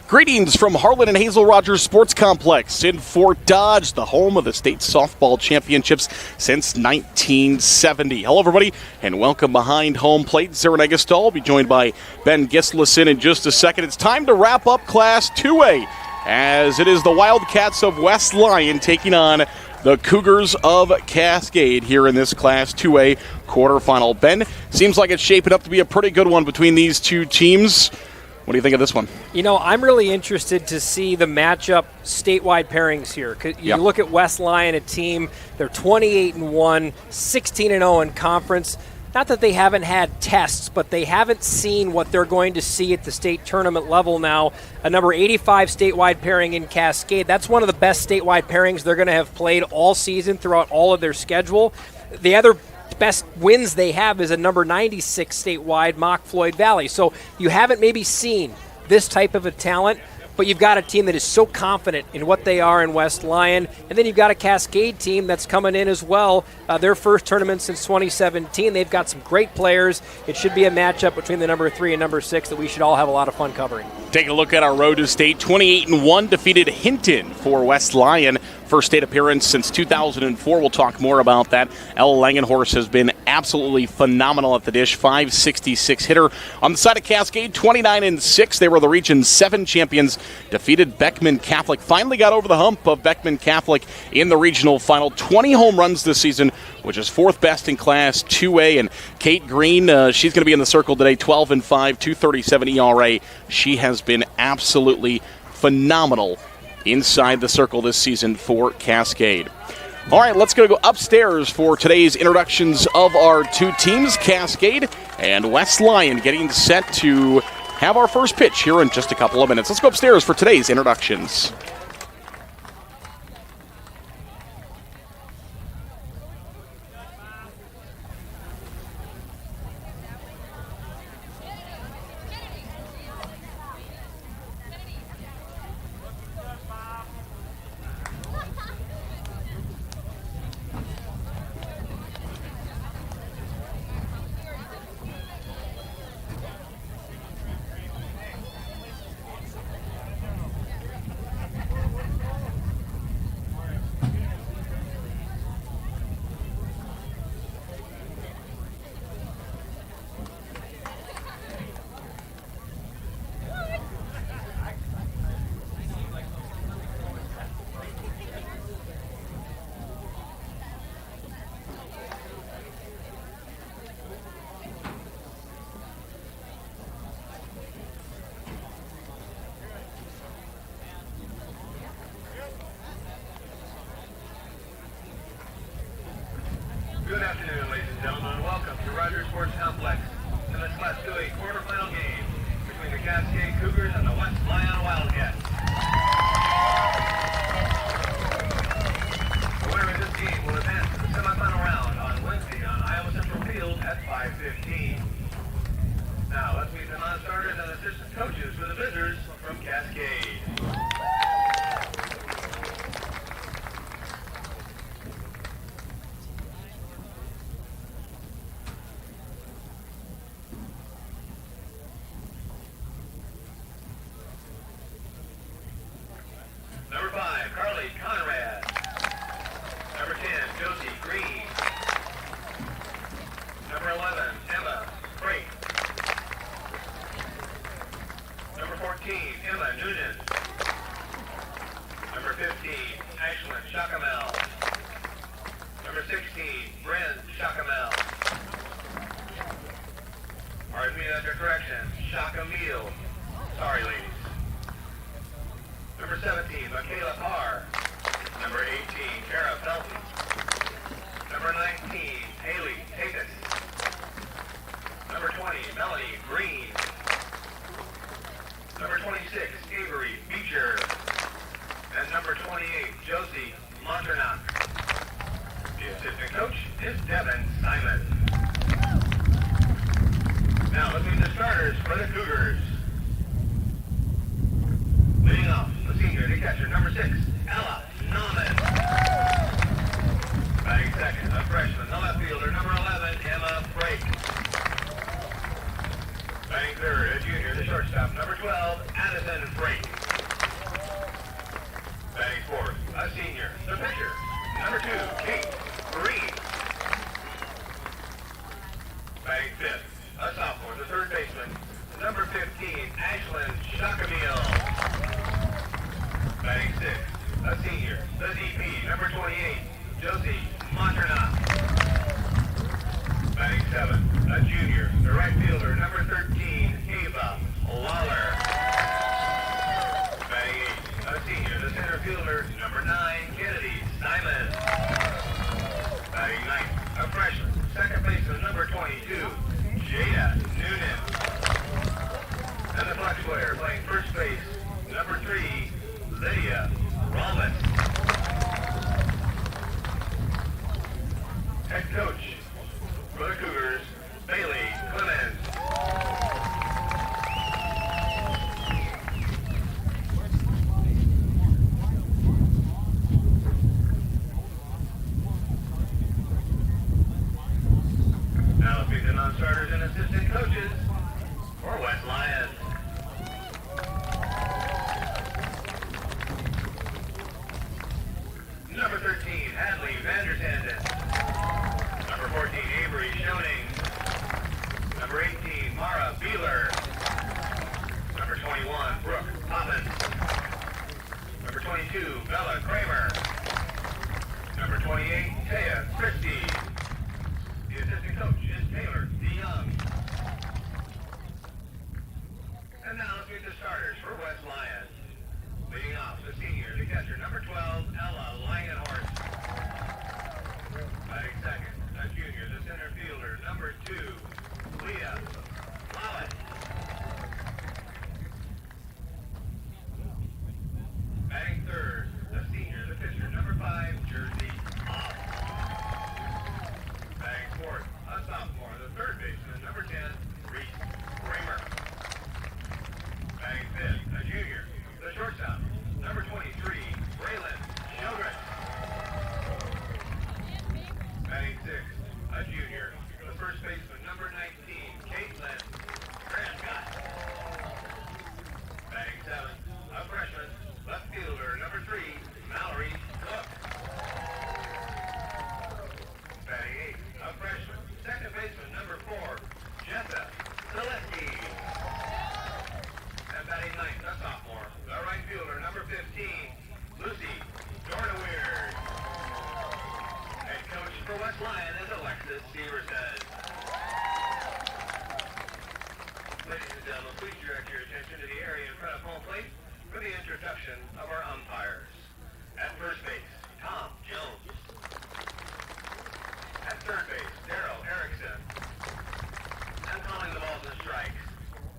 Greetings from Harlan and Hazel Rogers Sports Complex in Fort Dodge, the home of the state softball championships since 1970. Hello, everybody, and welcome behind home plate. Sarah IGHSAU will be joined by Ben Gislason in just a second. It's time to wrap up Class 2A, as it is the Wildcats of West Lyon taking on the Cougars of Cascade here in this Class 2A quarterfinal. Ben, seems like it's shaping up to be a pretty good one between these two teams. What do you think of this one? You know, I'm really interested to see the matchup statewide pairings here. You look at West Lyon, a team, they're 28-1, 16-0 in conference. Not that they haven't had tests, but they haven't seen what they're going to see at the state tournament level now. A number 85 statewide pairing in Cascade. That's one of the best statewide pairings they're going to have played all season throughout all of their schedule. The other best wins they have is a number 96 statewide Mock Floyd Valley. So you haven't maybe seen this type of a talent, but you've got a team that is so confident in what they are in West Lyon. And then you've got a Cascade team that's coming in as well. Their first tournament since 2017. They've got some great players. It should be a matchup between the number 3 and number 6 that we should all have a lot of fun covering. Taking a look at our road to state, 28-1 defeated Hinton for West Lyon. First state appearance since 2004. We'll talk more about that. Ella Langenhorst has been absolutely phenomenal at the dish. 566 hitter. On the side of Cascade, 29-6. They were the Region 7 champions. Defeated Beckman Catholic. Finally got over the hump of Beckman Catholic in the regional final. 20 home runs this season, which is 4th best in Class 2A. And Kate Green, she's going to be in the circle today. 12-5, 237 ERA. She has been absolutely phenomenal inside the circle this season for Cascade. All right, let's go upstairs for today's introductions of our two teams, Cascade and West Lyon, getting set to have our first pitch here in just a couple of minutes. Let's go upstairs for today's introductions. Good afternoon, ladies and gentlemen. Welcome to Rogers Sports Complex in this Class 2A quarterfinal game between the Cascade Cougars and the West Lyon Wildcats. The winner of this game will advance to the semifinal round on Wednesday on Iowa Central Field at 5:15. Now, let's meet the non-starters and assistant coaches for the visitors from Cascade. Number 5, Carly Conrad. Number 10, Josie Green. Number 11, Emma Frake. Number 14, Emma Noonan. Number 15, Ashlyn Shackamel. Number 16, Bryn Shackamel. Pardon me, that's a correction. Shackamel. Sorry, ladies. Number 17, Michaela Parr. Number 18, Kara Felton. Number 19, Haley Tatus. Number 20, Melanie Green. Number 26, Avery Beecher. And number 28, Josie Monternock. The assistant coach is Devin Simon. Now let's meet the starters for the Cougars. Leading off, the senior, the catcher, number 6, Ella Nauman. Batting second, a freshman, the left fielder, number 11, Emma Frake. Batting third, a junior, the shortstop, number 12, Addison Frake. Batting fifth, a sophomore, the third baseman, number 15, Ashlyn Shackamille. Batting sixth, a senior, the DP, number 28, Josie Monterna. Batting seventh, a junior, the right fielder, number 13, Ava Lawler. Batting eighth, a senior, the center fielder, number 9, Kennedy Simon. Batting ninth, a freshman, second baseman, number 22, Jada Noonan. And the flex player playing first base, number 3, Lydia Rollman. Head coach for the Cougars, Bailey Clemens. Now let's meet the non-starters and assistant coaches for West Lyon. Number 13, Hadley Vandertanden. Number 14, Avery Schoening. Number 18, Mara Beeler. Number 21, Brooke Poppins. Number 22, Bella Kramer. Number 28, Taya Christie. The assistant coach is Taylor DeYoung. And now let's meet the starters for West Lyon. Leading off, the senior, the catcher, number 12, Ella Langenhorst. Batting second, a junior, the center fielder, number 2, Leah Lowett. Batting third, the senior, the pitcher, number 5, Jersey Off. Batting fourth, a sophomore, the third baseman, number 10, Reese Kramer. Batting fifth, a junior, the shortstop, number 23, Braylon Childress. Batting sixth, a junior, the first baseman, number 19, Caitlin Prescott. Batting seventh, a freshman, left fielder, number 3, Mallory Cook. Batting eighth, a freshman, second baseman, number 4, Jessa Zaleski. And batting ninth, a sophomore, the right fielder, number 15, Lucy Dorneweir. Head coach for West Lyon is Alexis Severson. Ladies and gentlemen, please direct your attention to the area in front of home plate for the introduction of our umpires. At first base, Tom Jones. At third base, Darryl Erickson. And calling the balls and strikes,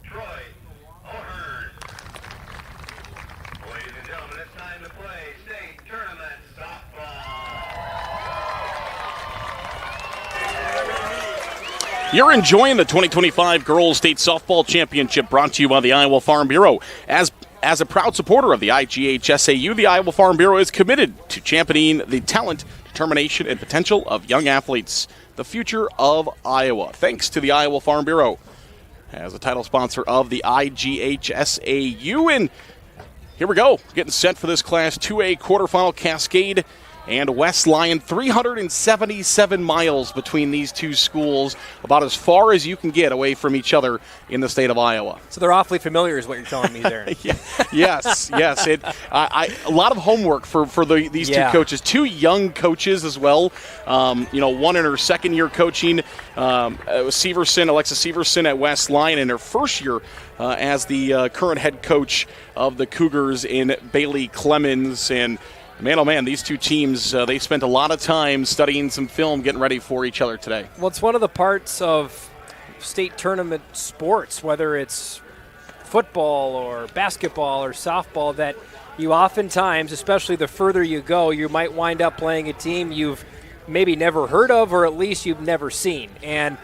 Troy O'Hearn. Ladies and gentlemen, it's time to play state tournament softball. You're enjoying the 2025 Girls State Softball Championship, brought to you by the Iowa Farm Bureau. As a proud supporter of the IGHSAU, the Iowa Farm Bureau is committed to championing the talent, determination, and potential of young athletes, the future of Iowa. Thanks to the Iowa Farm Bureau as a title sponsor of the IGHSAU. And here we go, getting set for this Class 2A quarterfinal. Cascade and West Lyon, 377 miles between these two schools, about as far as you can get away from each other in the state of Iowa. So they're awfully familiar is what you're telling me there. Yes. A lot of homework for these two coaches, two young coaches as well. One in her second year coaching, Alexis Severson at West Lyon, in her first year as the current head coach of the Cougars in Bailey Clemens. And man, oh man, these two teams, they spent a lot of time studying some film, getting ready for each other today. Well, it's one of the parts of state tournament sports, whether it's football or basketball or softball, that you oftentimes, especially the further you go, you might wind up playing a team you've maybe never heard of, or at least you've never seen. And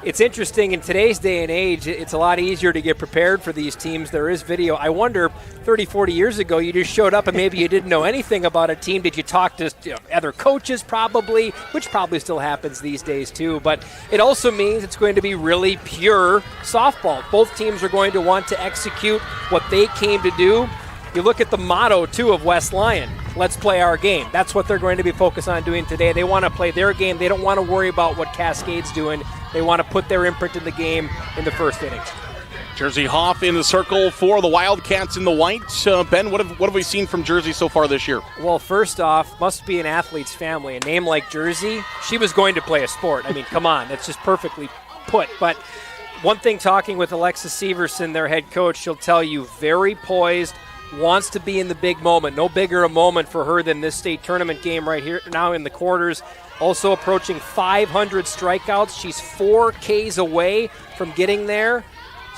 it's interesting, in today's day and age, it's a lot easier to get prepared for these teams. There is video. I wonder, 30, 40 years ago, you just showed up and maybe you didn't know anything about a team. Did you talk to other coaches probably, which probably still happens these days too. But it also means it's going to be really pure softball. Both teams are going to want to execute what they came to do. You look at the motto, too, of West Lyon. let's play our game. That's what they're going to be focused on doing today. They want to play their game. They don't want to worry about what Cascade's doing. They want to put their imprint in the game in the first inning. Jersey Hoff in the circle for the Wildcats in the white. Ben, what have we seen from Jersey so far this year? Well, first off, must be an athlete's family. A name like Jersey, she was going to play a sport. I mean, come on, that's just perfectly put. But one thing, talking with Alexis Severson, their head coach, she'll tell you, very poised, wants to be in the big moment. No bigger a moment for her than this state tournament game right here now in the quarters. Also approaching 500 strikeouts. She's 4 Ks away from getting there.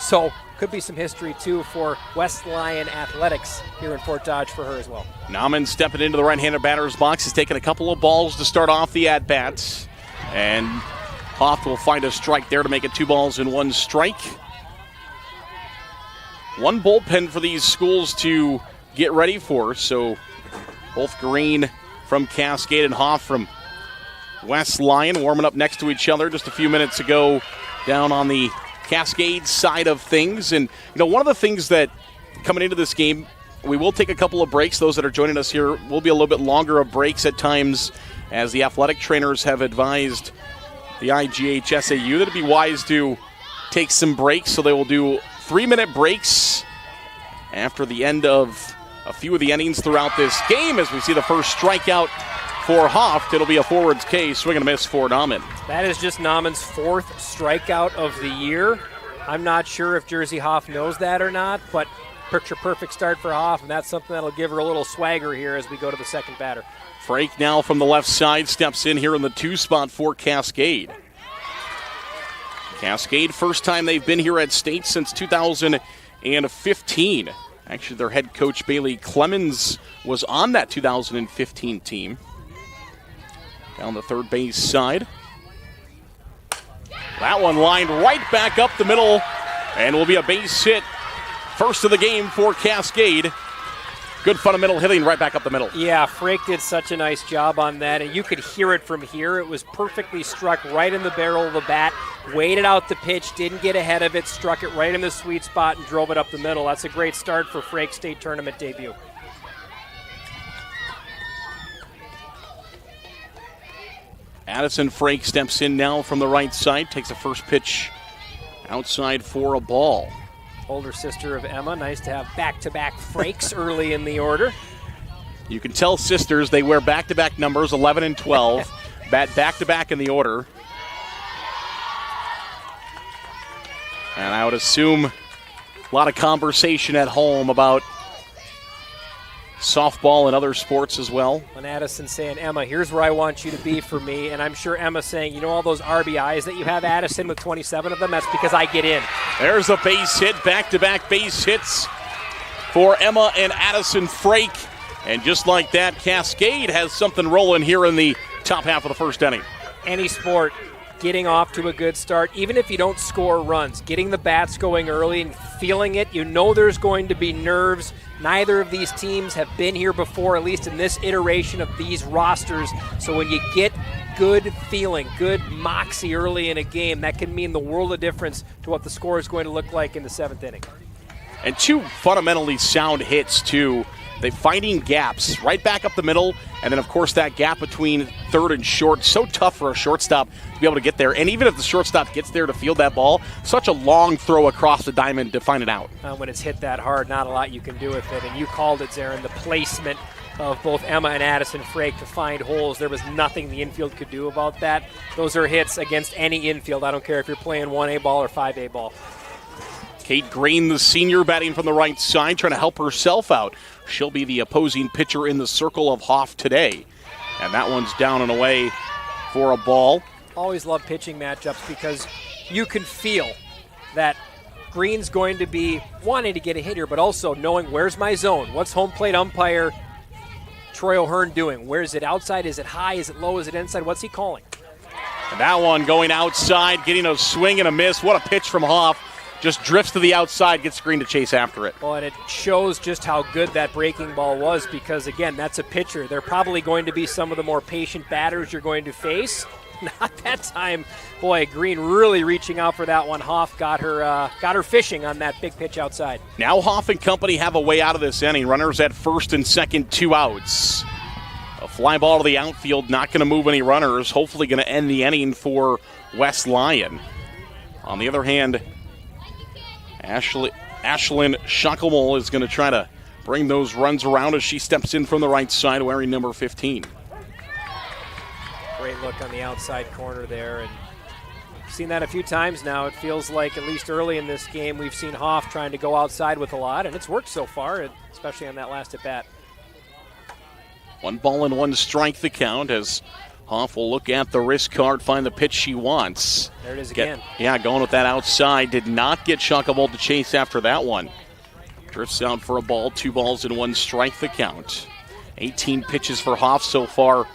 So could be some history, too, for West Lyon Athletics here in Fort Dodge for her as well. Nauman stepping into the right-handed batter's box. He's taking a couple of balls to start off the at-bats. And Hoff will find a strike there to make it 2 balls and 1 strike. One bullpen for these schools to get ready for. So both Green from Cascade and Hoff from West Lyon warming up next to each other just a few minutes ago down on the Cascade side of things. And, one of the things that coming into this game, we will take a couple of breaks. Those that are joining us here will be a little bit longer of breaks at times, as the athletic trainers have advised the IGHSAU that it'd be wise to take some breaks. So they will do 3-minute breaks after the end of a few of the innings throughout this game, as we see the first strikeout for Hoff. It'll be a forwards K, swing and a miss for Nauman. That is just Nauman's 4th strikeout of the year. I'm not sure if Jersey Hoff knows that or not, but picture-perfect start for Hoff, and that's something that'll give her a little swagger here as we go to the second batter. Frake now from the left side steps in here in the 2 spot for Cascade. Cascade, first time they've been here at state since 2015. Actually, their head coach, Bailey Clemens, was on that 2015 team. Down the third base side. That one lined right back up the middle and will be a base hit. First of the game for Cascade. Good fundamental hitting right back up the middle. Yeah, Frake did such a nice job on that, and you could hear it from here. It was perfectly struck right in the barrel of the bat, waited out the pitch, didn't get ahead of it, struck it right in the sweet spot and drove it up the middle. That's a great start for Frake's state tournament debut. Addison Frake steps in now from the right side, takes the first pitch outside for a ball. Older sister of Emma, nice to have back-to-back Frakes early in the order. You can tell sisters, they wear back-to-back numbers, 11 and 12, bat back-to-back in the order. And I would assume a lot of conversation at home about softball and other sports as well. And Addison saying, Emma, here's where I want you to be for me. And I'm sure Emma saying, all those RBIs that you have, Addison, with 27 of them, that's because I get in. There's a base hit, back-to-back base hits for Emma and Addison Frake. And just like that, Cascade has something rolling here in the top half of the first inning. Any sport, getting off to a good start, even if you don't score runs, getting the bats going early and feeling it, there's going to be nerves. Neither of these teams have been here before, at least in this iteration of these rosters. So when you get good feeling, good moxie early in a game, that can mean the world of difference to what the score is going to look like in the 7th inning. And 2 fundamentally sound hits, too. They're finding gaps right back up the middle, and then, of course, that gap between third and short. So tough for a shortstop to be able to get there. And even if the shortstop gets there to field that ball, such a long throw across the diamond to find it out. When it's hit that hard, not a lot you can do with it. And you called it, Zarin, the placement of both Emma and Addison Frake to find holes. There was nothing the infield could do about that. Those are hits against any infield. I don't care if you're playing 1A ball or 5A ball. Kate Green, the senior, batting from the right side, trying to help herself out. She'll be the opposing pitcher in the circle of Hoff today. And that one's down and away for a ball. Always love pitching matchups because you can feel that Green's going to be wanting to get a hit here, but also knowing where's my zone. What's home plate umpire Troy O'Hearn doing? Where is it outside? Is it high? Is it low? Is it inside? What's he calling? And that one going outside, getting a swing and a miss. What a pitch from Hoff. Just drifts to the outside, gets Green to chase after it. Well, and it shows just how good that breaking ball was because, again, that's a pitcher. They're probably going to be some of the more patient batters you're going to face. not that time. Boy, Green really reaching out for that one. Hoff got her fishing on that big pitch outside. Now Hoff and company have a way out of this inning. Runners at first and second, 2 outs. A fly ball to the outfield, not going to move any runners. Hopefully going to end the inning for West Lyon. On the other hand, Ashlyn Shucklemole is going to try to bring those runs around as she steps in from the right side wearing number 15. Great look on the outside corner there, and seen that a few times now. It feels like, at least early in this game, we've seen Hoff trying to go outside with a lot, and it's worked so far, especially on that last at-bat. 1-1 strike the count as Hoff will look at the wrist card, find the pitch she wants. There it is again. Going with that outside. Did not get Shucklemole to chase after that one. Drifts out for a ball, 2-1 strike the count. 18 pitches for Hoff so far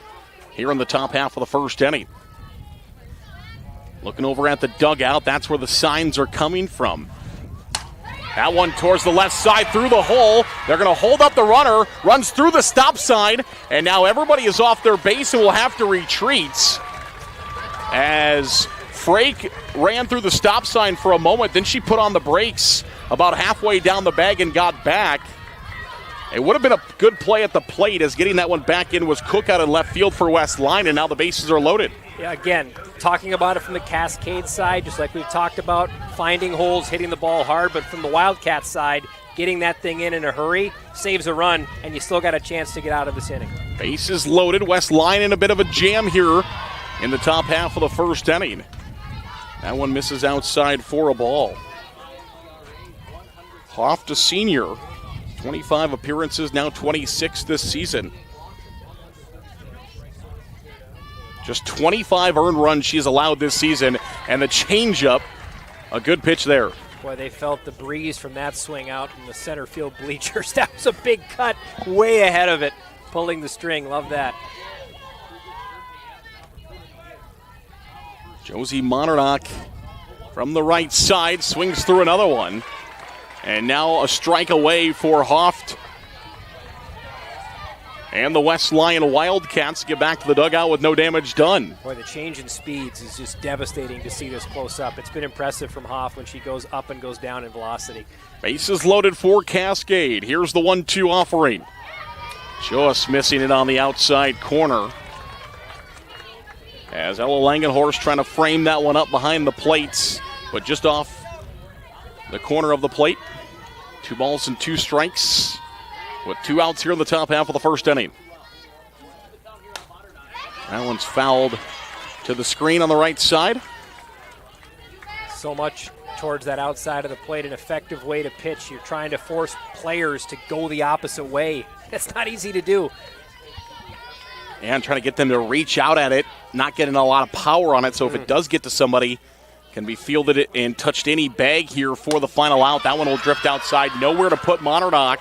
here in the top half of the first inning. Looking over at the dugout, that's where the signs are coming from. That one towards the left side through the hole. They're going to hold up the runner, runs through the stop sign, and now everybody is off their base and will have to retreat. As Frake ran through the stop sign for a moment, then she put on the brakes about halfway down the bag and got back. It would have been a good play at the plate, as getting that one back in was Cook out in left field for West Lyon, and now the bases are loaded. Yeah, again, talking about it from the Cascade side, just like we've talked about, finding holes, hitting the ball hard, but from the Wildcat side, getting that thing in a hurry, saves a run, and you still got a chance to get out of this inning. Bases loaded. West Lyon in a bit of a jam here in the top half of the first inning. That one misses outside for a ball. Hoff to senior. 25 appearances, now 26 this season. Just 25 earned runs she's allowed this season, and the changeup, a good pitch there. Boy, they felt the breeze from that swing out in the center field bleachers. That was a big cut, way ahead of it, pulling the string. Love that. Josie Monarch from the right side swings through another one. And now a strike away for Hoff. And the West Lyon Wildcats get back to the dugout with no damage done. Boy, the change in speeds is just devastating to see this close up. It's been impressive from Hoff when she goes up and goes down in velocity. Bases loaded for Cascade. Here's the 1-2 offering. Just missing it on the outside corner. As Ella Langenhorst trying to frame that one up behind the plates, but just off the corner of the plate. 2 strikes with 2 outs here in the top half of the first inning. That one's fouled to the screen on the right side. So much towards that outside of the plate, an effective way to pitch. You're trying to force players to go the opposite way. That's not easy to do. And trying to get them to reach out at it, not getting a lot of power on it, so if it does get to somebody, can be fielded and touched any bag here for the final out. That one will drift outside. Nowhere to put Monarch.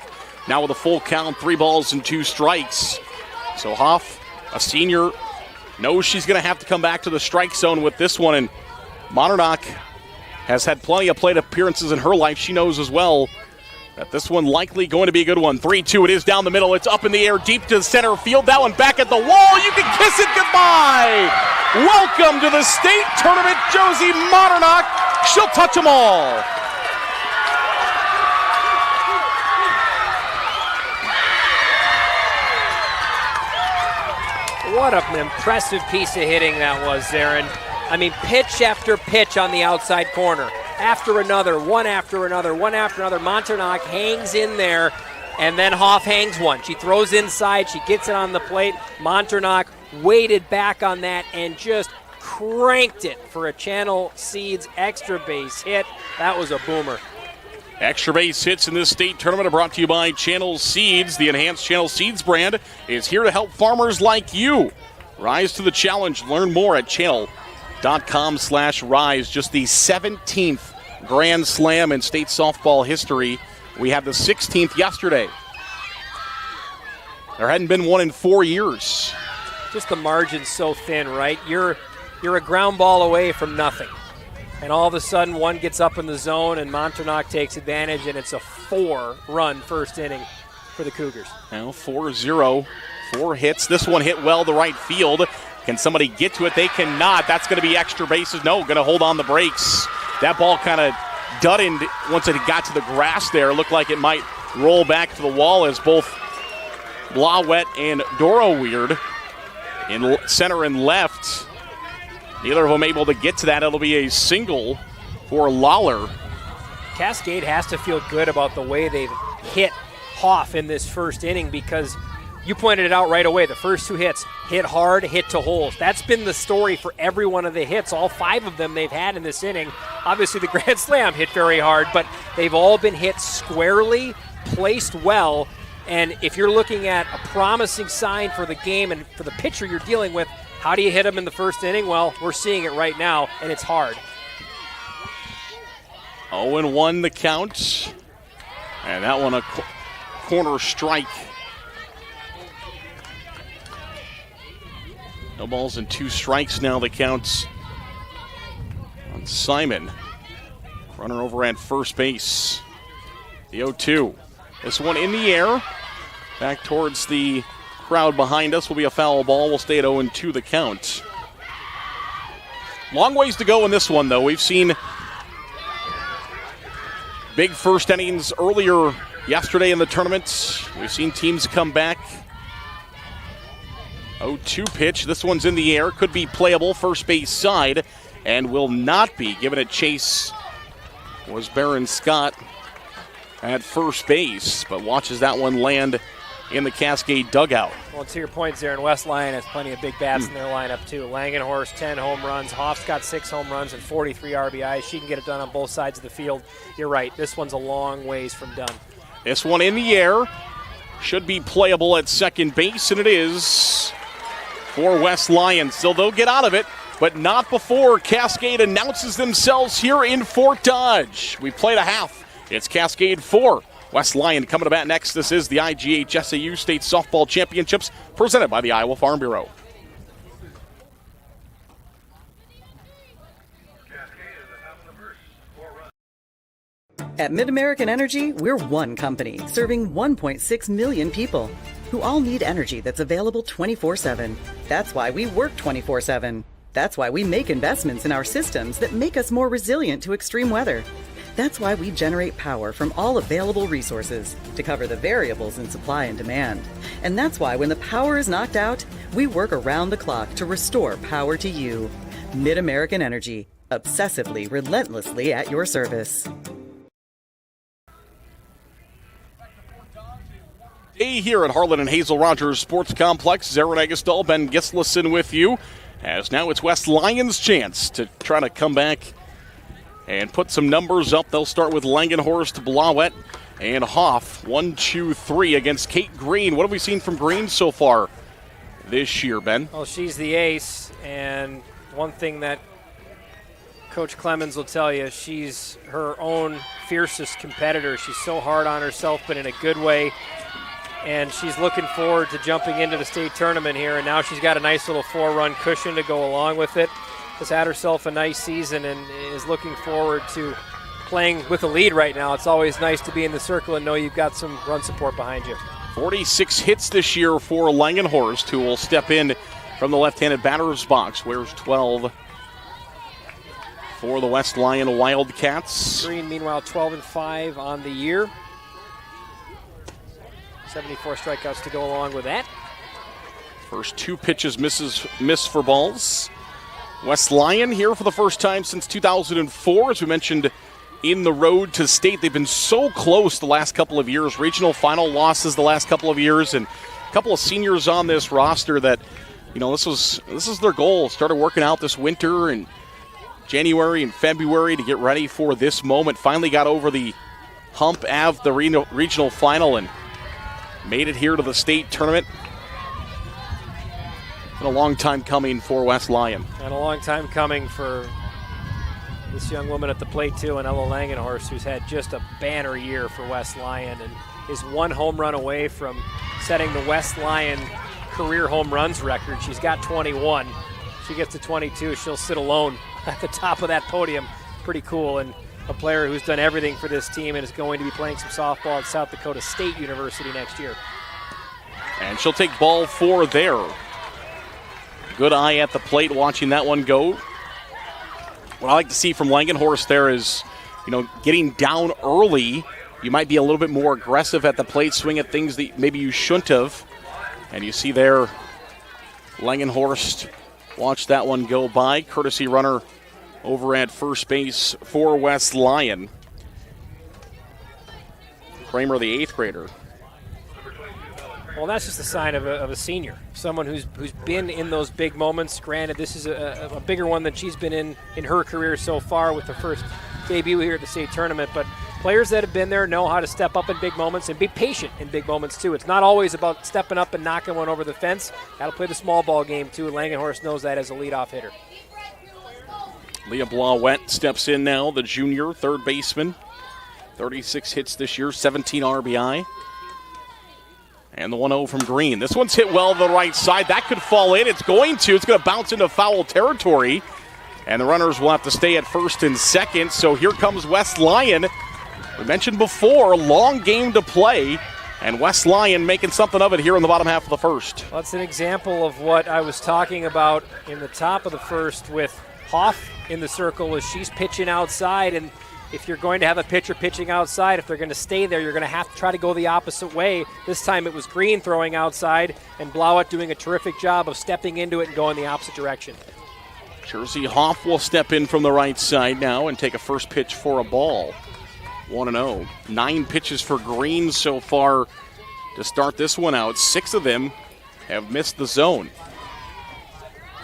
Now with a full count, 3 strikes. So Hoff, a senior, knows she's going to have to come back to the strike zone with this one. And Monarch has had plenty of plate appearances in her life. She knows as well that this one likely going to be a good one. 3-2, it is down the middle. It's up in the air, deep to the center field. That one back at the wall. You can kiss it goodbye. Welcome to the state tournament, Josie Monarch. She'll touch them all. What an impressive piece of hitting that was there. And I mean, pitch after pitch on the outside corner. After another, one after another. Montarnock hangs in there, and then Hoff hangs one. She throws inside, she gets it on the plate. Montarnock waited back on that and just cranked it for a Channel Seeds extra base hit. That was a boomer. Extra base hits in this state tournament are brought to you by Channel Seeds. The enhanced Channel Seeds brand is here to help farmers like you. Rise to the challenge. Learn more at channel.com/rise. Just the 17th Grand Slam in state softball history. We had the 16th yesterday. There hadn't been one in 4 years. Just the margin's so thin, right? You're a ground ball away from nothing. And all of a sudden, one gets up in the zone, and Montarnock takes advantage, and it's a 4-run first inning for the Cougars. Now 4-0, 4 hits. This one hit well to right field. Can somebody get to it? They cannot. That's going to be extra bases. No, going to hold on the brakes. That ball kind of dudded once it got to the grass there. Looked like it might roll back to the wall as both Blauwet and Doro Weird in center and left. Neither of them able to get to that. It'll be a single for Lawler. Cascade has to feel good about the way they've hit Hoff in this first inning, because you pointed it out right away. The first two hits, hit hard, hit to holes. That's been the story for every one of the hits, all 5 of them they've had in this inning. Obviously, the Grand Slam hit very hard, but they've all been hit squarely, placed well. And if you're looking at a promising sign for the game and for the pitcher you're dealing with, how do you hit them in the first inning? Well, we're seeing it right now, and it's hard. 0-1 the count. And that one a corner strike. No balls and 2 strikes now the counts on Simon. Runner over at first base. The 0-2. This one in the air. Back towards the crowd behind us will be a foul ball. We'll stay at 0-2 the count. Long ways to go in this one, though. We've seen big first innings earlier yesterday in the tournament. We've seen teams come back. 0-2 pitch. This one's in the air. Could be playable first base side and will not be. Given a chase was Baron Scott at first base, but watches that one land in the Cascade dugout. Well, to your points there, and West Lyon has plenty of big bats in their lineup too. Langenhorst, 10 home runs. Hoff's got 6 home runs and 43 RBIs. She can get it done on both sides of the field. You're right, this one's a long ways from done. This one in the air. Should be playable at second base, and it is for West Lyon. So they'll get out of it, but not before Cascade announces themselves here in Fort Dodge. We played a half. It's Cascade 4. West Lyon coming to bat next. This is the IGHSAU State Softball Championships presented by the Iowa Farm Bureau. At MidAmerican Energy, we're one company serving 1.6 million people who all need energy that's available 24/7. That's why we work 24/7. That's why we make investments in our systems that make us more resilient to extreme weather. That's why we generate power from all available resources to cover the variables in supply and demand. And that's why when the power is knocked out, we work around the clock to restore power to you. MidAmerican Energy, obsessively, relentlessly at your service. Day here at Harlan and Hazel Rogers Sports Complex. Zarin Egestal, Ben Gislason with you. As now it's West Lyon's chance to try to come back and put some numbers up. They'll start with Langenhorst, Blauwet, and Hoff. 1, 2, 3 against Kate Green. What have we seen from Green so far this year, Ben? Well, she's the ace, and one thing that Coach Clemens will tell you, she's her own fiercest competitor. She's so hard on herself, but in a good way. And she's looking forward to jumping into the state tournament here, and now she's got a nice little 4-run cushion to go along with it. Has had herself a nice season and is looking forward to playing with a lead right now. It's always nice to be in the circle and know you've got some run support behind you. 46 hits this year for Langenhorst, who will step in from the left-handed batter's box. Wears 12 for the West Lyon Wildcats. Green, meanwhile, 12-5 on the year. 74 strikeouts to go along with that. First 2 pitches miss for balls. West Lyon here for the first time since 2004. As we mentioned, in the road to state, they've been so close the last couple of years. Regional final losses the last couple of years, and a couple of seniors on this roster that, you know, this is their goal. Started working out this winter and January and February to get ready for this moment. Finally got over the hump of the regional final and made it here to the state tournament. Been a long time coming for West Lyon. And a long time coming for this young woman at the plate, too, and Ella Langenhorst, who's had just a banner year for West Lyon and is 1 home run away from setting the West Lyon career home runs record. She's got 21. She gets to 22. She'll sit alone at the top of that podium. Pretty cool. And a player who's done everything for this team and is going to be playing some softball at South Dakota State University next year. And she'll take ball 4 there. good eye at the plate watching that one go. What I like to see from Langenhorst there is, getting down early. You might be a little bit more aggressive at the plate, swing at things that maybe you shouldn't have. And you see there, Langenhorst watch that one go by. Courtesy runner over at first base for West Lyon. Kramer, the 8th grader. Well, that's just a sign of a senior, someone who's been in those big moments. Granted, this is a bigger one than she's been in her career so far with her first debut here at the state tournament. But players that have been there know how to step up in big moments and be patient in big moments, too. It's not always about stepping up and knocking one over the fence. Got to play the small ball game, too. Langenhorst knows that as a leadoff hitter. Leah Blauwet steps in now, the junior third baseman. 36 hits this year, 17 RBI. And the 1-0 from Green. This one's hit well to the right side. That could fall in. It's going to bounce into foul territory. And the runners will have to stay at first and second. So here comes West Lyon. We mentioned before, long game to play. And West Lyon making something of it here in the bottom half of the first. Well, that's an example of what I was talking about in the top of the first with Hoff in the circle as she's pitching outside. And if you're going to have a pitcher pitching outside, if they're going to stay there, you're going to have to try to go the opposite way. This time it was Green throwing outside and Blauwet doing a terrific job of stepping into it and going the opposite direction. Jersey Hoff will step in from the right side now and take a first pitch for a ball. 1-0. 9 pitches for Green so far to start this one out. 6 of them have missed the zone.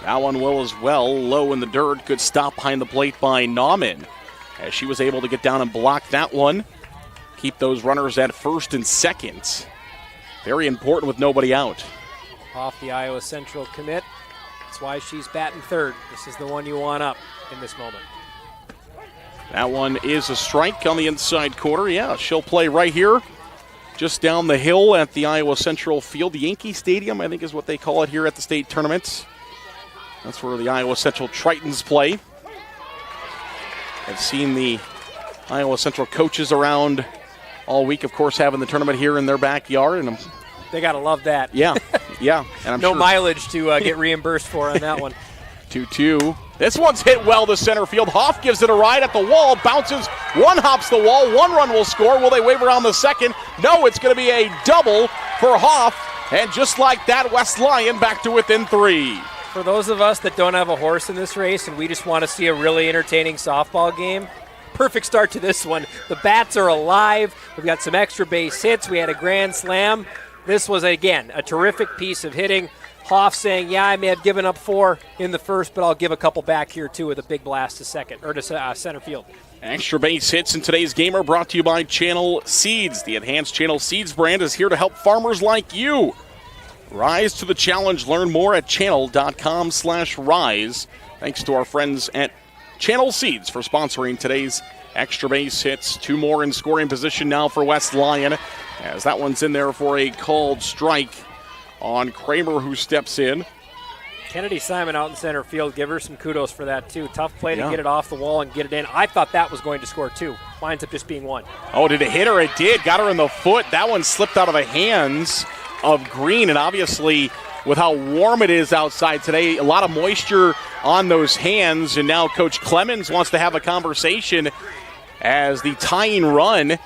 That one will as well. Low in the dirt. Good stop behind the plate by Nauman, as she was able to get down and block that one. Keep those runners at first and second. Very important with nobody out. Off the Iowa Central commit. That's why she's batting third. This is the one you want up in this moment. That one is a strike on the inside corner. Yeah, she'll play right here, just down the hill at the Iowa Central field. Yankee Stadium, I think is what they call it here at the state tournaments. That's where the Iowa Central Tritons play. I've seen the Iowa Central coaches around all week, of course, having the tournament here in their backyard. And they got to love that. Yeah, yeah. And I'm no sure mileage to get reimbursed for on that one. 2-2. This one's hit well to center field. Hoff gives it a ride at the wall, bounces, one hops the wall, 1 run will score. Will they wave around the second? No, it's going to be a double for Hoff. And just like that, West Lyon back to within 3. For those of us that don't have a horse in this race and we just want to see a really entertaining softball game, perfect start to this one. The bats are alive. We've got some extra base hits. We had a grand slam. This was, again, a terrific piece of hitting. Hoff saying, yeah, I may have given up 4 in the first, but I'll give a couple back here, too, with a big blast to center field. Extra base hits in today's game are brought to you by Channel Seeds. The enhanced Channel Seeds brand is here to help farmers like you. Rise to the challenge. Learn more at channel.com/rise. Thanks to our friends at Channel Seeds for sponsoring today's extra base hits. 2 more in scoring position now for West Lyon, as that one's in there for a called strike on Kramer, who steps in. Kennedy Simon out in center field. Give her some kudos for that, too. Tough play to get it off the wall and get it in. I thought that was going to score 2. Winds up just being 1. Oh, did it hit her? It did. Got her in the foot. That one slipped out of the hands of Green, and obviously with how warm it is outside today, a lot of moisture on those hands, and now Coach Clemens wants to have a conversation as the tying run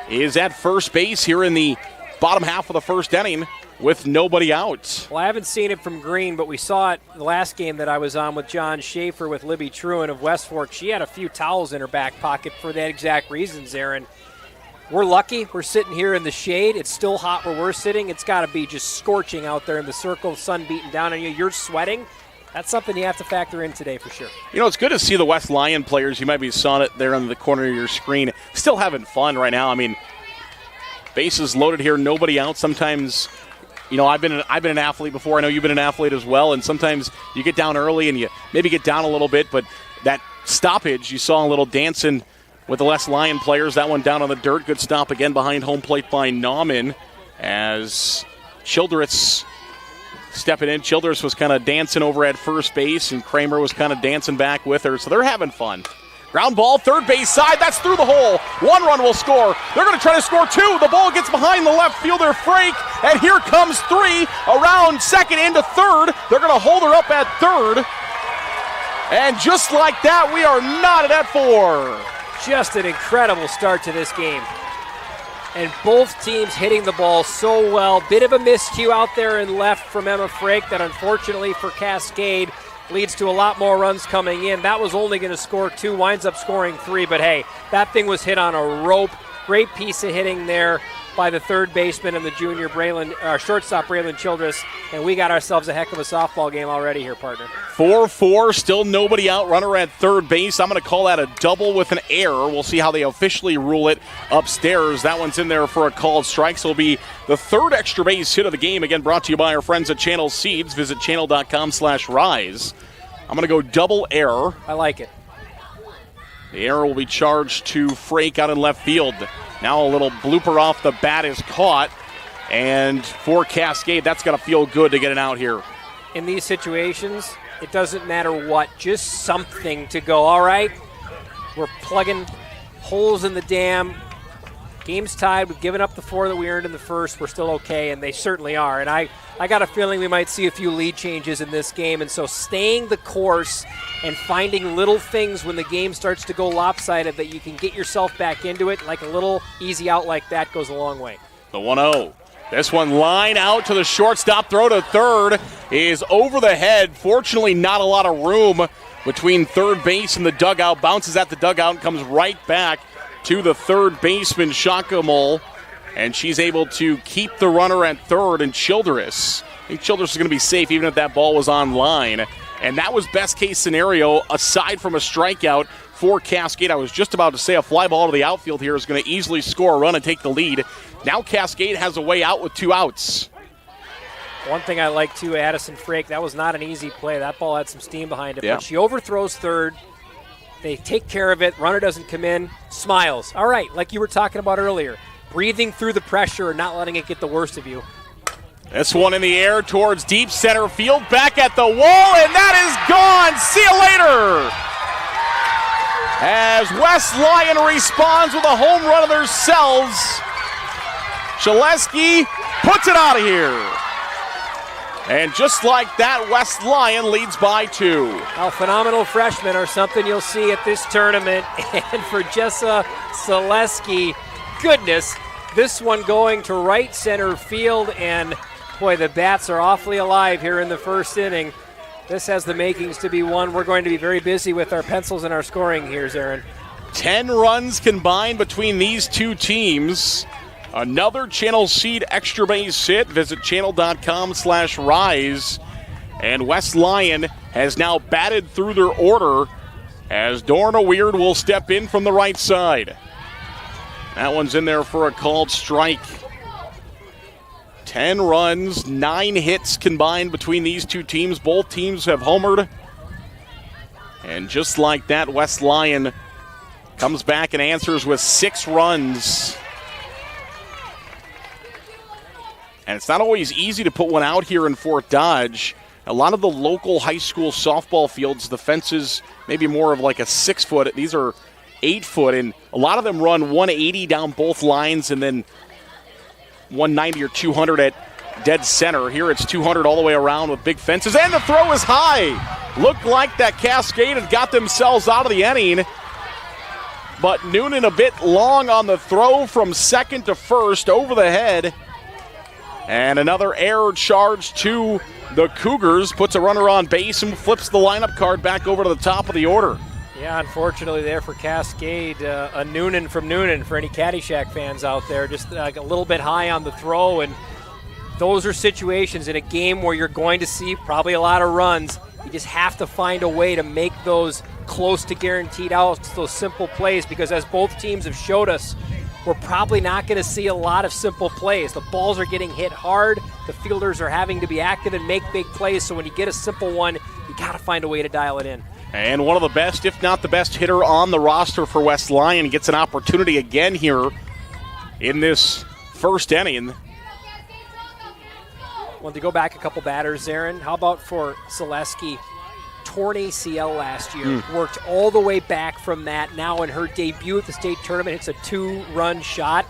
is at first base here in the bottom half of the first inning with nobody out. Well, I haven't seen it from Green, but we saw it the last game that I was on with John Schaefer with Libby Truan of West Fork. She had a few towels in her back pocket for that exact reasons, Aaron. We're lucky. We're sitting here in the shade. It's still hot where we're sitting. It's got to be just scorching out there in the circle, sun beating down on you. You're sweating. That's something you have to factor in today for sure. You know, it's good to see the West Lyon players. You might be saw it there on the corner of your screen. Still having fun right now. I mean, bases loaded here, nobody out. Sometimes, you know, I've been an athlete before. I know you've been an athlete as well. And sometimes you get down early and you maybe get down a little bit. But that stoppage, you saw a little dancing with the West Lyon players. That one down on the dirt. Good stop again behind home plate by Nauman as Childress stepping in. Childress was kind of dancing over at first base, and Kramer was kind of dancing back with her. So they're having fun. Ground ball, third base side, that's through the hole. 1 run will score. They're going to try to score 2. The ball gets behind the left fielder, Frake, and here comes 3 around second into third. They're going to hold her up at third. And just like that, we are knotted at 4. Just an incredible start to this game. And both teams hitting the ball so well. Bit of a miscue out there in left from Emma Frake that unfortunately for Cascade leads to a lot more runs coming in. That was only going to score 2, winds up scoring 3. But hey, that thing was hit on a rope. Great piece of hitting there by the third baseman and the junior shortstop Braylon Childress. And we got ourselves a heck of a softball game already here, partner. 4-4, still nobody out. Runner at third base. I'm going to call that a double with an error. We'll see how they officially rule it upstairs. That one's in there for a called strike. So it'll be the third extra base hit of the game. Again, brought to you by our friends at Channel Seeds. Visit channel.com/rise. I'm going to go double error. I like it. The error will be charged to Frake out in left field. Now a little blooper off the bat is caught. And for Cascade, that's got to feel good to get it out here. In these situations, it doesn't matter what, just something to go, all right, we're plugging holes in the dam. Game's tied. We've given up the 4 that we earned in the first. We're still okay, and they certainly are. And I got a feeling we might see a few lead changes in this game. And so staying the course and finding little things when the game starts to go lopsided that you can get yourself back into it, like a little easy out like that goes a long way. The 1-0. This one line out to the shortstop. Throw to third is over the head. Fortunately, not a lot of room between third base and the dugout. Bounces at the dugout and comes right back to the third baseman, Shakamol. And she's able to keep the runner at third, and Childress. I think Childress is going to be safe even if that ball was on line. And that was best case scenario aside from a strikeout for Cascade. I was just about to say a fly ball to the outfield here is going to easily score a run and take the lead. Now Cascade has a way out with 2 outs. One thing I like too, Addison Frake, that was not an easy play. That ball had some steam behind it. Yeah. But she overthrows third. They take care of it. Runner doesn't come in. Smiles. All right, like you were talking about earlier. Breathing through the pressure and not letting it get the worst of you. This one in the air towards deep center field. Back at the wall, and that is gone. See you later. As West Lyon responds with a home run of themselves, Shaleski puts it out of here. And just like that, West Lyon leads by 2. Well, phenomenal freshmen are something you'll see at this tournament. And for Jessa Shaleski, goodness, this one going to right center field. And, boy, the bats are awfully alive here in the first inning. This has the makings to be one we're going to be very busy with our pencils and our scoring here, Aaron. 10 runs combined between these two teams. Another Channel Seed extra base hit. Visit channel.com/rise. And West Lyon has now batted through their order as Dorna Weird will step in from the right side. That one's in there for a called strike. 10 runs, 9 hits combined between these two teams. Both teams have homered. And just like that, West Lyon comes back and answers with 6 runs. And it's not always easy to put one out here in Fort Dodge. A lot of the local high school softball fields, the fences maybe more of like a 6-foot. These are 8-foot, and a lot of them run 180 down both lines and then 190 or 200 at dead center. Here it's 200 all the way around with big fences, and the throw is high. Looked like that Cascade had got themselves out of the inning, but Noonan a bit long on the throw from second to first over the head. And another error charge to the Cougars, puts a runner on base and flips the lineup card back over to the top of the order. Yeah, unfortunately there for Cascade, a Noonan from Noonan for any Caddyshack fans out there, just like a little bit high on the throw. And those are situations in a game where you're going to see probably a lot of runs. You just have to find a way to make those close to guaranteed outs, those simple plays, because as both teams have showed us, we're probably not going to see a lot of simple plays. The balls are getting hit hard. The fielders are having to be active and make big plays. So when you get a simple one, you got to find a way to dial it in. And one of the best, if not the best hitter on the roster for West Lyon gets an opportunity again here in this first inning. Well, to go back a couple batters, Aaron, how about for Zaleski? torn ACL last year, worked all the way back from that. Now in her debut at the state tournament, it's a 2-run shot.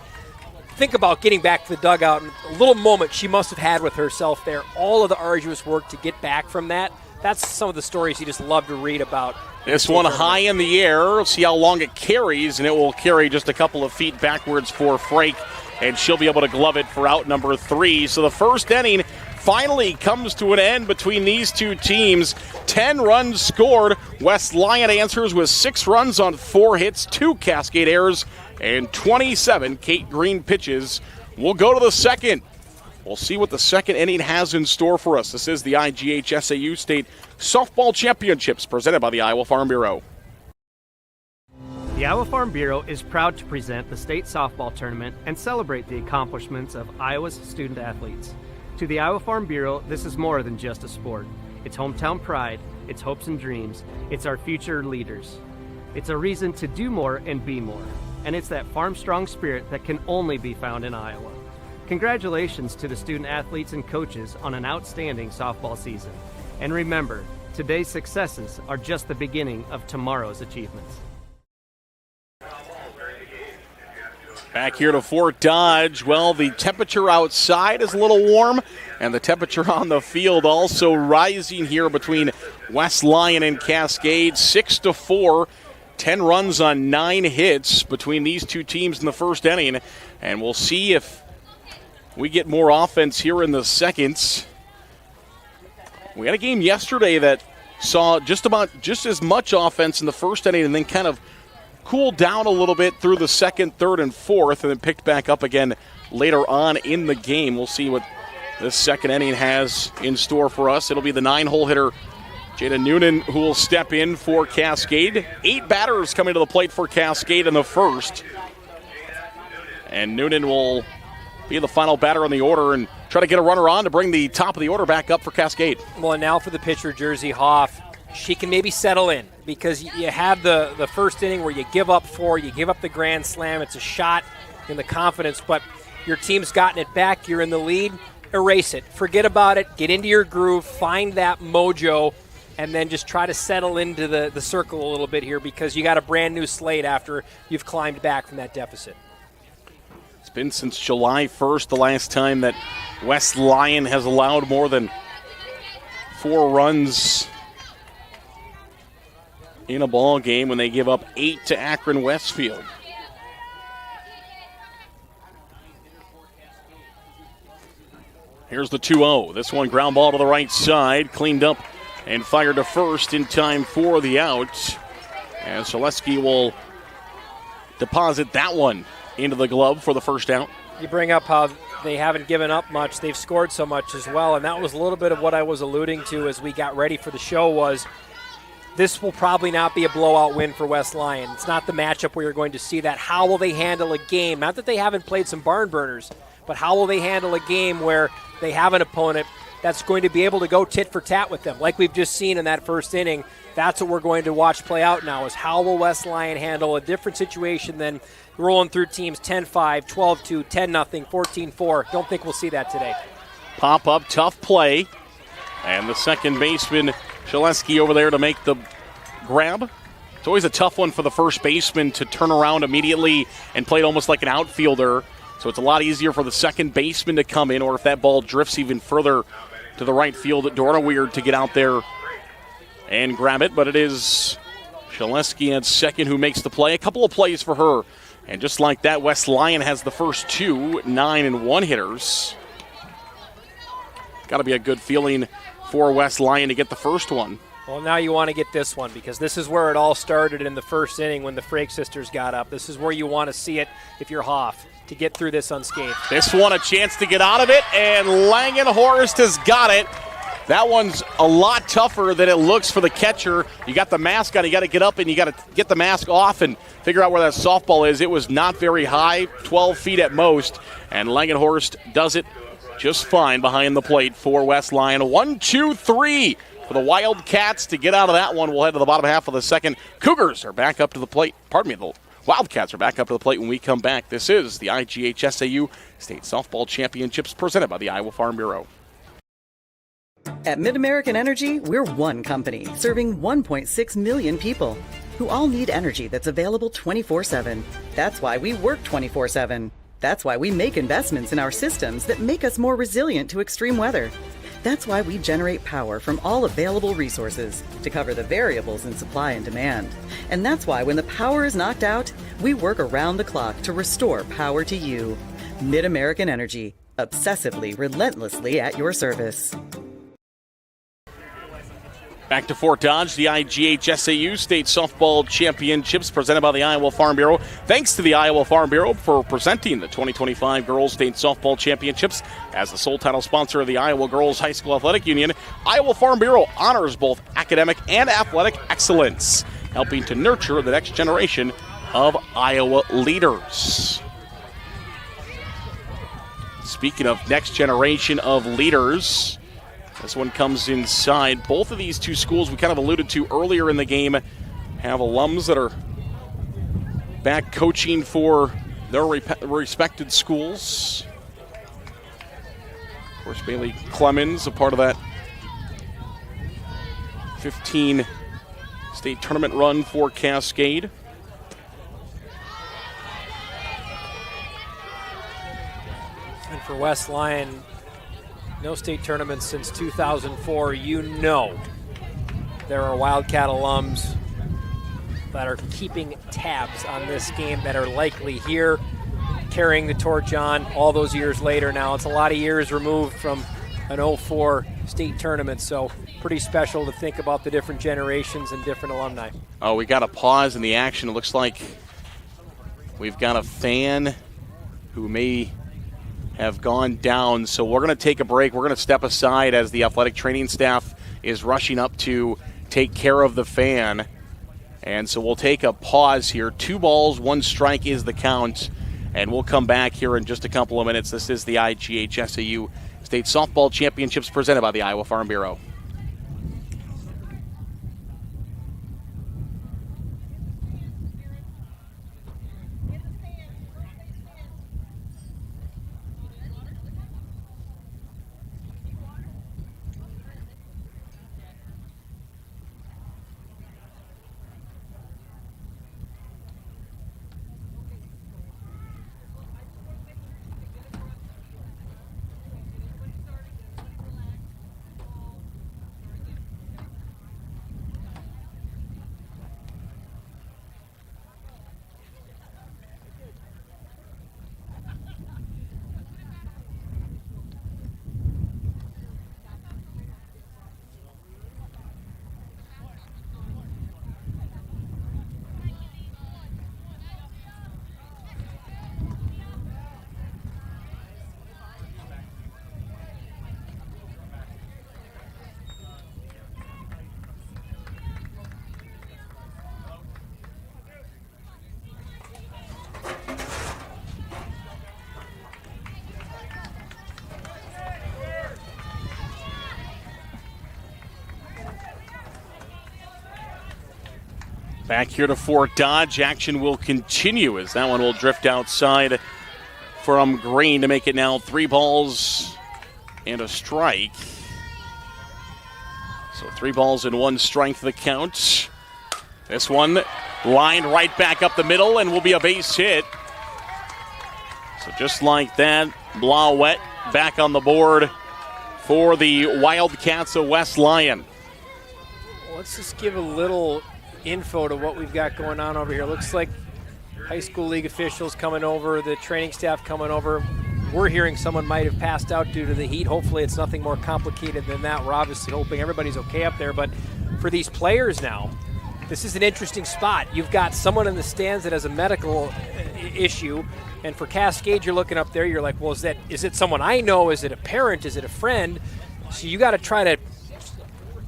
Think about getting back to the dugout and a little moment she must have had with herself there. All of the arduous work to get back from that. That's some of the stories you just love to read about. This one high in the air. See how long it carries, and it will carry just a couple of feet backwards for Frake, and she'll be able to glove it for out number 3. So the first inning finally comes to an end between these two teams. 10 runs scored. West Lyon answers with 6 runs on 4 hits, 2 Cascade errors, and 27 Kate Green pitches. We'll go to the second. We'll see what the second inning has in store for us. This is the IGHSAU State Softball Championships presented by the Iowa Farm Bureau. The Iowa Farm Bureau is proud to present the state softball tournament and celebrate the accomplishments of Iowa's student athletes. To the Iowa Farm Bureau, this is more than just a sport. It's hometown pride, it's hopes and dreams, it's our future leaders. It's a reason to do more and be more. And it's that farm-strong spirit that can only be found in Iowa. Congratulations to the student athletes and coaches on an outstanding softball season. And remember, today's successes are just the beginning of tomorrow's achievements. Back here to Fort Dodge. Well, the temperature outside is a little warm, and the temperature on the field also rising here between West Lyon and Cascade. 6-4, 10 runs on 9 hits between these two teams in the first inning, and we'll see if we get more offense here in the seconds. We had a game yesterday that saw just as much offense in the first inning and then kind of cooled down a little bit through the second, third, and fourth, and then picked back up again later on in the game. We'll see what this second inning has in store for us. It'll be the 9-hole hitter, Jada Noonan, who will step in for Cascade. 8 batters coming to the plate for Cascade in the first. And Noonan will be the final batter on the order and try to get a runner on to bring the top of the order back up for Cascade. Well, and now for the pitcher, Jersey Hoff, she can maybe settle in because you have the first inning where you give up 4, you give up the grand slam. It's a shot in the confidence, but your team's gotten it back. You're in the lead. Erase it. Forget about it. Get into your groove. Find that mojo, and then just try to settle into the circle a little bit here because you got a brand new slate after you've climbed back from that deficit. It's been since July 1st, the last time that West Lyon has allowed more than 4 runs in a ball game when they give up 8 to Akron Westfield. Here's the 2-0. This one ground ball to the right side, cleaned up and fired to first in time for the out. And Zaleski will deposit that one into the glove for the first out. You bring up how they haven't given up much. They've scored so much as well, and that was a little bit of what I was alluding to as we got ready for the show was this will probably not be a blowout win for West Lyon. It's not the matchup where you're going to see that. How will they handle a game? Not that they haven't played some barn burners, but how will they handle a game where they have an opponent that's going to be able to go tit for tat with them, like we've just seen in that first inning. That's what we're going to watch play out now, is how will West Lyon handle a different situation than rolling through teams 10-5, 12-2, 10-0, 14-4. Don't think we'll see that today. Pop up, tough play. And the second baseman, Zaleski, over there to make the grab. It's always a tough one for the first baseman to turn around immediately and play it almost like an outfielder. So it's a lot easier for the second baseman to come in, or if that ball drifts even further to the right field, Dorna Weird to get out there and grab it. But it is Zaleski at second who makes the play. A couple of plays for her. And just like that, West Lyon has the first 2 9-1 hitters. Got to be a good feeling for West Lyon to get the first one. Well, now you want to get this one because this is where it all started in the first inning when the Frake sisters got up. This is where you want to see it if you're Hoff, to get through this unscathed. This one a chance to get out of it, and Langenhorst has got it. That one's a lot tougher than it looks for the catcher. You got the mask on, you got to get up and you got to get the mask off and figure out where that softball is. It was not very high, 12 feet at most, and Langenhorst does it just fine behind the plate for West Lyon. 1-2-3 for the Wildcats to get out of that one. We'll head to the bottom half of the second. Cougars are back up to the plate. Pardon me, the Wildcats are back up to the plate when we come back. This is the IGHSAU State Softball Championships presented by the Iowa Farm Bureau. At MidAmerican Energy, we're one company serving 1.6 million people who all need energy that's available 24/7. That's why we work 24/7. That's why we make investments in our systems that make us more resilient to extreme weather. That's why we generate power from all available resources to cover the variables in supply and demand. And that's why when the power is knocked out, we work around the clock to restore power to you. MidAmerican Energy, obsessively, relentlessly at your service. Back to Fort Dodge, the IGHSAU State Softball Championships presented by the Iowa Farm Bureau. Thanks to the Iowa Farm Bureau for presenting the 2025 Girls State Softball Championships. As the sole title sponsor of the Iowa Girls High School Athletic Union, Iowa Farm Bureau honors both academic and athletic excellence, helping to nurture the next generation of Iowa leaders. Speaking of next generation of leaders, this one comes inside. Both of these two schools we kind of alluded to earlier in the game have alums that are back coaching for their respected schools. Of course, Bailey Clemens, a part of that 15 state tournament run for Cascade. And for West Lyon, no state tournaments since 2004. You know there are Wildcat alums that are keeping tabs on this game that are likely here, carrying the torch on all those years later now. It's a lot of years removed from an 04 state tournament, so pretty special to think about the different generations and different alumni. Oh, we got a pause in the action. It looks like we've got a fan who may have gone down, so we're going to take a break. We're going to step aside as the athletic training staff is rushing up to take care of the fan, and so we'll take a pause here. 2 balls, 1 strike is the count, and we'll come back here in just a couple of minutes. This is the IGHSAU State Softball Championships presented by the Iowa Farm Bureau. Back here to Fort Dodge. Action will continue as that one will drift outside from Green to make it now 3 balls and a strike. So 3 balls and 1 strike the count. This one lined right back up the middle and will be a base hit. So just like that, Blauwet back on the board for the Wildcats of West Lyon. Let's just give a little info to what we've got going on over here. Looks like high school league officials coming over, the training staff coming over. We're hearing someone might have passed out due to the heat. Hopefully it's nothing more complicated than that. We're obviously hoping everybody's okay up there, but for these players now, this is an interesting spot. You've got someone in the stands that has a medical issue, and for Cascade, you're looking up there, you're like, well, is it someone I know? Is it a parent? Is it a friend? So you got to try to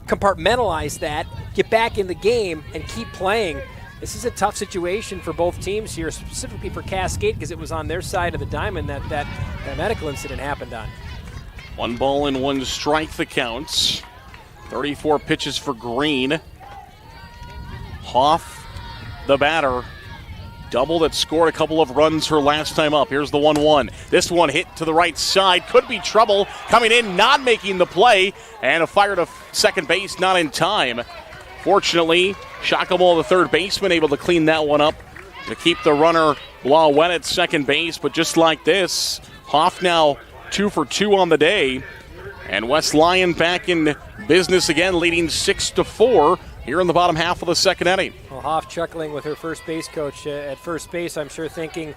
compartmentalize that, get back in the game, and keep playing. This is a tough situation for both teams here, specifically for Cascade, because it was on their side of the diamond that medical incident happened on. 1 ball and 1 strike the counts. 34 pitches for Green. Hoff, the batter, double that scored a couple of runs her last time up. Here's the 1-1. This one hit to the right side. Could be trouble. Coming in, not making the play. And a fire to second base, not in time. Fortunately, Shacklebolt, the third baseman, able to clean that one up to keep the runner Lyon at second base. But just like this, Hoff now 2 for 2 on the day. And West Lyon back in business again, leading 6-4 here in the bottom half of the second inning. Well, Hoff chuckling with her first base coach at first base, I'm sure thinking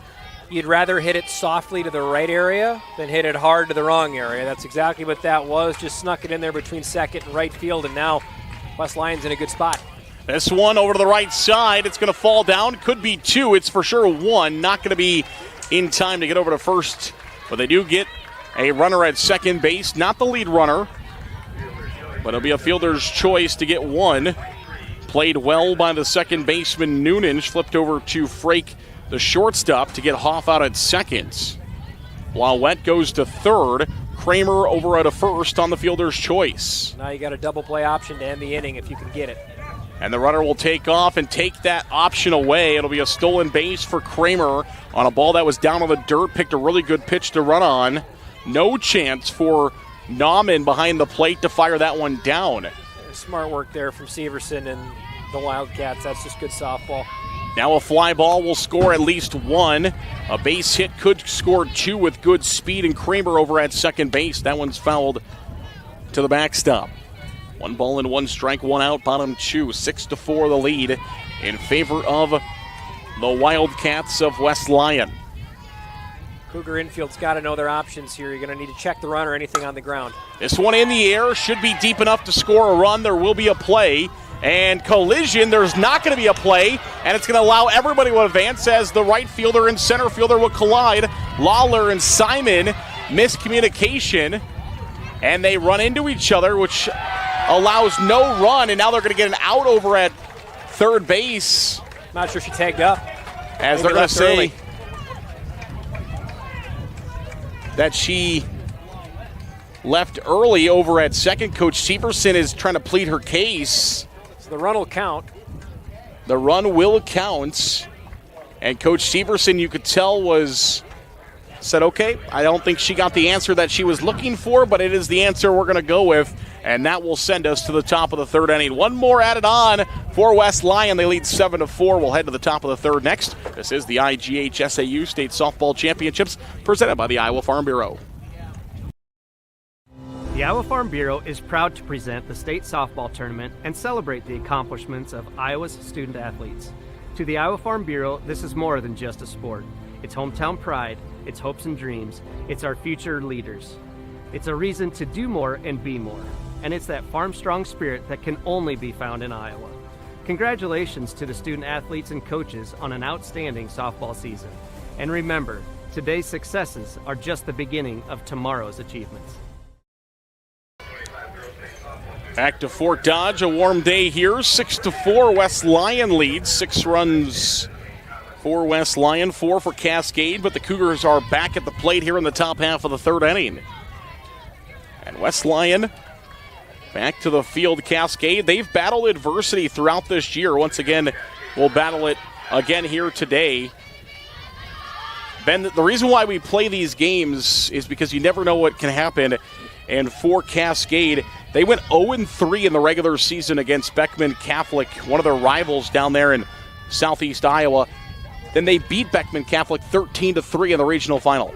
you'd rather hit it softly to the right area than hit it hard to the wrong area. That's exactly what that was. Just snuck it in there between second and right field, and now West Lyon's in a good spot. This one over to the right side. It's going to fall down. Could be 2. It's for sure 1. Not going to be in time to get over to first, but they do get a runner at second base. Not the lead runner, but it'll be a fielder's choice to get 1. Played well by the second baseman Noonan. Flipped over to Frake, the shortstop, to get Hoff out at second. While Wett goes to third. Kramer over at a first on the fielder's choice. Now you got a double play option to end the inning if you can get it. And the runner will take off and take that option away. It'll be a stolen base for Kramer on a ball that was down on the dirt. Picked a really good pitch to run on. No chance for Nauman behind the plate to fire that one down. Smart work there from Severson and the Wildcats. That's just good softball. Now a fly ball will score at least 1. A base hit could score 2 with good speed, and Kramer over at second base. That one's fouled to the backstop. 1 ball and 1 strike, 1 out, bottom 2. 6-4 the lead in favor of the Wildcats of West Lyon. Cougar infield's got to know their options here. You're going to need to check the run or anything on the ground. This one in the air should be deep enough to score a run. There will be a play. And collision, there's not going to be a play. And it's going to allow everybody to advance as the right fielder and center fielder will collide. Lawler and Simon, miscommunication. And they run into each other, which allows no run. And now they're going to get an out over at third base. Not sure she tagged up. As they're going to say that she left early over at second. Coach Severson is trying to plead her case. So the run will count. The run will count. And Coach Severson, you could tell, said, okay, I don't think she got the answer that she was looking for, but it is the answer we're going to go with. And that will send us to the top of the third inning. 1 more added on for West Lyon. They lead 7-4. We'll head to the top of the third next. This is the IGHSAU State Softball Championships presented by the Iowa Farm Bureau. The Iowa Farm Bureau is proud to present the state softball tournament and celebrate the accomplishments of Iowa's student athletes. To the Iowa Farm Bureau, this is more than just a sport. It's hometown pride, it's hopes and dreams, it's our future leaders. It's a reason to do more and be more. And it's that farm-strong spirit that can only be found in Iowa. Congratulations to the student athletes and coaches on an outstanding softball season. And remember, today's successes are just the beginning of tomorrow's achievements. Back to Fort Dodge, a warm day here. 6-4, West Lyon leads. 6 runs for West Lyon, 4 for Cascade, but the Cougars are back at the plate here in the top half of the third inning. And West Lyon back to the field. Cascade, they've battled adversity throughout this year. Once again, we'll battle it again here today. Ben, the reason why we play these games is because you never know what can happen. And for Cascade, they went 0-3 in the regular season against Beckman Catholic, one of their rivals down there in southeast Iowa. Then they beat Beckman Catholic 13-3 in the regional final.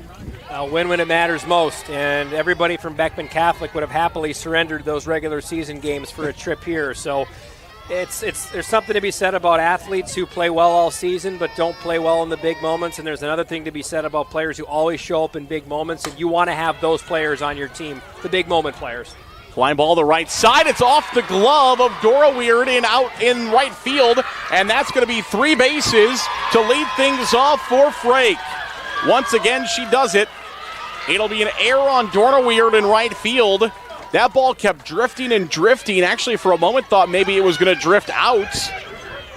Win when it matters most, and everybody from Beckman Catholic would have happily surrendered those regular season games for a trip here. So there's something to be said about athletes who play well all season but don't play well in the big moments, and there's another thing to be said about players who always show up in big moments, and you want to have those players on your team, the big moment players. Flying ball to the right side. It's off the glove of Dora Weird and out in right field, and that's going to be 3 bases to lead things off for Frake. Once again, she does it. It'll be an error on Dora Weird in right field. That ball kept drifting and drifting. Actually, for a moment, thought maybe it was going to drift out.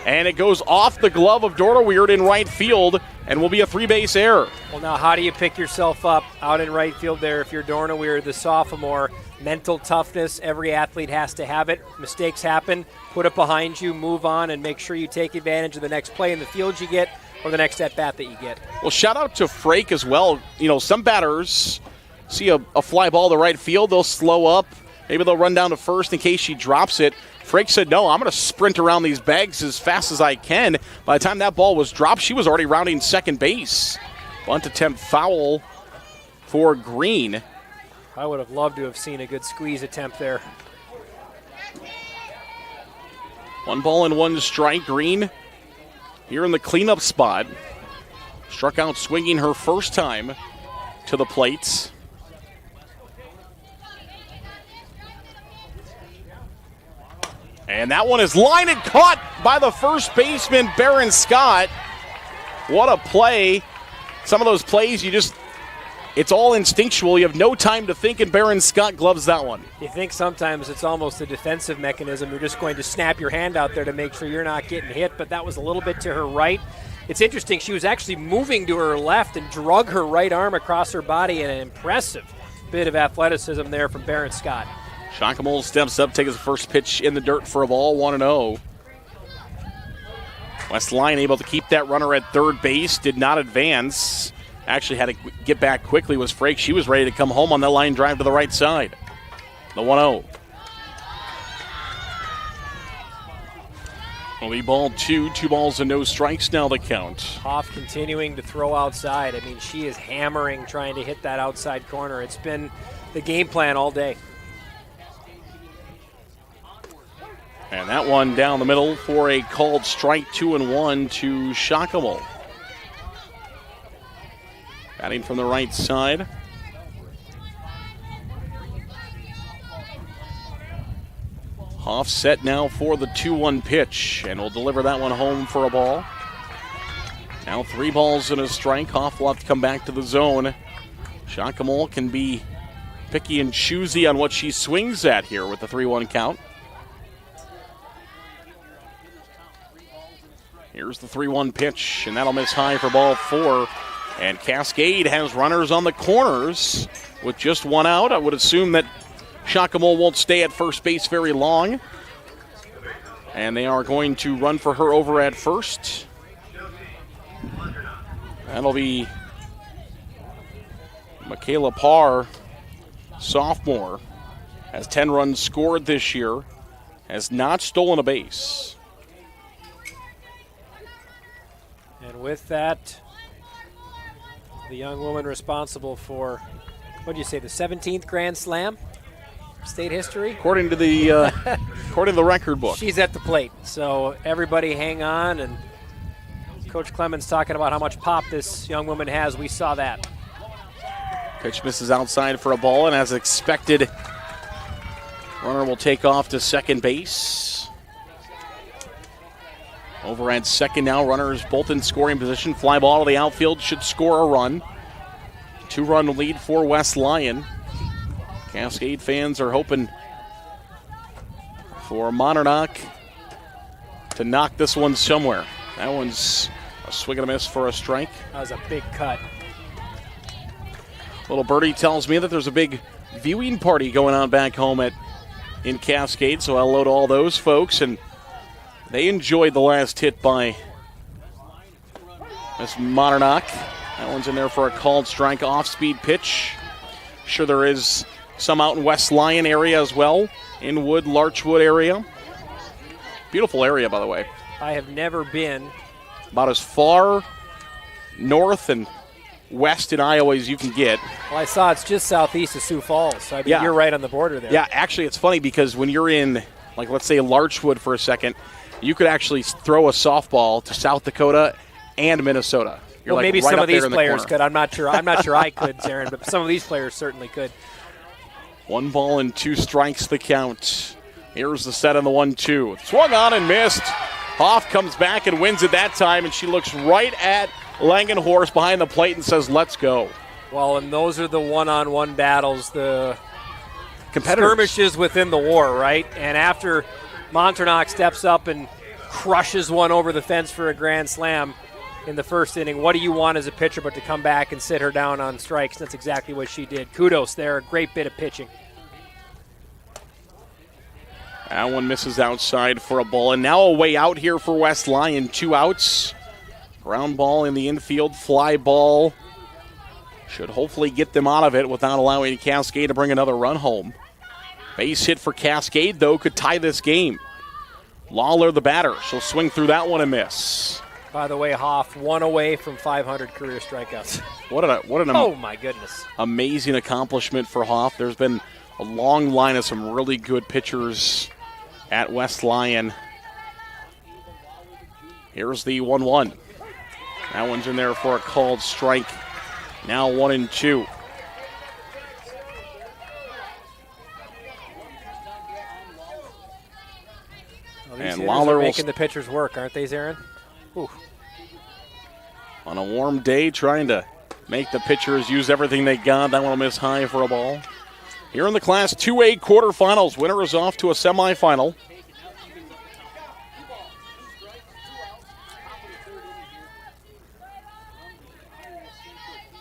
And it goes off the glove of Dora Weird in right field and will be a 3-base error. Well, now how do you pick yourself up out in right field there if you're Dora Weird, the sophomore? mental toughness. Every athlete has to have it. Mistakes happen. Put it behind you, move on, and make sure you take advantage of the next play in the field you get or the next at-bat that you get. Well, shout out to Frake as well. You know, some batters see a fly ball to right field, they'll slow up. Maybe they'll run down to first in case she drops it. Frake said, no, I'm going to sprint around these bags as fast as I can. By the time that ball was dropped, she was already rounding second base. Bunt attempt foul for Green. I would have loved to have seen a good squeeze attempt there. 1 ball and 1 strike. Green here in the cleanup spot. Struck out swinging her first time to the plate. And that one is lined and caught by the first baseman, Baron Scott. What a play. Some of those plays, it's all instinctual. You have no time to think, and Baron Scott gloves that one. You think sometimes it's almost a defensive mechanism. You're just going to snap your hand out there to make sure you're not getting hit, but that was a little bit to her right. It's interesting. She was actually moving to her left and drug her right arm across her body, and an impressive bit of athleticism there from Baron Scott. Shockamole steps up, takes the first pitch in the dirt for a ball, 1-0. West Lyon able to keep that runner at third base, did not advance. Actually had to get back quickly was Frake. She was ready to come home on that line drive to the right side. The 1-0. Will be ball 2 balls and no strikes now the count. Hoff continuing to throw outside. I mean, she is hammering trying to hit that outside corner. It's been the game plan all day. And that one down the middle for a called strike, 2-1 to Shockamole. Batting from the right side. Hoff set now for the 2-1 pitch, and will deliver that one home for a ball. Now 3 balls and a strike. Hoff will have to come back to the zone. Shockamole can be picky and choosy on what she swings at here with the 3-1 count. Here's the 3-1 pitch, and that'll miss high for ball 4. And Cascade has runners on the corners with just 1 out. I would assume that Shockamole won't stay at first base very long. And they are going to run for her over at first. That'll be Michaela Parr, sophomore. Has 10 runs scored this year. Has not stolen a base. And with that, the young woman responsible for, what do you say, the 17th Grand Slam? State history? According to the record book. She's at the plate. So everybody hang on. And Coach Clemens talking about how much pop this young woman has. We saw that. Pitch misses outside for a ball, and as expected, runner will take off to second base. Over at second now, runners both in scoring position. Fly ball to the outfield should score a run. 2-run lead for West Lyon. Cascade fans are hoping for Monarch to knock this one somewhere. That one's a swing and a miss for a strike. That was a big cut. Little birdie tells me that there's a big viewing party going on back home in Cascade, so hello to all those folks. And they enjoyed the last hit by Miss Monarch. That one's in there for a called strike, off-speed pitch. Sure there is some out in West Lyon area as well, Inwood, Larchwood area. Beautiful area, by the way. I have never been. About as far north and west in Iowa as you can get. Well, I saw it's just southeast of Sioux Falls, so I mean, you're right on the border there. Yeah, actually it's funny because when you're in, like let's say Larchwood for a second, you could actually throw a softball to South Dakota and Minnesota. You're well, like maybe right some of these players could. I'm not sure I could, Zarin, but some of these players certainly could. 1 ball and 2 strikes the count. Here's the set on the 1-2. Swung on and missed. Hoff comes back and wins it that time, and she looks right at Langenhorst behind the plate and says, let's go. Well, and those are the one-on-one battles, the competitors. Skirmishes within the war, right? And after Montarnock steps up and crushes one over the fence for a grand slam in the first inning, what do you want as a pitcher but to come back and sit her down on strikes? That's exactly what she did. Kudos there, a great bit of pitching. That one misses outside for a ball. And now a way out here for West Lyon. 2 outs. Ground ball in the infield. Fly ball. Should hopefully get them out of it without allowing Cascade to bring another run home. Base hit for Cascade, though, could tie this game. Lawler, the batter. She'll swing through that one and miss. By the way, Hoff, 1 away from 500 career strikeouts. What an oh, my goodness. Amazing accomplishment for Hoff. There's been a long line of some really good pitchers at West Lyon. Here's the 1-1. That one's in there for a called strike. Now 1-2. And Lawler making the pitchers work, aren't they, Zarin? Ooh. On a warm day, trying to make the pitchers use everything they got. That one will miss high for a ball. Here in the Class 2A quarterfinals, winner is off to a semifinal.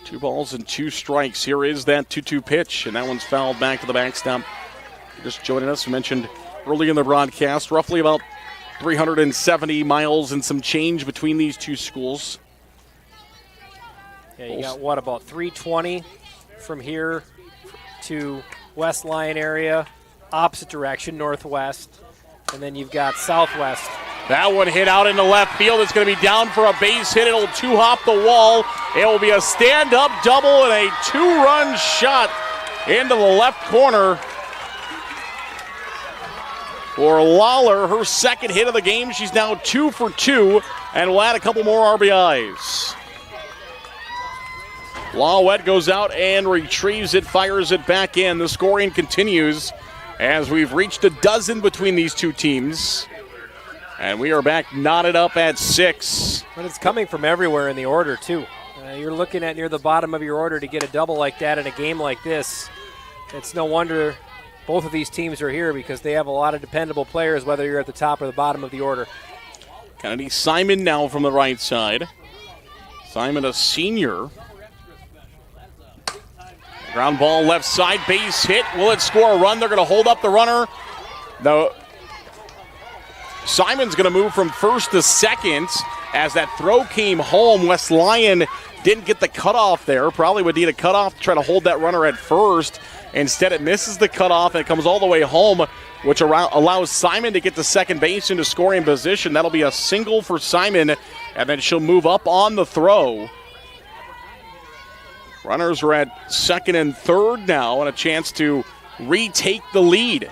Two balls and 2 strikes. Here is that 2-2 pitch, and that one's fouled back to the backstop. Just joining us, we mentioned early in the broadcast, roughly about 370 miles and some change between these two schools. Yeah, you got what, about 320 from here to West Lyon area, opposite direction, northwest, and then you've got southwest. That one hit out into left field. It's going to be down for a base hit. It'll 2-hop the wall. It will be a stand-up double and a 2-run shot into the left corner for Lawler, her second hit of the game. She's now 2 for 2 and will add a couple more RBIs. Lawette goes out and retrieves it, fires it back in. The scoring continues as we've reached a dozen between these two teams. And we are back knotted up at 6. But it's coming from everywhere in the order, too. You're looking at near the bottom of your order to get a double like that in a game like this. It's no wonder both of these teams are here because they have a lot of dependable players, whether you're at the top or the bottom of the order. Kennedy Simon now from the right side. Simon, a senior. Ground ball left side, base hit. Will it score a run? They're going to hold up the runner. No. Simon's going to move from first to second as that throw came home. West Lyon didn't get the cutoff there. Probably would need a cutoff to try to hold that runner at first. Instead, it misses the cutoff and it comes all the way home, which allows Simon to get to second base into scoring position. That'll be a single for Simon, and then she'll move up on the throw. Runners are at second and third now and a chance to retake the lead.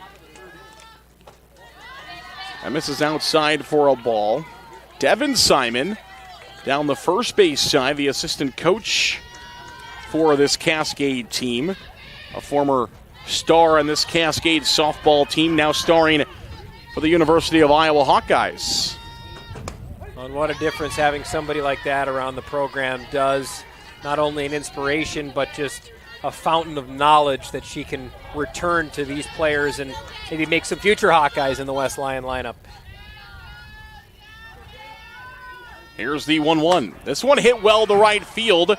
That misses outside for a ball. Devin Simon down the first base side, the assistant coach for this Cascade team. A former star on this Cascade softball team, now starring for the University of Iowa Hawkeyes. And what a difference having somebody like that around the program does. Not only an inspiration, but just a fountain of knowledge that she can return to these players and maybe make some future Hawkeyes in the West Lyon lineup. Here's the 1-1. This one hit well to right field,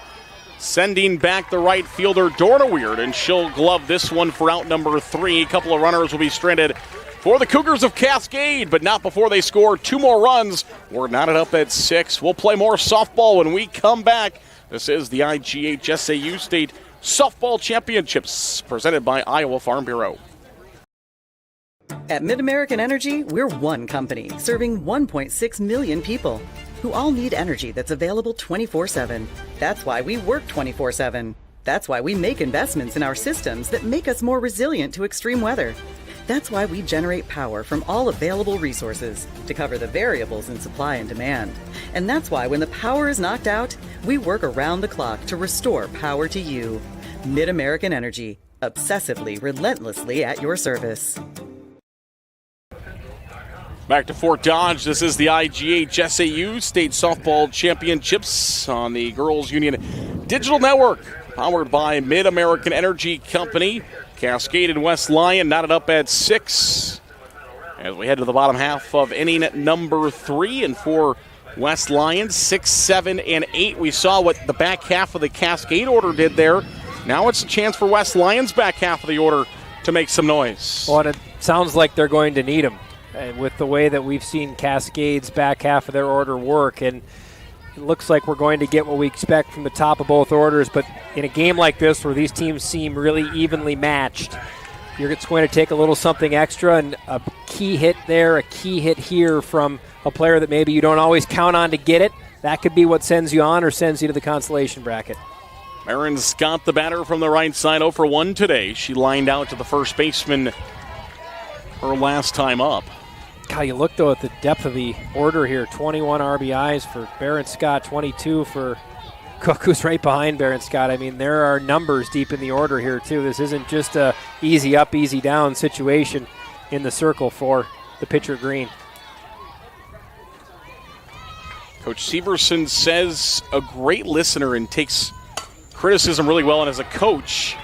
sending back the right fielder Dorneweird, and she'll glove this one for out number 3. A couple of runners will be stranded for the Cougars of Cascade, but not before they score 2 more runs. We're knotted up at 6. We'll play more softball when we come back. This is the IGHSAU State Softball Championships presented by Iowa Farm Bureau. At Mid-American Energy, we're one company serving 1.6 million people who all need energy that's available 24/7. That's why we work 24/7. That's why we make investments in our systems that make us more resilient to extreme weather. That's why we generate power from all available resources to cover the variables in supply and demand. And that's why when the power is knocked out, we work around the clock to restore power to you. Mid-American Energy, obsessively, relentlessly at your service. Back to Fort Dodge. This is the IGHSAU State Softball Championships on the Girls Union Digital Network, powered by Mid-American Energy Company. Cascade and West Lyon knotted up at 6 as we head to the bottom half of inning number 3. And for West Lyon, 6, 7, and 8. We saw what the back half of the Cascade order did there. Now it's a chance for West Lyon's back half of the order to make some noise. Well, and it sounds like they're going to need him with the way that we've seen Cascade's back half of their order work. And it looks like we're going to get what we expect from the top of both orders. But in a game like this where these teams seem really evenly matched, it's going to take a little something extra, and a key hit there, a key hit here from a player that maybe you don't always count on to get it. That could be what sends you on or sends you to the consolation bracket. Erin Scott, the batter from the right side, 0 for 1 today. She lined out to the first baseman her last time up. God, you look, though, at the depth of the order here. 21 RBIs for Barron Scott, 22 for Cook, who's right behind Barron Scott. I mean, there are numbers deep in the order here, too. This isn't just a easy up, easy down situation in the circle for the pitcher Green. Coach Severson says a great listener and takes criticism really well, and as a coach,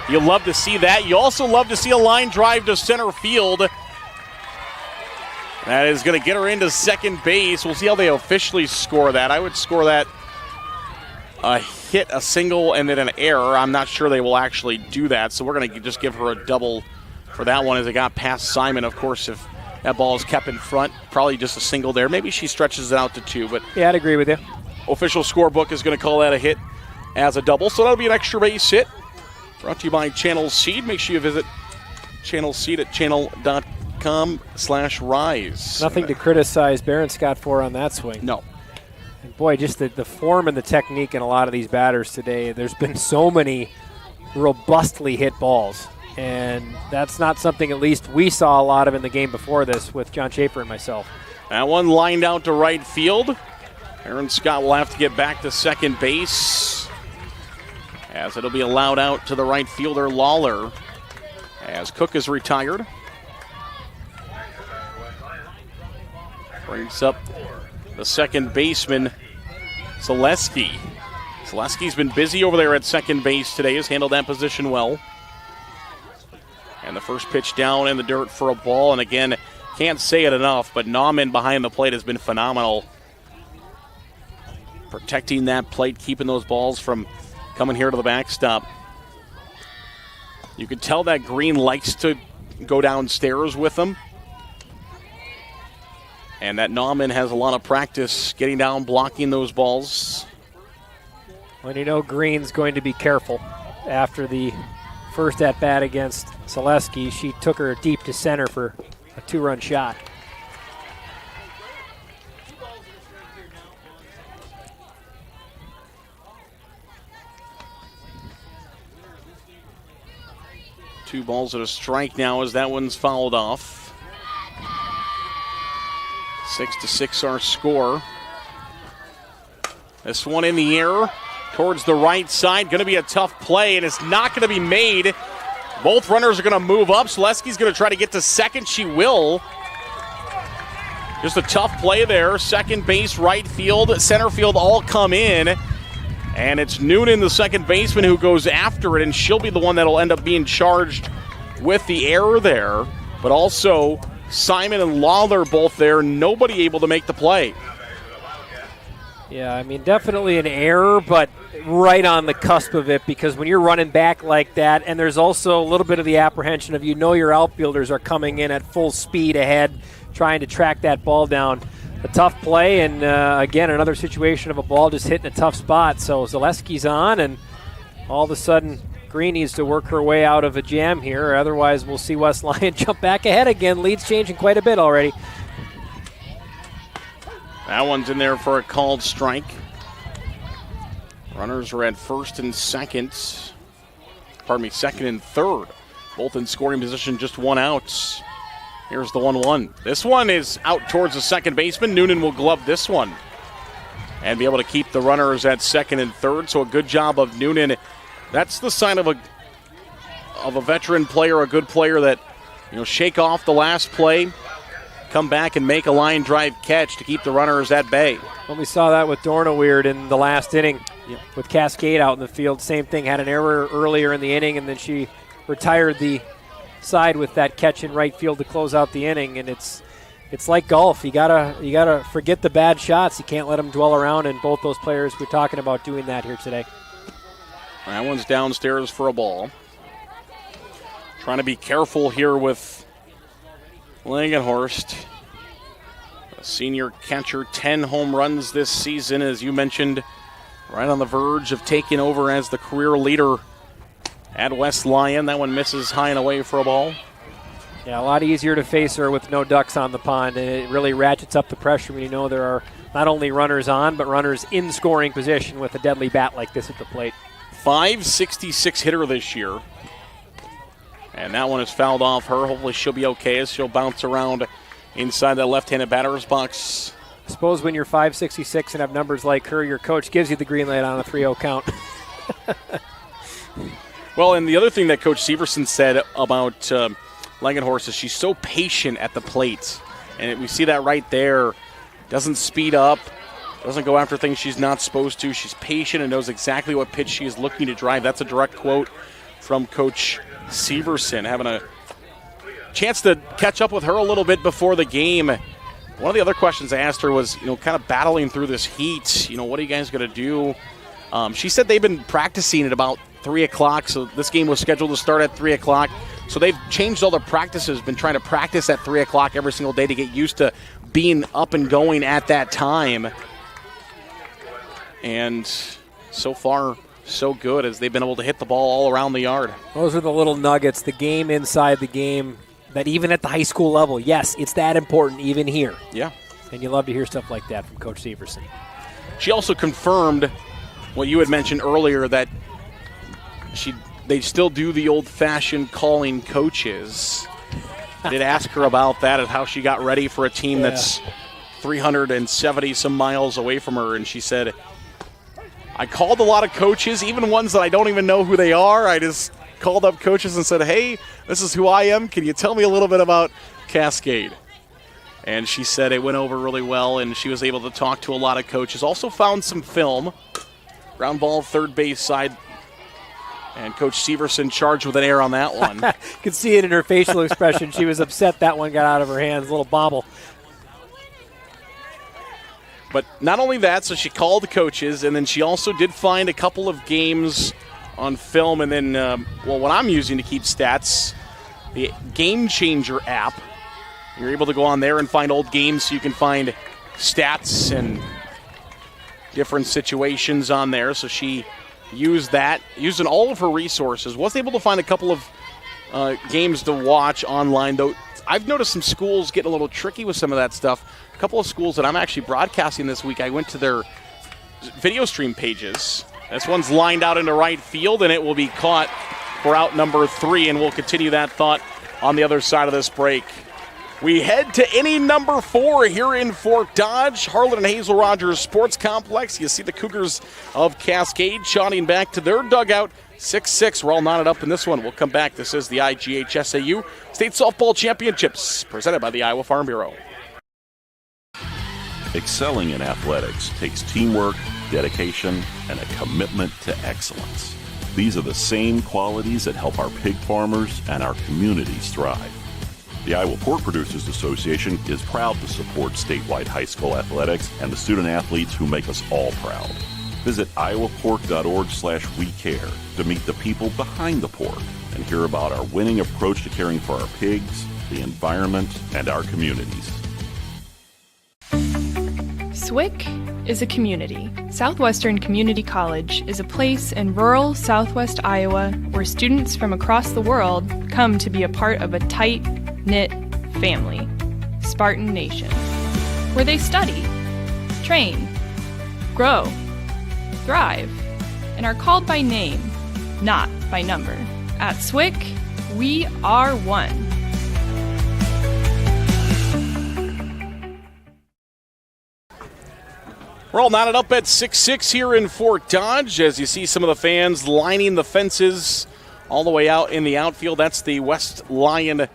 you love to see that. You also love to see a line drive to center field. That is going to get her into second base. We'll see how they officially score that. I would score that a hit, a single, and then an error. I'm not sure they will actually do that, so we're going to just give her a double for that one as it got past Simon. Of course, if that ball is kept in front, probably just a single there. Maybe she stretches it out to 2, but yeah, I'd agree with you. Official scorebook is going to call that a hit as a double, so that'll be an extra base hit. Brought to you by Channel Seed. Make sure you visit Channel Seed at channel.com/rise. Nothing to criticize Barron Scott for on that swing. No. And boy, just the form and the technique in a lot of these batters today. There's been so many robustly hit balls, and that's not something at least we saw a lot of in the game before this with John Schaefer and myself. That one lined out to right field. Aaron Scott will have to get back to second base, as it'll be allowed out to the right fielder Lawler, as Cook is retired. Brings up the second baseman, Zaleski. Zaleski's been busy over there at second base today, has handled that position well. And the first pitch down in the dirt for a ball, and again, can't say it enough, but Nauman behind the plate has been phenomenal. Protecting that plate, keeping those balls from coming here to the backstop. You can tell that Green likes to go downstairs with them. And that Nauman has a lot of practice getting down, blocking those balls. Well, you know Green's going to be careful. After the first at-bat against Zaleski, she took her deep to center for a 2-run shot. Two balls at a strike now as that one's fouled off. 6-6 our score. This one in the air towards the right side. Going to be a tough play, and it's not going to be made. Both runners are going to move up. Zaleski's going to try to get to second. She will. Just a tough play there. Second base, right field, center field all come in. And it's Noonan, the second baseman, who goes after it, and she'll be the one that'll end up being charged with the error there. But also, Simon and Lawler both there, nobody able to make the play. Yeah, I mean, definitely an error, but right on the cusp of it, because when you're running back like that, and there's also a little bit of the apprehension of your outfielders are coming in at full speed ahead, trying to track that ball down. A tough play, and again, another situation of a ball just hitting a tough spot. So Zaleski's on, and all of a sudden, Green needs to work her way out of a jam here. Otherwise, we'll see West Lyon jump back ahead again. Lead's changing quite a bit already. That one's in there for a called strike. Runners are at first and second. Second and third. Both in scoring position, just one out. Here's the 1-1. This one is out towards the second baseman. Noonan will glove this one and be able to keep the runners at second and third. So a good job of Noonan. That's the sign of a veteran player, a good player that, shake off the last play, come back and make a line drive catch to keep the runners at bay. Well, we saw that with Dornaweird in the last inning with Cascade out in the field. Same thing, had an error earlier in the inning, and then she retired the side with that catch in right field to close out the inning. And it's like golf. You gotta forget the bad shots. You can't let them dwell around, and both those players we're talking about doing that here today. That one's downstairs for a ball. trying to be careful here with Langenhorst. A senior catcher, 10 home runs this season, as you mentioned, right on the verge of taking over as the career leader at West Lyon. That one misses high and away for a ball. Yeah, a lot easier to face her with no ducks on the pond, and it really ratchets up the pressure when you know there are not only runners on, but runners in scoring position with a deadly bat like this at the plate. .566 hitter this year. And that one is fouled off her. Hopefully she'll be okay as she'll bounce around inside that left-handed batter's box. I suppose when you're .566 and have numbers like her, your coach gives you the green light on a 3-0 count. Well, and the other thing that Coach Severson said about Langenhorst is she's so patient at the plate. And we see that right there. Doesn't speed up, doesn't go after things she's not supposed to. She's patient and knows exactly what pitch she is looking to drive. That's a direct quote from Coach Severson. Having a chance to catch up with her a little bit before the game. One of the other questions I asked her was, kind of battling through this heat. What are you guys going to do? She said they've been practicing at about 3 o'clock, so this game was scheduled to start at 3 o'clock. So they've changed all their practices, been trying to practice at 3 o'clock every single day to get used to being up and going at that time. And so far, so good as they've been able to hit the ball all around the yard. Those are the little nuggets, the game inside the game, that even at the high school level, yes, it's that important even here. Yeah. And you love to hear stuff like that from Coach Severson. She also confirmed what you had mentioned earlier, that they still do the old-fashioned calling coaches. I did ask her about that and how she got ready for a team that's 370-some miles away from her, and she said, I called a lot of coaches, even ones that I don't even know who they are. I just called up coaches and said, hey, this is who I am. Can you tell me a little bit about Cascade? And she said it went over really well, and she was able to talk to a lot of coaches. Also found some film. Ground ball, third base side. And Coach Severson charged with an error on that one. You could see it in her facial expression. She was upset that one got out of her hands, a little bobble. But not only that, so she called the coaches, and then she also did find a couple of games on film. And then, what I'm using to keep stats, the Game Changer app. You're able to go on there and find old games, so you can find stats and different situations on there. So she used that, using all of her resources. Was able to find a couple of games to watch online, though. I've noticed some schools getting a little tricky with some of that stuff. A couple of schools that I'm actually broadcasting this week, I went to their video stream pages. This one's lined out into right field, and it will be caught for out number 3, and we'll continue that thought on the other side of this break. We head to inning number 4 here in Fort Dodge, Harlan and Hazel Rogers Sports Complex. You see the Cougars of Cascade shotting back to their dugout. 6-6, we're all knotted up in this one. We'll come back. This is the IGHSAU State Softball Championships, presented by the Iowa Farm Bureau. Excelling in athletics takes teamwork, dedication, and a commitment to excellence. These are the same qualities that help our pig farmers and our communities thrive. The Iowa Pork Producers Association is proud to support statewide high school athletics and the student athletes who make us all proud. Visit iowapork.org/WeCare to meet the people behind the pork and hear about our winning approach to caring for our pigs, the environment, and our communities. SWIC is a community. Southwestern Community College is a place in rural southwest Iowa where students from across the world come to be a part of a tight-knit family, Spartan Nation, where they study, train, grow, thrive, and are called by name, not by number. At SWIC, we are one. We're all knotted up at 6-6 here in Fort Dodge as you see some of the fans lining the fences all the way out in the outfield. That's the West Lyon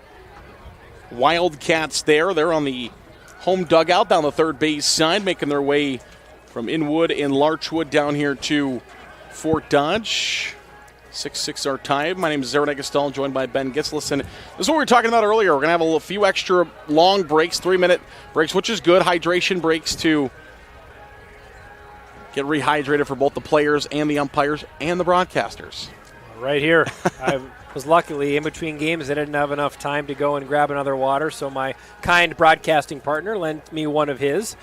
Wildcats there. They're on the home dugout down the third base side, making their way from Inwood and Larchwood down here to Fort Dodge. 6-6 our tie. My name is Aaron Eggestal, joined by Ben Gitzlison. This is what we were talking about earlier. We're going to have a few extra long breaks, 3-minute breaks, which is good. Hydration breaks to get rehydrated for both the players and the umpires and the broadcasters. Right here. because luckily in between games I didn't have enough time to go and grab another water, so my kind broadcasting partner lent me one of his.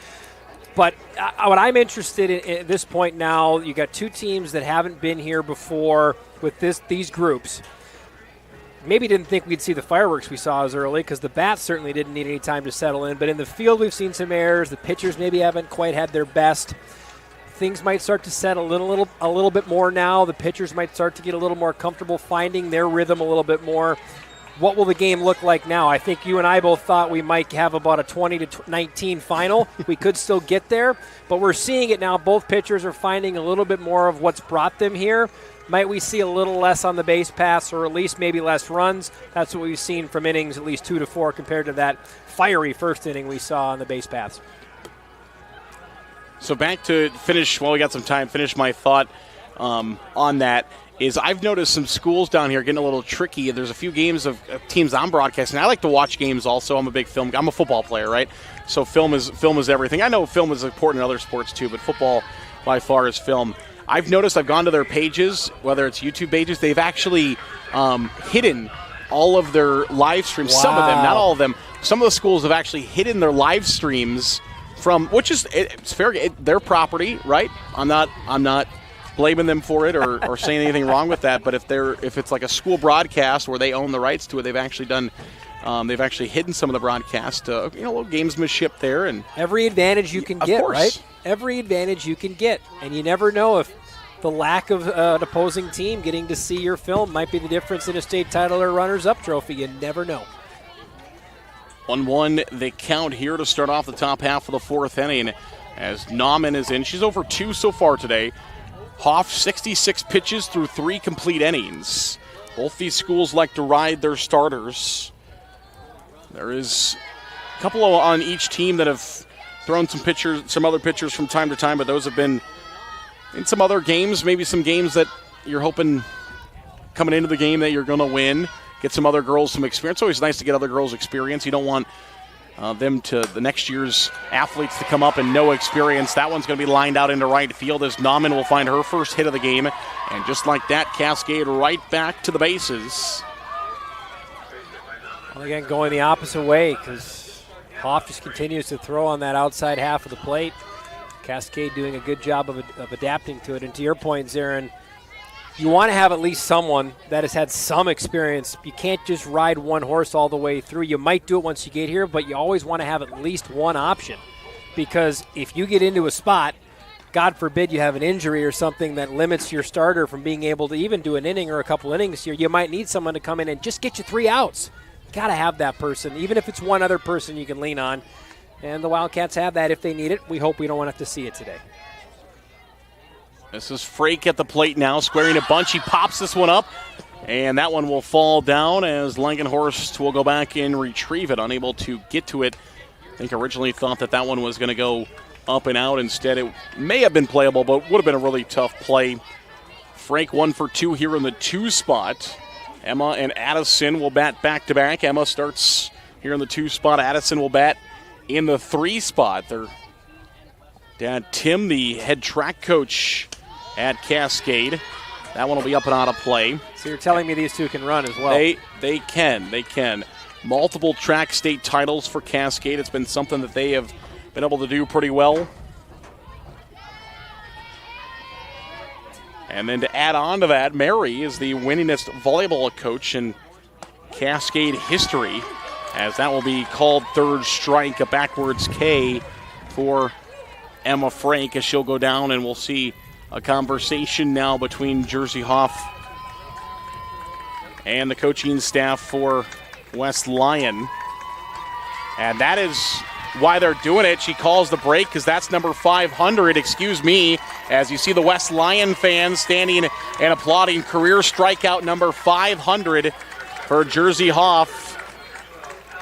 But what I'm interested in at this point now, you got two teams that haven't been here before with these groups. Maybe didn't think we'd see the fireworks we saw as early because the bats certainly didn't need any time to settle in. But in the field, we've seen some errors. The pitchers maybe haven't quite had their best. Things might start to set a little bit more now. The pitchers might start to get a little more comfortable finding their rhythm a little bit more. What will the game look like now? I think you and I both thought we might have about a 20-19 final. We could still get there, but we're seeing it now. Both pitchers are finding a little bit more of what's brought them here. Might we see a little less on the base paths or at least maybe less runs? That's what we've seen from innings, at least 2 to 4 compared to that fiery first inning we saw on the base paths. So back to finish, while we got some time, finish my thought on that. Is I've noticed some schools down here getting a little tricky. There's a few games of teams I'm broadcasting. I like to watch games also. I'm a big film. I'm a football player, right? So film is everything. I know film is important in other sports too, but football by far is film. I've noticed I've gone to their pages, whether it's YouTube pages, they've actually hidden all of their live streams. Wow. Some of them, not all of them. Some of the schools have actually hidden their live streams from, which is it's fair. Their property, right? I'm not blaming them for it or saying anything wrong with that. But if it's like a school broadcast where they own the rights to it, they've actually done. They've actually hidden some of the broadcast. A little gamesmanship there, and every advantage you can get, course. right? Every advantage you can get, and you never know if the lack of an opposing team getting to see your film might be the difference in a state title or runners-up trophy. You never know. 1-1 the count here to start off the top half of the fourth inning as Nauman is in. She's over 2 so far today. Hoff, 66 pitches through 3 complete innings. Both these schools like to ride their starters. There is a couple on each team that have thrown some other pitchers from time to time, but those have been in some other games, maybe some games that you're hoping coming into the game that you're going to win. Get some other girls some experience. It's always nice to get other girls experience. You don't want the next year's athletes to come up and no experience. That one's going to be lined out into right field as Nauman will find her first hit of the game. And just like that, Cascade right back to the bases. Well, again, going the opposite way because Hoff just continues to throw on that outside half of the plate. Cascade doing a good job of adapting to it. And to your point, Zarin, you want to have at least someone that has had some experience. You can't just ride one horse all the way through. You might do it once you get here, but you always want to have at least one option. Because if you get into a spot, God forbid you have an injury or something that limits your starter from being able to even do an inning or a couple innings here, you might need someone to come in and just get you 3 outs. You got to have that person. Even if it's one other person you can lean on. And the Wildcats have that if they need it. We hope we don't want to have to see it today. This is Frake at the plate now, squaring a bunch. He pops this one up, and that one will fall down as Langenhorst will go back and retrieve it, unable to get to it. I think originally thought that one was going to go up and out. Instead, it may have been playable, but would have been a really tough play. Frake 1 for 2 here in the 2 spot. Emma and Addison will bat back-to-back. Emma starts here in the 2 spot. Addison will bat in the 3 spot. Their dad, Tim, the head track coach at Cascade. That one will be up and out of play. So you're telling me these two can run as well? They can. Multiple track state titles for Cascade. It's been something that they have been able to do pretty well. And then to add on to that, Mary is the winningest volleyball coach in Cascade history, as that will be called third strike, a backwards K for Emma Frank as she'll go down, and we'll see a conversation now between Jersey Hoff and the coaching staff for West Lyon. And that is why they're doing it. She calls the break because that's number 500, excuse me, as you see the West Lyon fans standing and applauding. Career strikeout number 500 for Jersey Hoff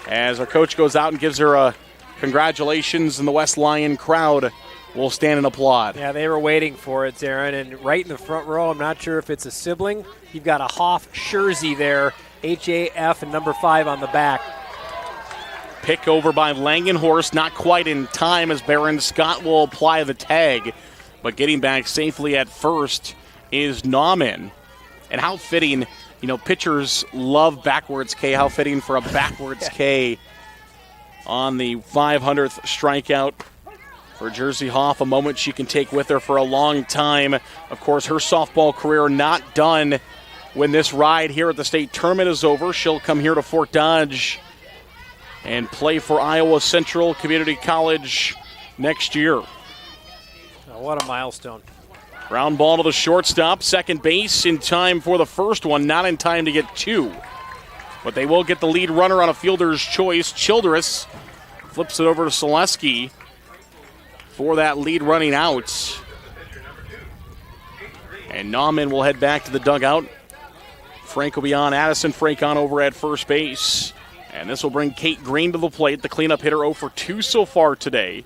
as our coach goes out and gives her a congratulations, and the West Lyon crowd will stand and applaud. Yeah, they were waiting for it, Darren, and right in the front row, I'm not sure if it's a sibling. You've got a Hoff jersey there, H-A-F and number 5 on the back. Pick over by Langenhorst, not quite in time as Barron Scott will apply the tag, but getting back safely at first is Nauman. And how fitting pitchers love backwards K. How fitting for a backwards K on the 500th strikeout for Jersey Hoff, a moment she can take with her for a long time. Of course, her softball career not done when this ride here at the state tournament is over. She'll come here to Fort Dodge and play for Iowa Central Community College next year. Oh, what a milestone. Ground ball to the shortstop, second base in time for the first one, not in time to get two. But they will get the lead runner on a fielder's choice. Childress flips it over to Selesky for that lead running out. And Nauman will head back to the dugout. Frank will be on. Addison Frank on over at first base. And this will bring Kate Green to the plate, the cleanup hitter, 0 for 2 so far today.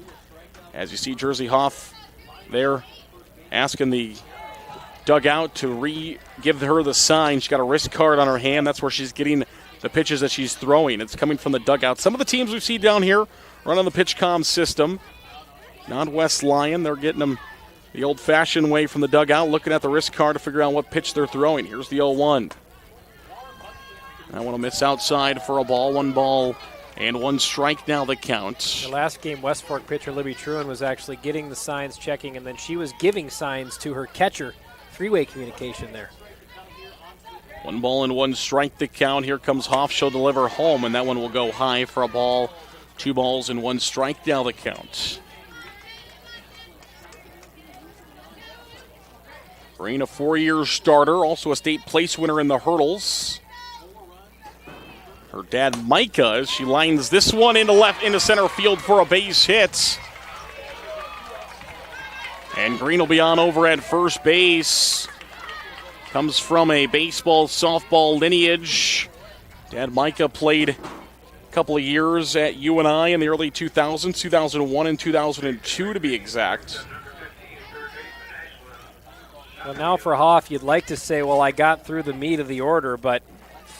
As you see Jersey Hoff there asking the dugout to give her the sign. She's got a wrist card on her hand. That's where she's getting the pitches that she's throwing. It's coming from the dugout. Some of the teams we see down here run on the PitchCom system. Not West Lyon. They're getting them the old-fashioned way from the dugout, looking at the wrist card to figure out what pitch they're throwing. Here's the 0-1. That one will miss outside for a ball. 1 ball and 1 strike now the count. The last game, West Fork pitcher Libby Truin was actually getting the signs, checking, and then she was giving signs to her catcher. Three-way communication there. 1 ball and 1 strike the count. Here comes Hoff. She'll deliver home, and that one will go high for a ball. 2 balls and 1 strike now the count. Green, a 4-year starter, also a state place winner in the hurdles. Her dad, Micah, as she lines this one into center field for a base hit. And Green will be on over at first base. Comes from a baseball, softball lineage. Dad, Micah, played a couple of years at UNI in the early 2000s, 2001 and 2002 to be exact. Well, now for Hoff, you'd like to say, well, I got through the meat of the order, but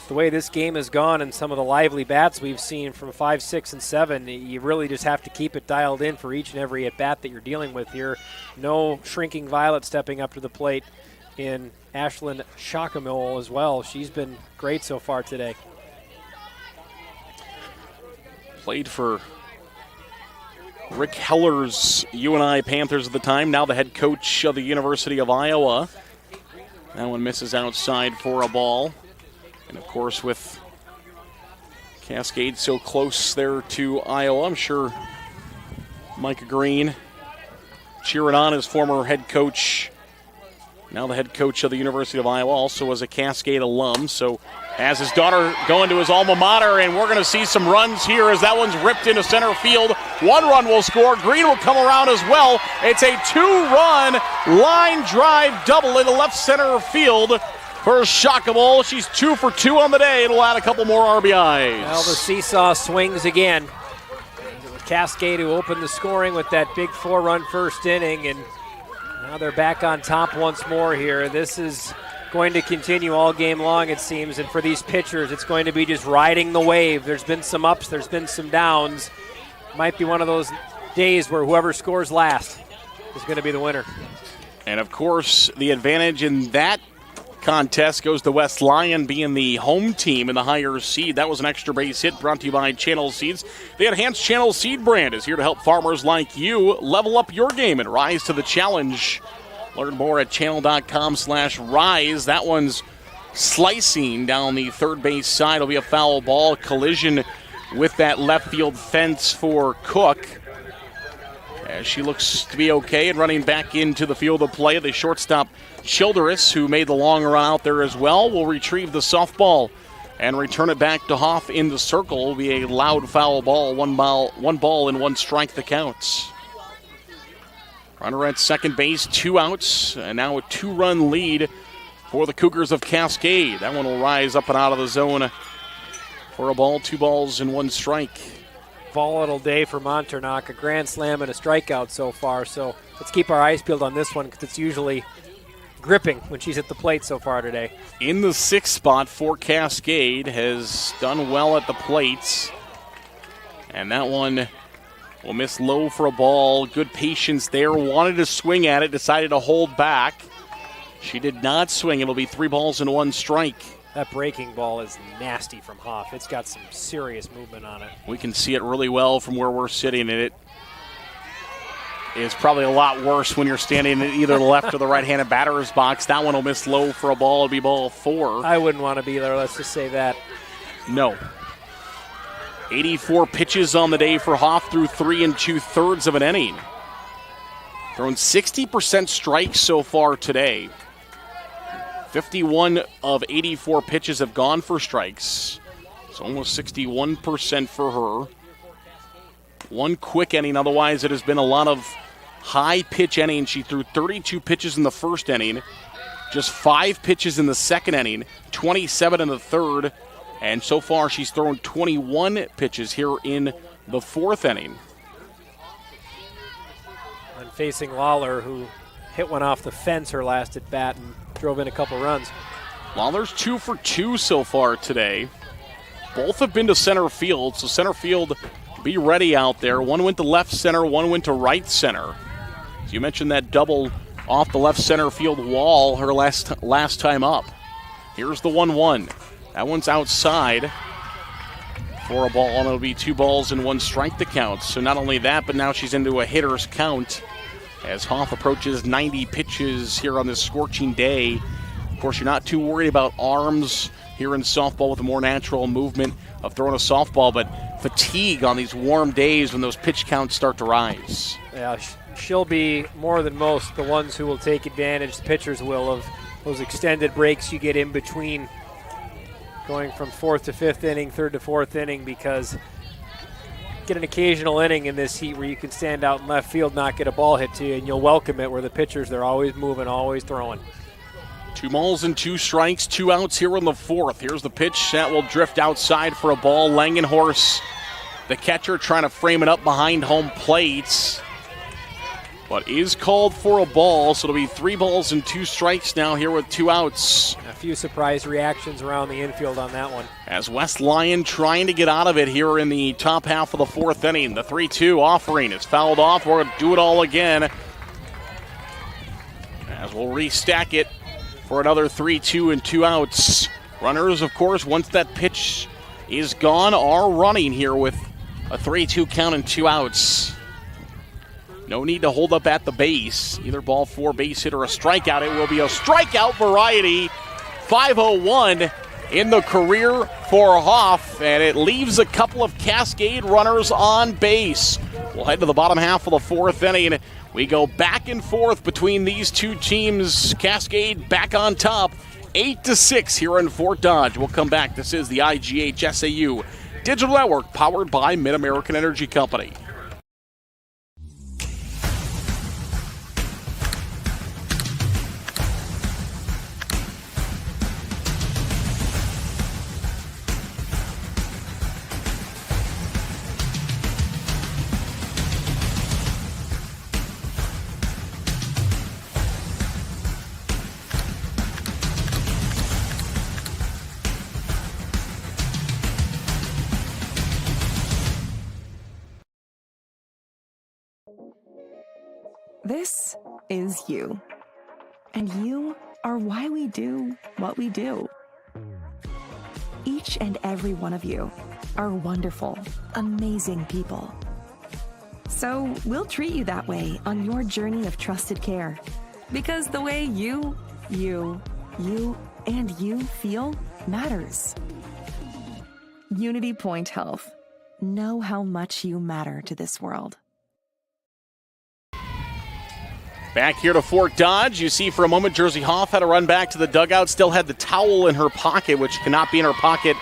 the way this game has gone and some of the lively bats we've seen from 5, 6, and 7, you really just have to keep it dialed in for each and every at-bat that you're dealing with here. No shrinking violet stepping up to the plate in Ashlyn Shockamole as well. She's been great so far today. Played for Rick Heller's UNI Panthers at the time, now the head coach of the University of Iowa. That one misses outside for a ball. And, of course, with Cascade so close there to Iowa, I'm sure Micah Green cheering on his former head coach, now the head coach of the University of Iowa, also was a Cascade alum. So has his daughter going to his alma mater, and we're going to see some runs here as that one's ripped into center field. 1 run will score. Green will come around as well. It's a 2-run line drive double into left center field for Shockamole. She's 2 for 2 on the day. It'll add a couple more RBIs. Well, the seesaw swings again. Cascade, who opened the scoring with that big 4-run first inning, and now they're back on top once more here. This is going to continue all game long, it seems, and for these pitchers, it's going to be just riding the wave. There's been some ups, there's been some downs. Might be one of those days where whoever scores last is going to be the winner. And, of course, the advantage in that contest goes to West Lyon being the home team in the higher seed. That was an extra base hit brought to you by Channel Seeds. The enhanced Channel Seed brand is here to help farmers like you level up your game and rise to the challenge. Learn more at channel.com/rise. That one's slicing down the third base side. It'll be a foul ball. Collision with that left field fence for Cook, as she looks to be okay and running back into the field of play. The shortstop Childress, who made the long run out there as well, will retrieve the softball and return it back to Hoff in the circle. Will be a loud foul ball. 1 ball and 1 strike the counts. Runner at second base, 2 outs, and now a 2-run lead for the Cougars of Cascade. That one will rise up and out of the zone for a ball. 2 balls and 1 strike. Volatile day for Monternock, a grand slam and a strikeout so far. So let's keep our eyes peeled on this one because it's usually gripping when she's at the plate so far today. In the 6th spot for Cascade, has done well at the plate. And that one will miss low for a ball. Good patience there. Wanted to swing at it, decided to hold back. She did not swing. It'll be 3 balls and 1 strike. That breaking ball is nasty from Hoff. It's got some serious movement on it. We can see it really well from where we're sitting, and it is probably a lot worse when you're standing in either the left or the right-handed batter's box. That one will miss low for a ball. It'll be ball 4. I wouldn't want to be there, let's just say that. No. 84 pitches on the day for Hoff through 3 2/3 of an inning. Thrown 60% strikes so far today. 51 of 84 pitches have gone for strikes. It's almost 61% for her. One quick inning, otherwise it has been a lot of high pitch innings. She threw 32 pitches in the first inning, just 5 pitches in the second inning, 27 in the third, and so far she's thrown 21 pitches here in the fourth inning. And facing Lawler, who hit one off the fence her last at bat and drove in a couple runs. Lawler's 2 for 2 so far today. Both have been to center field, so center field be ready out there. One went to left center, one went to right center. So you mentioned that double off the left center field wall her last time up. Here's the 1-1. That one's outside for a ball, and it'll be 2 balls and 1 strike to count. So not only that, but now she's into a hitter's count as Hoff approaches 90 pitches here on this scorching day. Of course, you're not too worried about arms here in softball with a more natural movement of throwing a softball, but fatigue on these warm days when those pitch counts start to rise. Yeah, she'll be more than most the ones who will take advantage, the pitchers will, of those extended breaks you get in between going from 4th to 5th inning, 3rd to 4th inning, because get an occasional inning in this heat where you can stand out in left field, not get a ball hit to you, and you'll welcome it where the pitchers, they're always moving, always throwing. 2 balls and 2 strikes, 2 outs here in the fourth. Here's the pitch that will drift outside for a ball. Langenhorst, the catcher, trying to frame it up behind home plate, but is called for a ball, so it'll be 3 balls and 2 strikes now here with 2 outs. A few surprise reactions around the infield on that one. As West Lyon trying to get out of it here in the top half of the fourth inning. The 3-2 offering is fouled off. We're going to do it all again as we'll restack it for another 3-2 and 2 outs. Runners, of course, once that pitch is gone, are running here with a 3-2 count and 2 outs. No need to hold up at the base. Either ball 4, base hit, or a strikeout. It will be a strikeout variety. 501 in the career for Hoff, and it leaves a couple of Cascade runners on base. We'll head to the bottom half of the fourth inning. We go back and forth between these two teams. Cascade back on top, 8-6 here in Fort Dodge. We'll come back. This is the IGHSAU Digital Network, powered by Mid-American Energy Company. This is you. And you are why we do what we do. Each and every one of you are wonderful, amazing people. So we'll treat you that way on your journey of trusted care. Because the way you feel matters. Unity Point Health. Know how much you matter to this world. Back here to Fort Dodge, you see for a moment Jersey Hoff had to run back to the dugout, still had the towel in her pocket, which cannot be in her pocket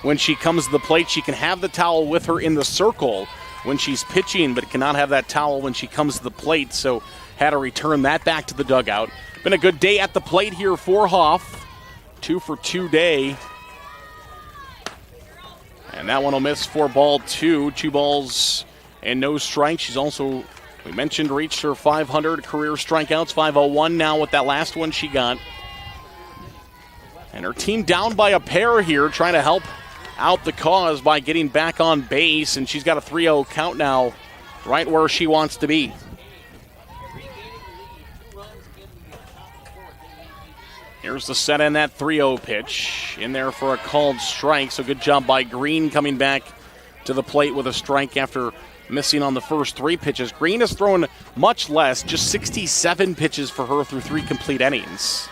when she comes to the plate. She can have the towel with her in the circle when she's pitching, but cannot have that towel when she comes to the plate, so had to return that back to the dugout. Been a good day at the plate here for Hoff. 2 for 2 day. And that one will miss for ball 2. 2 balls and no strikes. She's also, we mentioned, reached her 500 career strikeouts, 501 now with that last one she got. And her team down by a pair here, trying to help out the cause by getting back on base, and she's got a 3-0 count now, right where she wants to be. Here's the set and that 3-0 pitch. In there for a called strike, so good job by Green coming back to the plate with a strike after missing on the first 3 pitches. Green has thrown much less, just 67 pitches for her through 3 complete innings.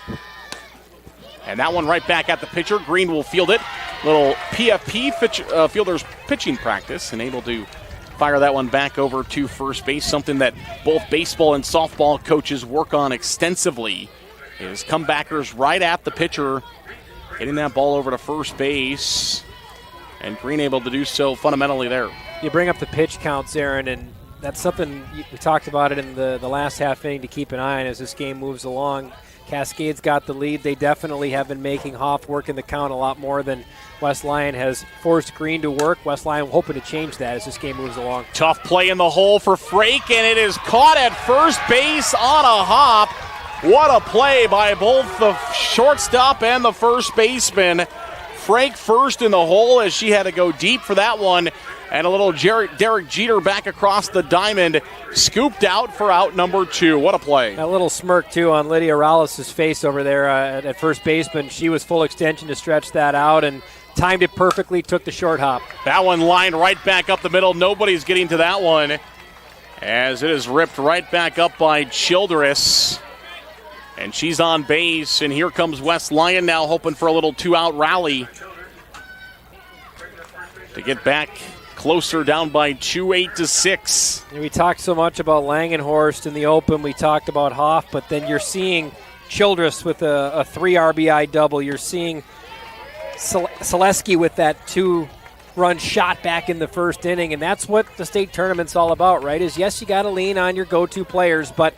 And that one right back at the pitcher. Green will field it. Little PFP fielder's pitching practice, and able to fire that one back over to first base, something that both baseball and softball coaches work on extensively. Is comebackers right at the pitcher, getting that ball over to first base, and Green able to do so fundamentally there. You bring up the pitch counts, Aaron, and that's something we talked about it in the last half inning to keep an eye on as this game moves along. Cascade's got the lead. They definitely have been making Hoff work in the count a lot more than West Lyon has forced Green to work. West Lyon hoping to change that as this game moves along. Tough play in the hole for Frake, and it is caught at first base on a hop. What a play by both the shortstop and the first baseman. Frank first in the hole as she had to go deep for that one. And a little Derek Jeter back across the diamond, scooped out for out number 2. What a play. A little smirk, too, on Lydia Rallis' face over there at first baseman. She was full extension to stretch that out and timed it perfectly, took the short hop. That one lined right back up the middle. Nobody's getting to that one as it is ripped right back up by Childress. And she's on base, and here comes West Lyon now hoping for a little 2-out rally to get back closer, down by 2, 8-6. We talked so much about Langenhorst in the open. We talked about Hoff, but then you're seeing Childress with a 3 RBI double. You're seeing Selesky with that 2-run shot back in the first inning, and that's what the state tournament's all about, right? Is yes, you got to lean on your go-to players, but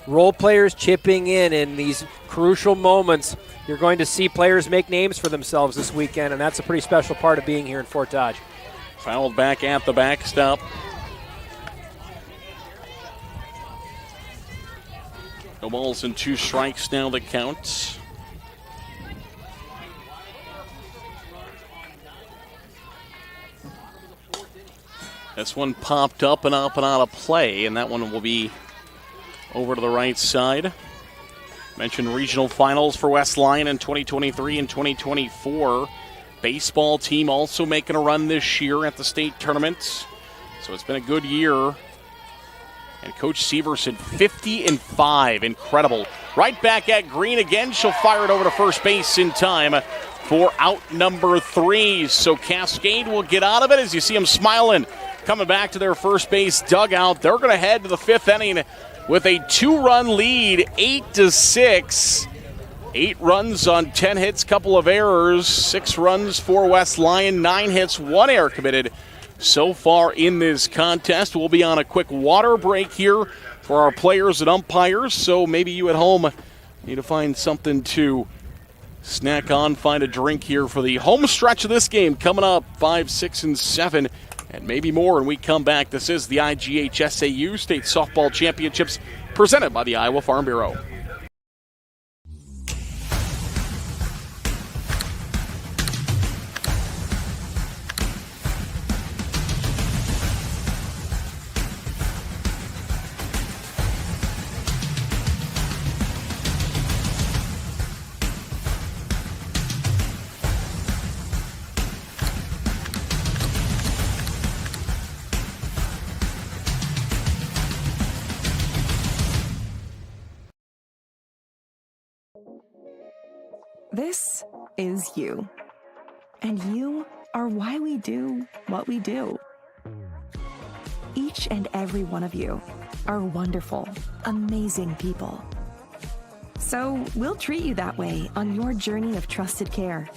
role players chipping in these crucial moments. You're going to see players make names for themselves this weekend, and that's a pretty special part of being here in Fort Dodge. Fouled back at the backstop. No balls and 2 strikes now that count. This one popped up and out of play, and that one will be over to the right side. Mentioned regional finals for West Lyon in 2023 and 2024. Baseball team also making a run this year at the state tournament. So it's been a good year. And Coach Severson, 50-5. Incredible. Right back at Green again. She'll fire it over to first base in time for out number 3. So Cascade will get out of it as you see them smiling. Coming back to their first base dugout. They're going to head to the 5th inning with a 2-run lead, 8-6. 8 runs on 10 hits, couple of errors, 6 runs for West Lyon, 9 hits, 1 error committed so far in this contest. We'll be on a quick water break here for our players and umpires, so maybe you at home need to find something to snack on, find a drink here for the home stretch of this game coming up 5, 6, and 7, and maybe more when we come back. This is the IGHSAU State Softball Championships presented by the Iowa Farm Bureau. This is you. And you are why we do what we do. Each and every one of you are wonderful, amazing people. So we'll treat you that way on your journey of trusted care.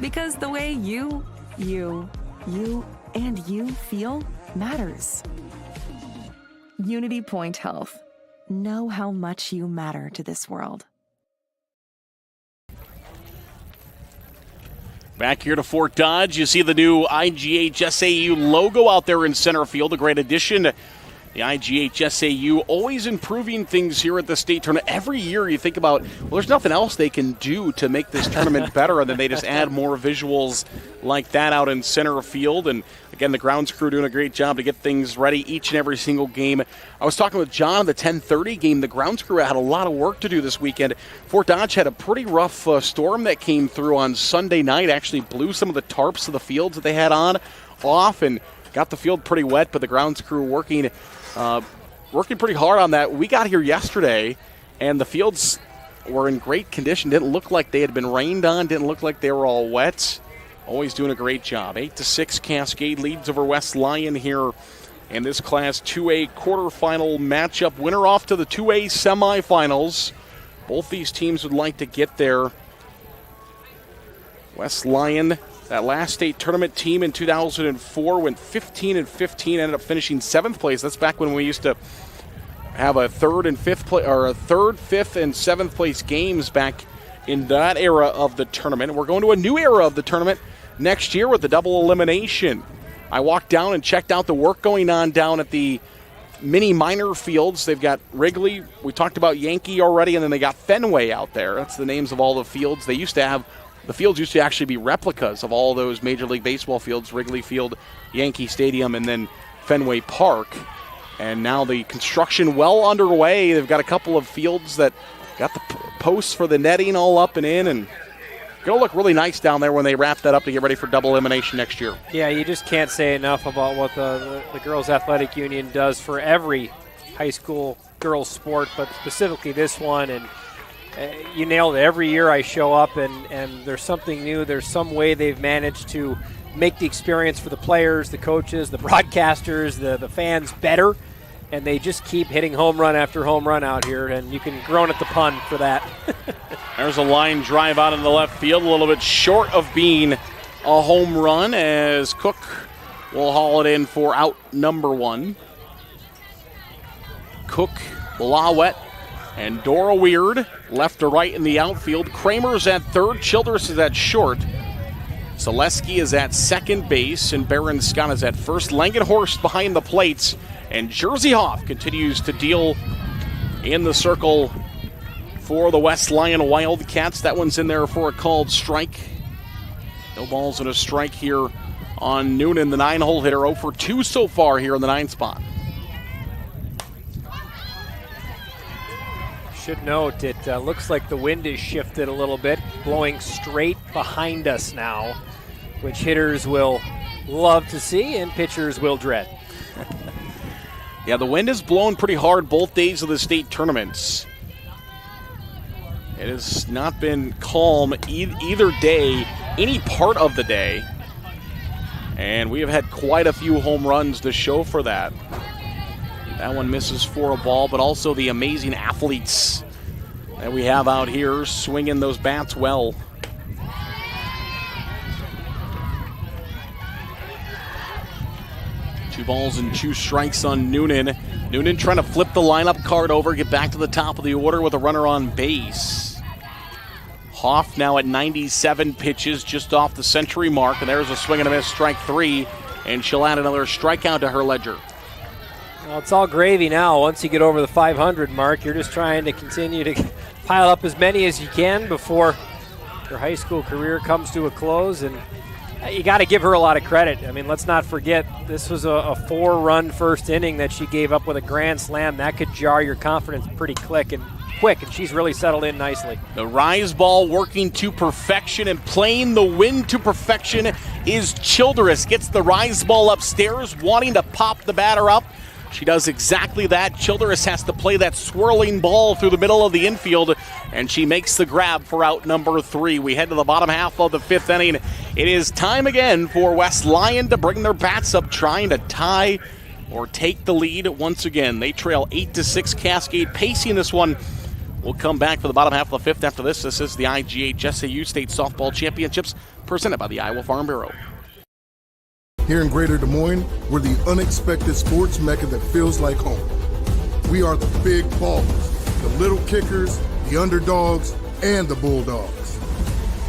Because the way you, and you feel matters. Unity Point Health. Know how much you matter to this world. Back here to Fort Dodge, you see the new IGHSAU logo out there in center field. A great addition. The IGHSAU always improving things here at the state tournament. Every year you think about, well, there's nothing else they can do to make this tournament better, and then they just add more visuals like that out in center field. And Again, the grounds crew doing a great job to get things ready each and every single game. I was talking with John on the 10:30 game. The grounds crew had a lot of work to do this weekend. Fort Dodge had a pretty rough storm that came through on Sunday night. Actually blew some of the tarps of the fields that they had on off and got the field pretty wet, but the grounds crew working pretty hard on that. We got here yesterday, and the fields were in great condition. Didn't look like they had been rained on. Didn't look like they were all wet. Always doing a great job. 8-6 Cascade leads over West Lyon here in this Class 2A quarterfinal matchup. Winner off to the 2A semifinals. Both these teams would like to get there. West Lyon, that last state tournament team in 2004, went 15-15, ended up finishing 7th place. That's back when we used to have a third, fifth, and 7th place games back in that era of the tournament. We're going to a new era of the tournament next year with the double elimination. I walked down and checked out the work going on down at the mini minor fields. They've got Wrigley. We talked about Yankee already, and then they got Fenway out there. That's the names of all the fields. The fields used to actually be replicas of all those Major League Baseball fields, Wrigley Field, Yankee Stadium, and then Fenway Park. And now the construction well underway. They've got a couple of fields that got the posts for the netting all up and in, and going to look really nice down there when they wrap that up to get ready for double elimination next year. Yeah, you just can't say enough about what the Girls Athletic Union does for every high school girls sport, but specifically this one. And you nailed it. Every year I show up and there's something new. There's some way they've managed to make the experience for the players, the coaches, the broadcasters, the fans better. And they just keep hitting home run after home run out here, and you can groan at the pun for that. There's a line drive out in the left field, a little bit short of being a home run, as Cook will haul it in for out number 1. Cook, Lawet, and Dora Weird left to right in the outfield. Kramer's at third, Childress is at short. Zaleski is at second base, and Baron Scott is at first. Langenhorst behind the plates. And Jersey Hoff continues to deal in the circle for the West Lyon Wildcats. That one's in there for a called strike. No balls and a strike here on Noonan, the 9-hole hitter. 0 for 2 so far here in the 9 spot. Should note, it looks like the wind is shifted a little bit, blowing straight behind us now, which hitters will love to see and pitchers will dread. Yeah, the wind has blown pretty hard both days of the state tournaments. It has not been calm either day, any part of the day. And we have had quite a few home runs to show for that. That one misses for a ball, but also the amazing athletes that we have out here swinging those bats well. Two balls and 2 strikes on Noonan. Noonan trying to flip the lineup card over, get back to the top of the order with a runner on base. Hoff now at 97 pitches, just off the century mark, and there's a swing and a miss, strike 3, and she'll add another strikeout to her ledger. Well, it's all gravy now. Once you get over the 500 mark, you're just trying to continue to pile up as many as you can before your high school career comes to a close, and you got to give her a lot of credit. I mean, let's not forget, this was a 4-run first inning that she gave up with a grand slam. That could jar your confidence pretty quick, and she's really settled in nicely. The rise ball working to perfection and playing the wind to perfection is Childress. Gets the rise ball upstairs, wanting to pop the batter up. She does exactly that. Childress has to play that swirling ball through the middle of the infield, and she makes the grab for out number 3. We head to the bottom half of the 5th inning. It is time again for West Lyon to bring their bats up, trying to tie or take the lead once again. They trail 8-6 Cascade, pacing this one. We'll come back for the bottom half of the 5th after this. This is the IGHSAU State Softball Championships presented by the Iowa Farm Bureau. Here in Greater Des Moines, we're the unexpected sports mecca that feels like home. We are the big ballers, the little kickers, the underdogs, and the bulldogs.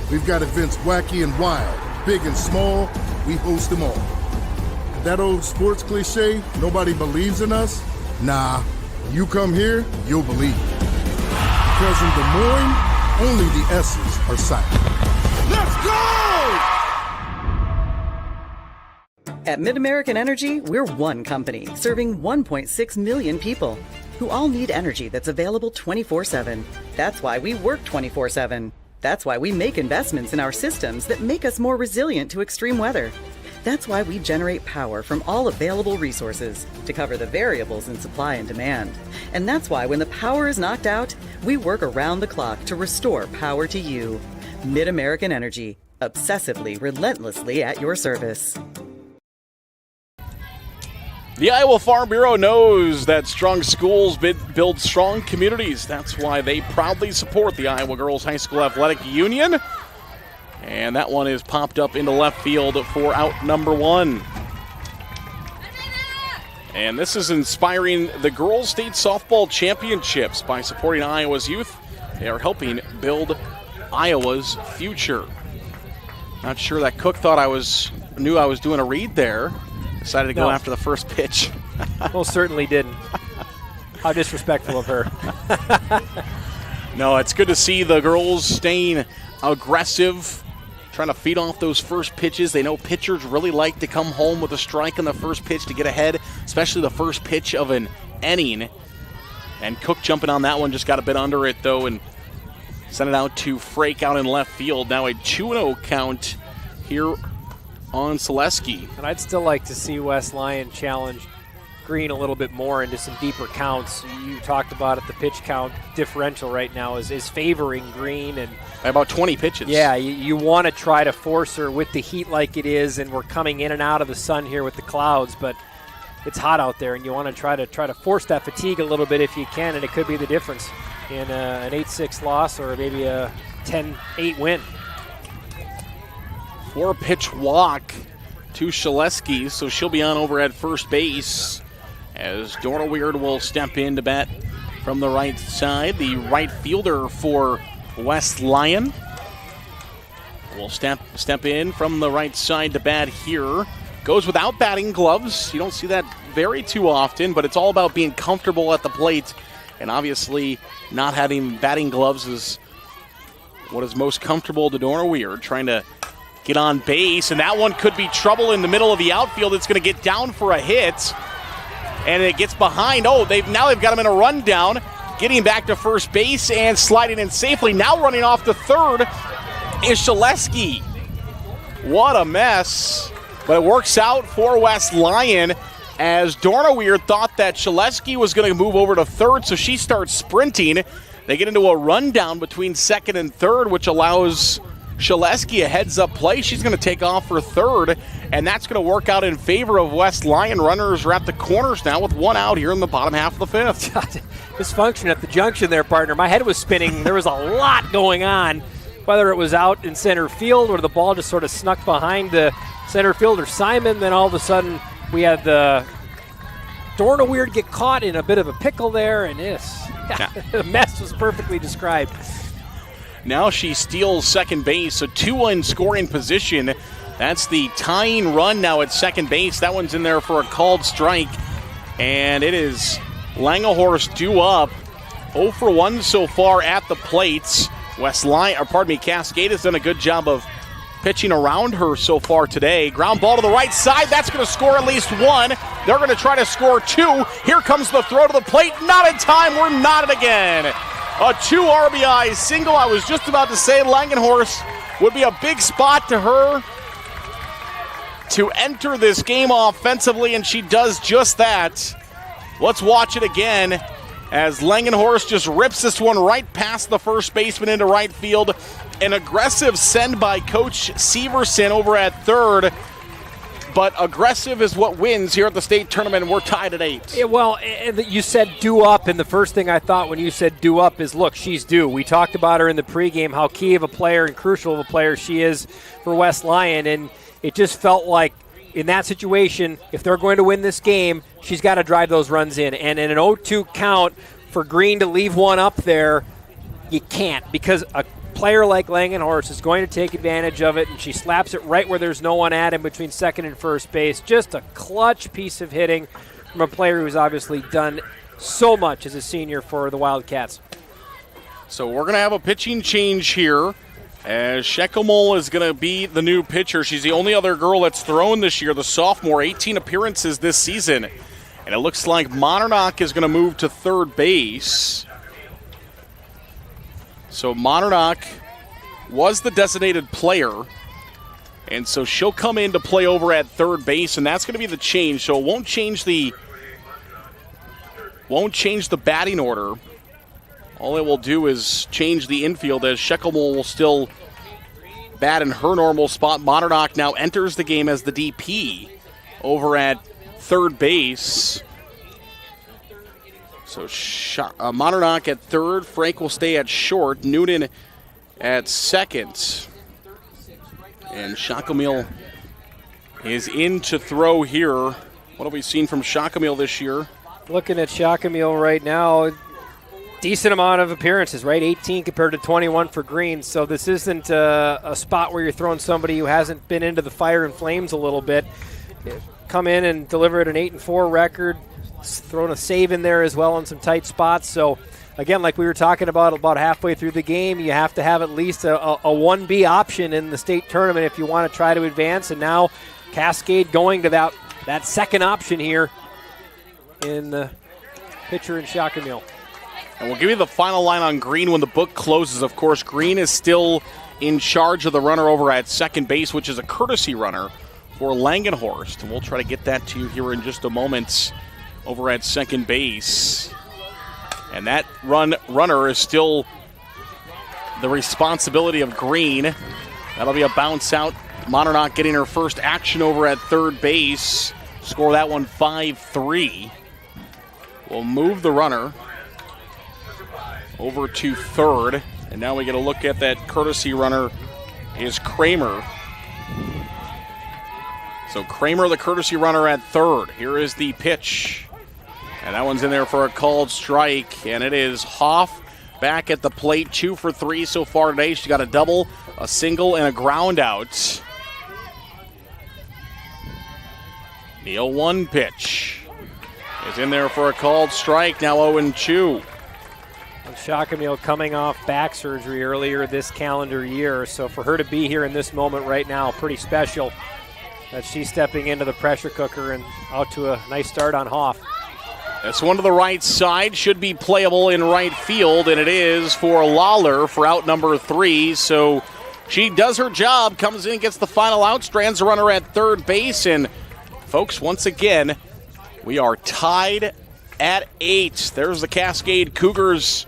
We've got events wacky and wild, big and small, we host them all. That old sports cliche, nobody believes in us? Nah, when you come here, you'll believe. Because in Des Moines, only the S's are silent. Let's go! At MidAmerican Energy, we're one company serving 1.6 million people who all need energy that's available 24/7. That's why we work 24/7. That's why we make investments in our systems that make us more resilient to extreme weather. That's why we generate power from all available resources to cover the variables in supply and demand. And that's why when the power is knocked out, we work around the clock to restore power to you. MidAmerican Energy, obsessively, relentlessly at your service. The Iowa Farm Bureau knows that strong schools build strong communities. That's why they proudly support the Iowa Girls High School Athletic Union. And that one is popped up into left field for out number 1. And this is inspiring the Girls State Softball Championships by supporting Iowa's youth. They are helping build Iowa's future. Not sure that Cook thought knew I was doing a read there. Decided to go after the first pitch. Most certainly didn't. How disrespectful of her. No, it's good to see the girls staying aggressive, trying to feed off those first pitches. They know pitchers really like to come home with a strike on the first pitch to get ahead, especially the first pitch of an inning. And Cook jumping on that one, just got a bit under it, though, and sent it out to Frake out in left field. Now a 2-0 count here on Selesky. And I'd still like to see West Lyon challenge Green a little bit more into some deeper counts. You talked about it, the pitch count differential right now is favoring Green. And by about 20 pitches. Yeah, you want to try to force her with the heat like it is, and we're coming in and out of the sun here with the clouds, but it's hot out there, and you want to try to force that fatigue a little bit if you can, and it could be the difference in an 8-6 loss or maybe a 10-8 win. 4-pitch walk to Shaleski, so she'll be on over at first base as Dora Weird will step in to bat from the right side. The right fielder for West Lyon will step in from the right side to bat here. Goes without batting gloves. You don't see that very too often, but it's all about being comfortable at the plate, and obviously not having batting gloves is what is most comfortable to Dora Weird, trying to get on base, and that one could be trouble in the middle of the outfield. It's going to get down for a hit, and it gets behind. They've got him in a rundown, getting back to first base and sliding in safely. Now running off to third is Shaleski. What a mess, but it works out for West Lyon as Dorna Weir thought that Shaleski was going to move over to third, so she starts sprinting. They get into a rundown between second and third, which allows Shaleski a heads-up play. She's going to take off for third, and that's going to work out in favor of West Lyon. Runners are at the corners now with one out here in the bottom half of the fifth. Dysfunction at the junction there, partner. My head was spinning. There was a lot going on, whether it was out in center field or the ball just sort of snuck behind the center fielder Simon. Then all of a sudden we had the Dorna Weird get caught in a bit of a pickle there, and the mess was perfectly described. Now she steals second base, so 2 in scoring position. That's the tying run now at second base. That one's in there for a called strike, and it is Langehorst due up. 0 for 1 so far at the plates. Cascade has done a good job of pitching around her so far today. Ground ball to the right side. That's going to score at least one. They're going to try to score 2. Here comes the throw to the plate. Not in time. We're not it again. A 2 RBI single. I was just about to say Langenhorst would be a big spot to her to enter this game offensively, and she does just that. Let's watch it again as Langenhorst just rips this one right past the first baseman into right field. An aggressive send by Coach Severson over at third. But aggressive is what wins here at the state tournament, and we're tied at 8. Yeah, well, you said due up, and the first thing I thought when you said due up is, look, she's due. We talked about her in the pregame, how key of a player and crucial of a player she is for West Lyon, and it just felt like in that situation, if they're going to win this game, she's got to drive those runs in. And in an 0-2 count, for Green to leave one up there, you can't, because a player like Langenhorst is going to take advantage of it, and she slaps it right where there's no one at in between second and first base. Just a clutch piece of hitting from a player who's obviously done so much as a senior for the Wildcats. So we're going to have a pitching change here As Sheckelmole is going to be the new pitcher. She's the only other girl that's thrown this year, the sophomore, 18 appearances this season. And it looks like Monarch is going to move to third base. So Monarch was the designated player. And so she'll come in to play over at third base, and that's going to be the change. So it won't change the batting order. All it will do is change the infield, as Sheckelmole will still bat in her normal spot. Monarch now enters the game as the DP over at third base. So Monarch at third. Frank will stay at short. Noonan at second. And Shockamille is in to throw here. What have we seen from Shockamille this year? Looking at Shockamille right now, decent amount of appearances, right? 18 compared to 21 for Green. So this isn't a spot where you're throwing somebody who hasn't been into the fire and flames a little bit. Come in and deliver at an 8-4 record. Thrown a save in there as well in some tight spots. So again, like we were talking about halfway through the game, you have to have at least a 1B option in the state tournament if you want to try to advance. And now Cascade going to that second option here in the pitcher in Shockamille. And we'll give you the final line on Green when the book closes. Of course, Green is still in charge of the runner over at second base, which is a courtesy runner for Langenhorst. And we'll try to get that to you here in just a moment over at second base. And that runner is still the responsibility of Green. That'll be a bounce out. Monarch getting her first action over at third base. Score that one 5-3. We'll move the runner over to third. And now we get a look at that courtesy runner is Kramer. So Kramer, the courtesy runner at third. Here is the pitch. And that one's in there for a called strike. And it is Hoff back at the plate. 2 for 3 so far today. She got a double, a single, and a ground out. The 0-1 pitch is in there for a called strike. Now 0-2. And Shockamille coming off back surgery earlier this calendar year. So for her to be here in this moment right now, pretty special that she's stepping into the pressure cooker and out to a nice start on Hoff. This one to the right side should be playable in right field, and it is for Lawler for out number 3. So she does her job, comes in, gets the final out, strands the runner at third base. And folks, once again, we are tied at 8. There's the Cascade Cougars.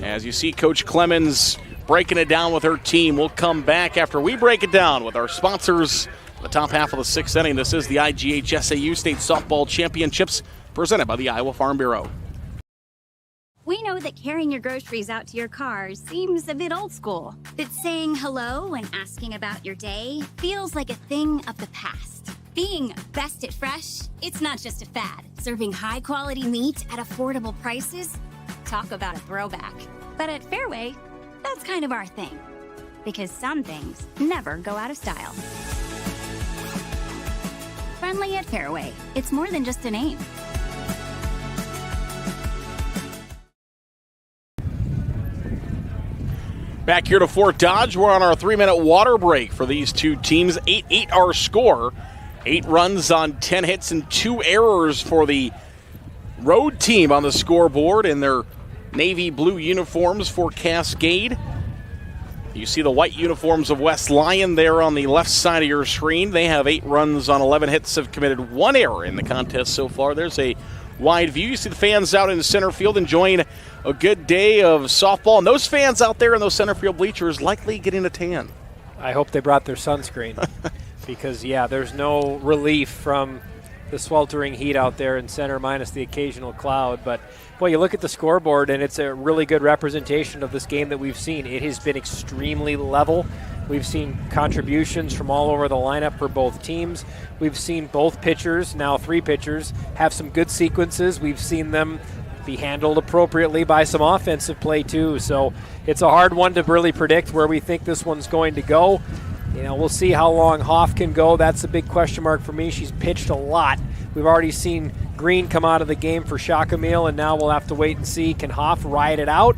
As you see, Coach Clemens breaking it down with her team. We'll come back after we break it down with our sponsors. The top half of the 6th inning. This is the IGHSAU State Softball Championships, presented by the Iowa Farm Bureau. We know that carrying your groceries out to your car seems a bit old school. That saying hello and asking about your day feels like a thing of the past. Being best at fresh, it's not just a fad. Serving high-quality meat at affordable prices? Talk about a throwback. But at Fairway, that's kind of our thing. Because some things never go out of style. Friendly at Fairway. It's more than just a name. Back here to Fort Dodge, we're on our 3-minute water break for these two teams. 8-8 our score. 8 runs on 10 hits and 2 errors for the road team on the scoreboard in their navy blue uniforms for Cascade. You see the white uniforms of West Lyon there on the left side of your screen. They have 8 runs on 11 hits, have committed 1 error in the contest so far. There's a wide view. You see the fans out in the center field enjoying a good day of softball. And those fans out there in those center field bleachers likely getting a tan. I hope they brought their sunscreen because, yeah, there's no relief from the sweltering heat out there in center minus the occasional cloud. But, boy, you look at the scoreboard, and it's a really good representation of this game that we've seen. It has been extremely level. We've seen contributions from all over the lineup for both teams. We've seen both pitchers, now 3 pitchers, have some good sequences. We've seen them be handled appropriately by some offensive play, too. So it's a hard one to really predict where we think this one's going to go. You know, we'll see how long Hoff can go. That's a big question mark for me. She's pitched a lot. We've already seen Green come out of the game for Shockamille, and now we'll have to wait and see. Can Hoff ride it out?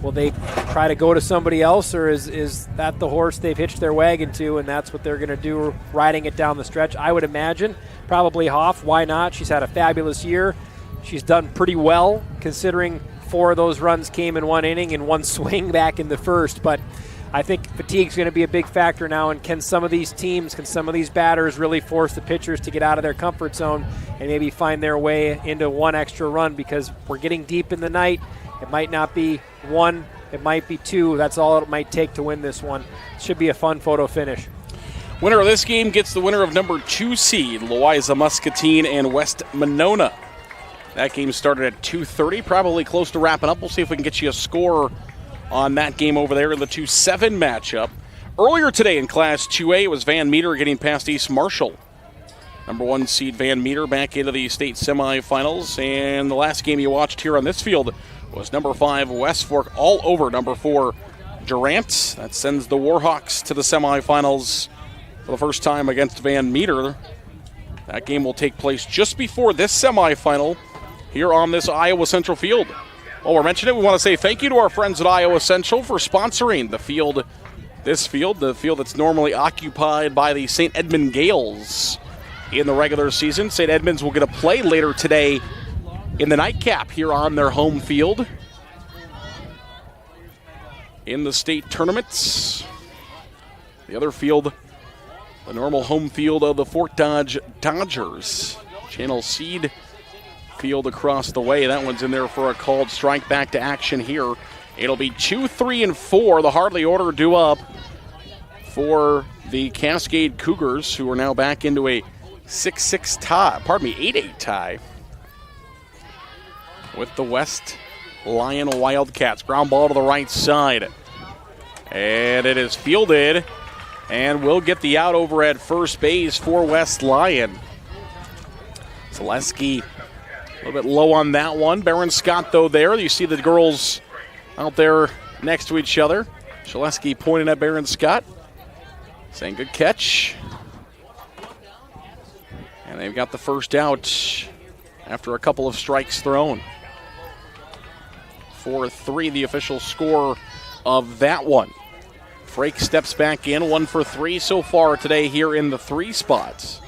Will they try to go to somebody else, or is that the horse they've hitched their wagon to, and that's what they're going to do riding it down the stretch? I would imagine probably Hoff. Why not? She's had a fabulous year. She's done pretty well considering 4 of those runs came in 1 inning and 1 swing back in the first. But I think fatigue's going to be a big factor now, and can some of these batters really force the pitchers to get out of their comfort zone and maybe find their way into 1 extra run, because we're getting deep in the night. It might not be 1, it might be 2. That's all it might take to win this one. It should be a fun photo finish. Winner of this game gets the winner of number 2 seed, Louisa Muscatine and West Monona. That game started at 2:30, probably close to wrapping up. We'll see if we can get you a score on that game over there in the 2-7 matchup. Earlier today in Class 2A, it was Van Meter getting past East Marshall. Number 1 seed Van Meter back into the state semifinals. And the last game you watched here on this field was number 5 West Fork all over number 4 Durant. That sends the Warhawks to the semifinals for the first time against Van Meter. That game will take place just before this semifinal here on this Iowa Central field. While we're mentioning it, we want to say thank you to our friends at Iowa Central for sponsoring the field. This field, the field that's normally occupied by the St. Edmund Gales in the regular season. St. Edmunds will get a play later today in the nightcap here on their home field in the state tournaments. The other field, the normal home field of the Fort Dodge Dodgers. Channel Seed field across the way. That one's in there for a called strike. Back to action here. It'll be 2, 3, and 4. The Hartley order due up for the Cascade Cougars, who are now back into a 6-6 tie, 8-8 tie with the West Lyon Wildcats. Ground ball to the right side. And it is fielded and will get the out over at first base for West Lyon. Zaleski a little bit low on that one. Baron Scott, though, there. You see the girls out there next to each other. Zaleski pointing at Baron Scott, saying good catch. And they've got the first out after a couple of strikes thrown. 4-3, the official score of that one. Frake steps back in, 1 for 3 so far today here in the 3 spots.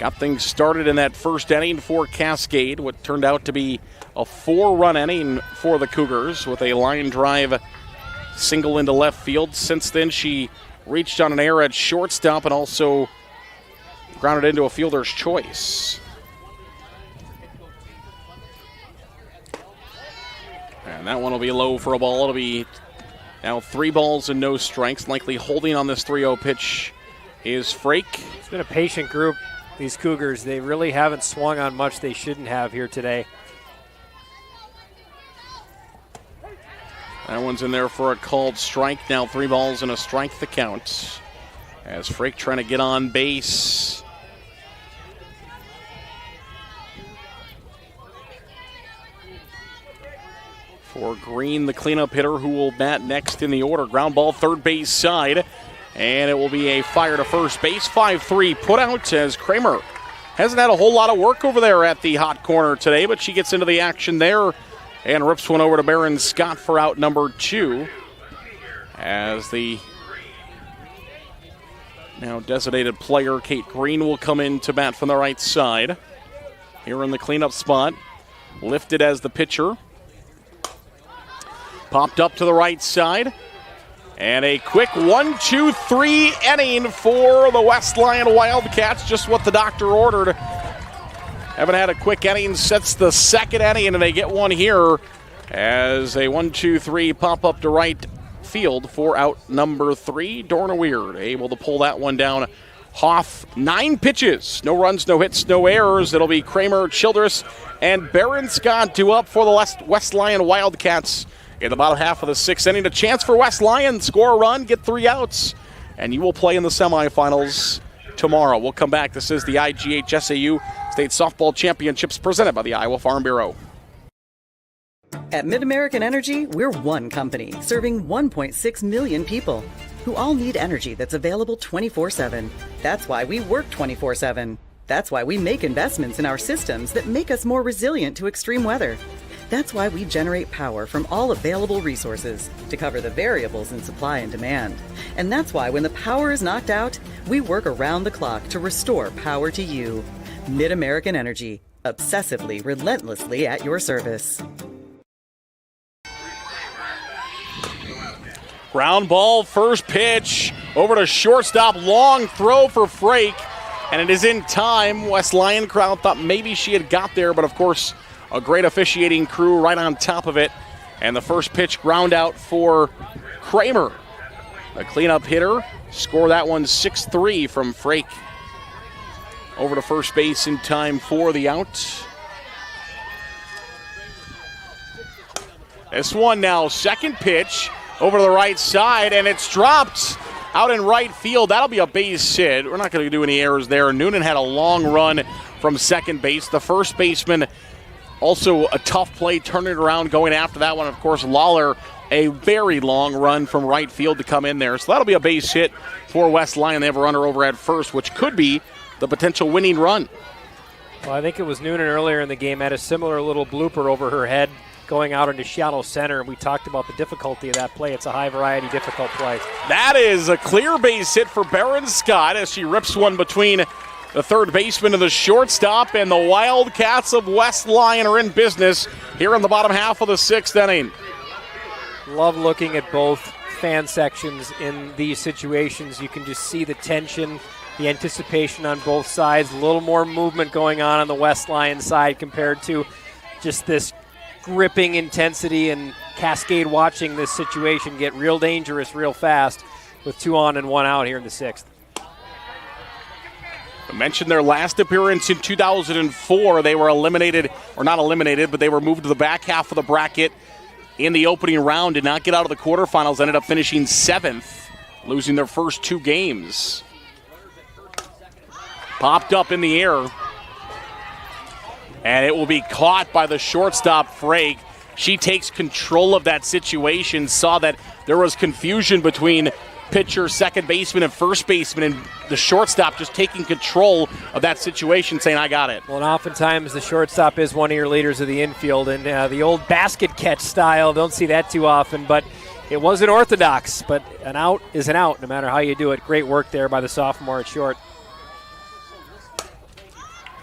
Got things started in that first inning for Cascade, what turned out to be a 4-run inning for the Cougars with a line drive single into left field. Since then, she reached on an error at shortstop and also grounded into a fielder's choice. And that one will be low for a ball. It'll be now 3 balls and no strikes. Likely holding on this 3-0 pitch is Frake. It's been a patient group, these Cougars. They really haven't swung on much they shouldn't have here today. That one's in there for a called strike. Now 3 balls and a strike the count. As Frake trying to get on base. For Green, the cleanup hitter who will bat next in the order. Ground ball, third base side. And it will be a fire to first base. 5-3 put out as Kramer hasn't had a whole lot of work over there at the hot corner today, but she gets into the action there and rips one over to Baron Scott for out number 2. As the now designated player, Kate Green, will come in to bat from the right side. Here in the cleanup spot. Lifted as the pitcher. Popped up to the right side. And a quick 1-2-3 inning for the West Lyon Wildcats. Just what the doctor ordered. Haven't had a quick inning since the second inning, and they get one here as a 1-2-3 pop up to right field for out number 3. Dorna Weird able to pull that one down. Hoff, 9 pitches. No runs, no hits, no errors. It'll be Kramer, Childress, and Baron Scott due up for the West Lyon Wildcats. In the bottom half of the 6th inning, a chance for West Lyon. Score a run, get 3 outs, and you will play in the semifinals tomorrow. We'll come back. This is the IGHSAU State Softball Championships presented by the Iowa Farm Bureau. At MidAmerican Energy, we're one company serving 1.6 million people who all need energy that's available 24/7. That's why we work 24/7. That's why we make investments in our systems that make us more resilient to extreme weather. That's why we generate power from all available resources to cover the variables in supply and demand. And that's why when the power is knocked out, we work around the clock to restore power to you. Mid-American Energy, obsessively, relentlessly at your service. Ground ball, first pitch, over to shortstop, long throw for Frake, and it is in time. West Lyon crowd thought maybe she had got there, but of course, a great officiating crew right on top of it. And the first pitch ground out for Kramer. A cleanup hitter, score that one 6-3 from Frake. Over to first base in time for the out. This one now, second pitch. Over to the right side, and it's dropped out in right field. That'll be a base hit. We're not going to do any errors there. Noonan had a long run from second base. The first baseman, also a tough play, turning it around, going after that one. Of course, Lawler, a very long run from right field to come in there. So that'll be a base hit for West Lyon. They have a runner over at first, which could be the potential winning run. Well, I think it was Noonan earlier in the game, had a similar little blooper over her head, going out into shallow center, and we talked about the difficulty of that play. It's a high variety, difficult play. That is a clear base hit for Barron Scott as she rips one between the third baseman and the shortstop, and the Wildcats of West Lyon are in business here in the bottom half of the sixth inning. Love looking at both fan sections in these situations. You can just see the tension, the anticipation on both sides. A little more movement going on the West Lyon side compared to just this gripping intensity, and Cascade watching this situation get real dangerous real fast with 2 on and 1 out here in the sixth. I mentioned their last appearance in 2004. They were eliminated, or not eliminated, but they were moved to the back half of the bracket in the opening round, did not get out of the quarterfinals, ended up finishing 7th, losing their first 2 games. Popped up in the air. And it will be caught by the shortstop, Frake. She takes control of that situation, saw that there was confusion between pitcher, second baseman, and first baseman, and the shortstop just taking control of that situation, saying, I got it. Well, and oftentimes the shortstop is one of your leaders of the infield, and the old basket catch style, don't see that too often, but it wasn't orthodox, but an out is an out, no matter how you do it. Great work there by the sophomore at short.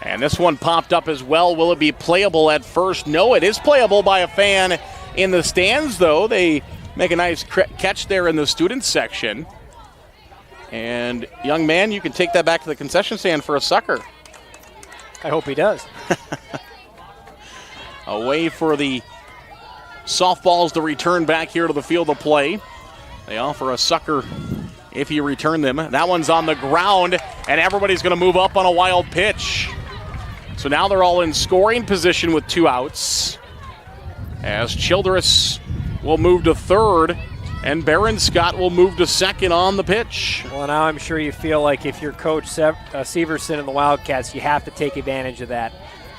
And this one popped up as well. Will it be playable at first? No, it is playable by a fan in the stands, though. They make a nice catch there in the student section. And, young man, you can take that back to the concession stand for a sucker. I hope he does. A way for the softballs to return back here to the field of play. They offer a sucker if you return them. That one's on the ground, and everybody's going to move up on a wild pitch. So now they're all in scoring position with 2 outs, as Childress will move to third and Barron Scott will move to second on the pitch. Well, now I'm sure you feel like if you're Coach Severson and the Wildcats, you have to take advantage of that.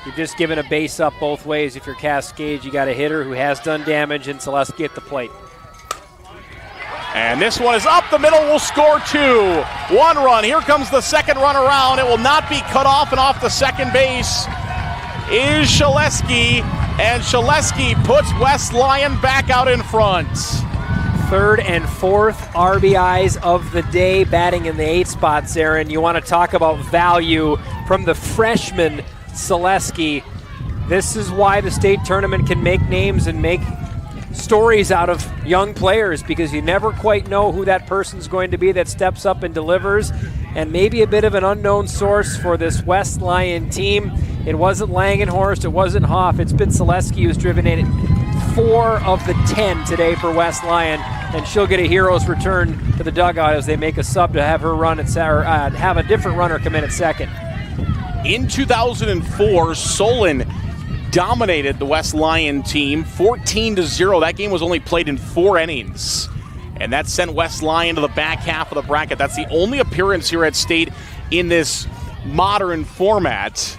You're just giving a base up both ways. If you're Cascade, you got a hitter who has done damage, and Selesky at the plate. And this one is up the middle, will score 2. 1 run. Here comes the second run around. It will not be cut off, and off the second base is Selesky. And Selesky puts West Lyon back out in front. Third and fourth RBIs of the day, batting in the 8 spots, Aaron. You want to talk about value from the freshman Selesky. This is why the state tournament can make names and make stories out of young players, because you never quite know who that person's going to be that steps up and delivers. And maybe a bit of an unknown source for this West Lyon team. It wasn't Langenhorst, it wasn't Hoff, it's been Selesky who's driven in 4 of the 10 today for West Lyon, and she'll get a hero's return to the dugout as they make a sub to have her run at have a different runner come in at second. In 2004, Solon dominated the West Lyon team 14-0. That game was only played in 4 innings. And that sent West Lyon to the back half of the bracket. That's the only appearance here at State in this modern format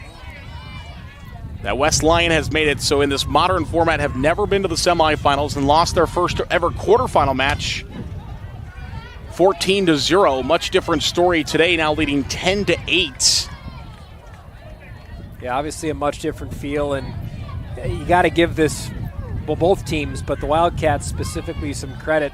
that West Lyon has made it. So in this modern format, have never been to the semifinals and lost their first ever quarterfinal match 14-0. Much different story today, now leading 10-8. Yeah, obviously a much different feel, and you got to give this, well, both teams, but the Wildcats specifically, some credit.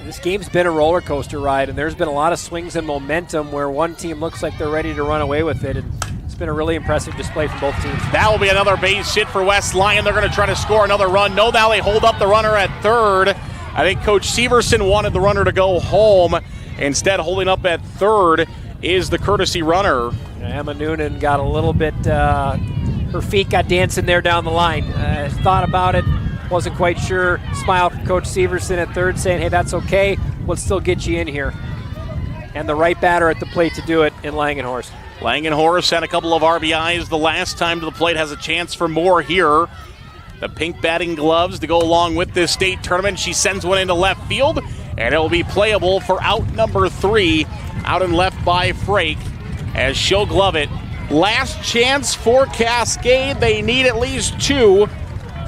This game's been a roller coaster ride, and there's been a lot of swings and momentum where one team looks like they're ready to run away with it, and it's been a really impressive display from both teams. That will be another base hit for West Lyon. They're going to try to score another run. No, now they hold up the runner at third. I think Coach Severson wanted the runner to go home. Instead, holding up at third is the courtesy runner. Emma Noonan got a little bit, her feet got dancing there down the line. Thought about it, wasn't quite sure. Smile from Coach Severson at third saying, hey, that's okay. We'll still get you in here. And the right batter at the plate to do it in Langenhorst. Langenhorst had a couple of RBIs the last time to the plate, has a chance for more here. The pink batting gloves to go along with this state tournament. She sends one into left field, and it will be playable for out number 3, out and left by Frake, as she'll glove it. Last chance for Cascade. They need at least 2.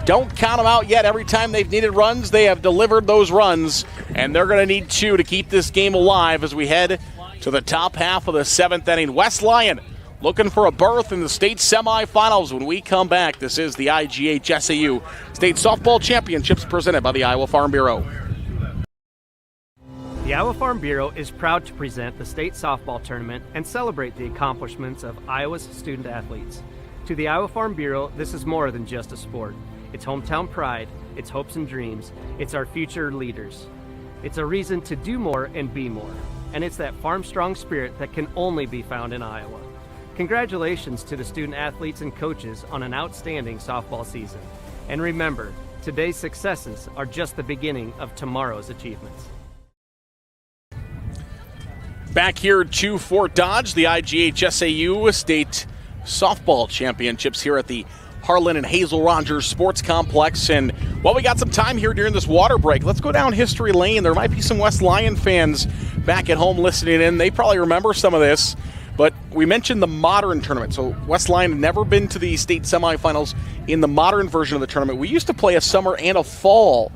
Don't count them out yet. Every time they've needed runs, they have delivered those runs, and they're going to need 2 to keep this game alive as we head to the top half of the 7th inning. West Lyon looking for a berth in the state semifinals when we come back. This is the IGHSAU State Softball Championships presented by the Iowa Farm Bureau. The Iowa Farm Bureau is proud to present the state softball tournament and celebrate the accomplishments of Iowa's student athletes. To the Iowa Farm Bureau, this is more than just a sport. It's hometown pride, it's hopes and dreams, it's our future leaders. It's a reason to do more and be more. And it's that farm-strong spirit that can only be found in Iowa. Congratulations to the student athletes and coaches on an outstanding softball season. And remember, today's successes are just the beginning of tomorrow's achievements. Back here to Fort Dodge, the IGHSAU State Softball Championships here at the Harlan and Hazel Rogers Sports Complex. And while we got some time here during this water break, let's go down history lane. There might be some West Lyon fans back at home listening in. They probably remember some of this. But we mentioned the modern tournament. So West Lyon had never been to the state semifinals in the modern version of the tournament. We used to play a summer and a fall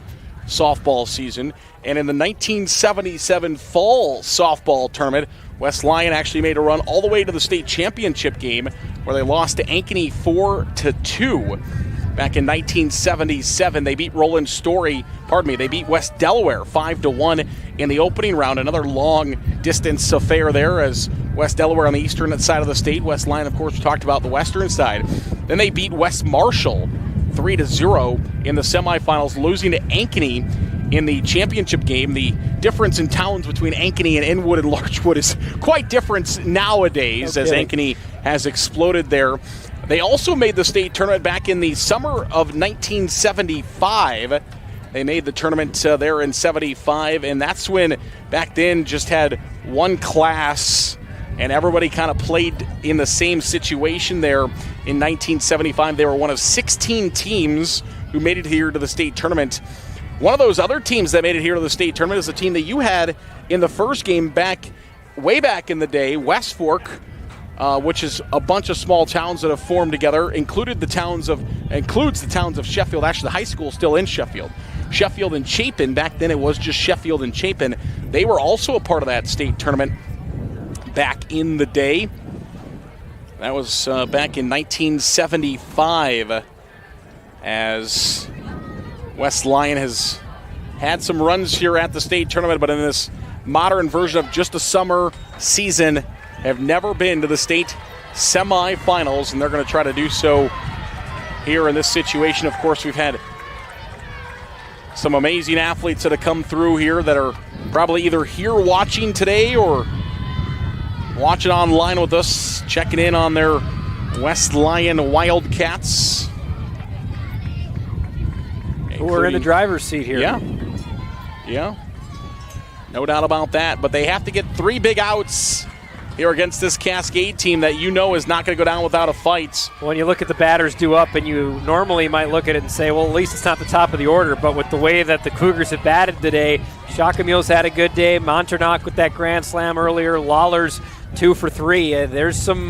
softball season. And in the 1977 fall softball tournament, West Lyon actually made a run all the way to the state championship game where they lost to Ankeny 4-2. Back in 1977, they beat they beat West Delaware 5-1 in the opening round. Another long distance affair there as West Delaware on the eastern side of the state. West Lyon, of course, we talked about the western side. Then they beat West Marshall 3-0 in the semifinals, losing to Ankeny in the championship game. The difference in towns between Ankeny and Inwood and Larchwood is quite different nowadays as Ankeny has exploded there. They also made the state tournament back in the summer of 1975. They made the tournament there in 75, and that's when back then just had one class and everybody kind of played in the same situation there. In 1975, they were one of 16 teams who made it here to the state tournament. One of those other teams that made it here to the state tournament is the team that you had in the first game way back in the day, West Fork, which is a bunch of small towns that have formed together, includes the towns of Sheffield. Actually, the high school is still in Sheffield. Sheffield and Chapin, back then it was just Sheffield and Chapin. They were also a part of that state tournament back in the day. That was back in 1975 as West Lyon has had some runs here at the state tournament, but in this modern version of just a summer season, have never been to the state semifinals, and they're going to try to do so here in this situation. Of course, we've had some amazing athletes that have come through here that are probably either here watching today or watching online with us, checking in on their West Lyon Wildcats. Who are in the driver's seat here. Yeah. No doubt about that. But they have to get 3 big outs here against this Cascade team that you know is not going to go down without a fight. When you look at the batters due up, and you normally might look at it and say, well, at least it's not the top of the order. But with the way that the Cougars have batted today, Shakamule's had a good day. Monternock with that grand slam earlier. Lawler's 2 for 3. There's some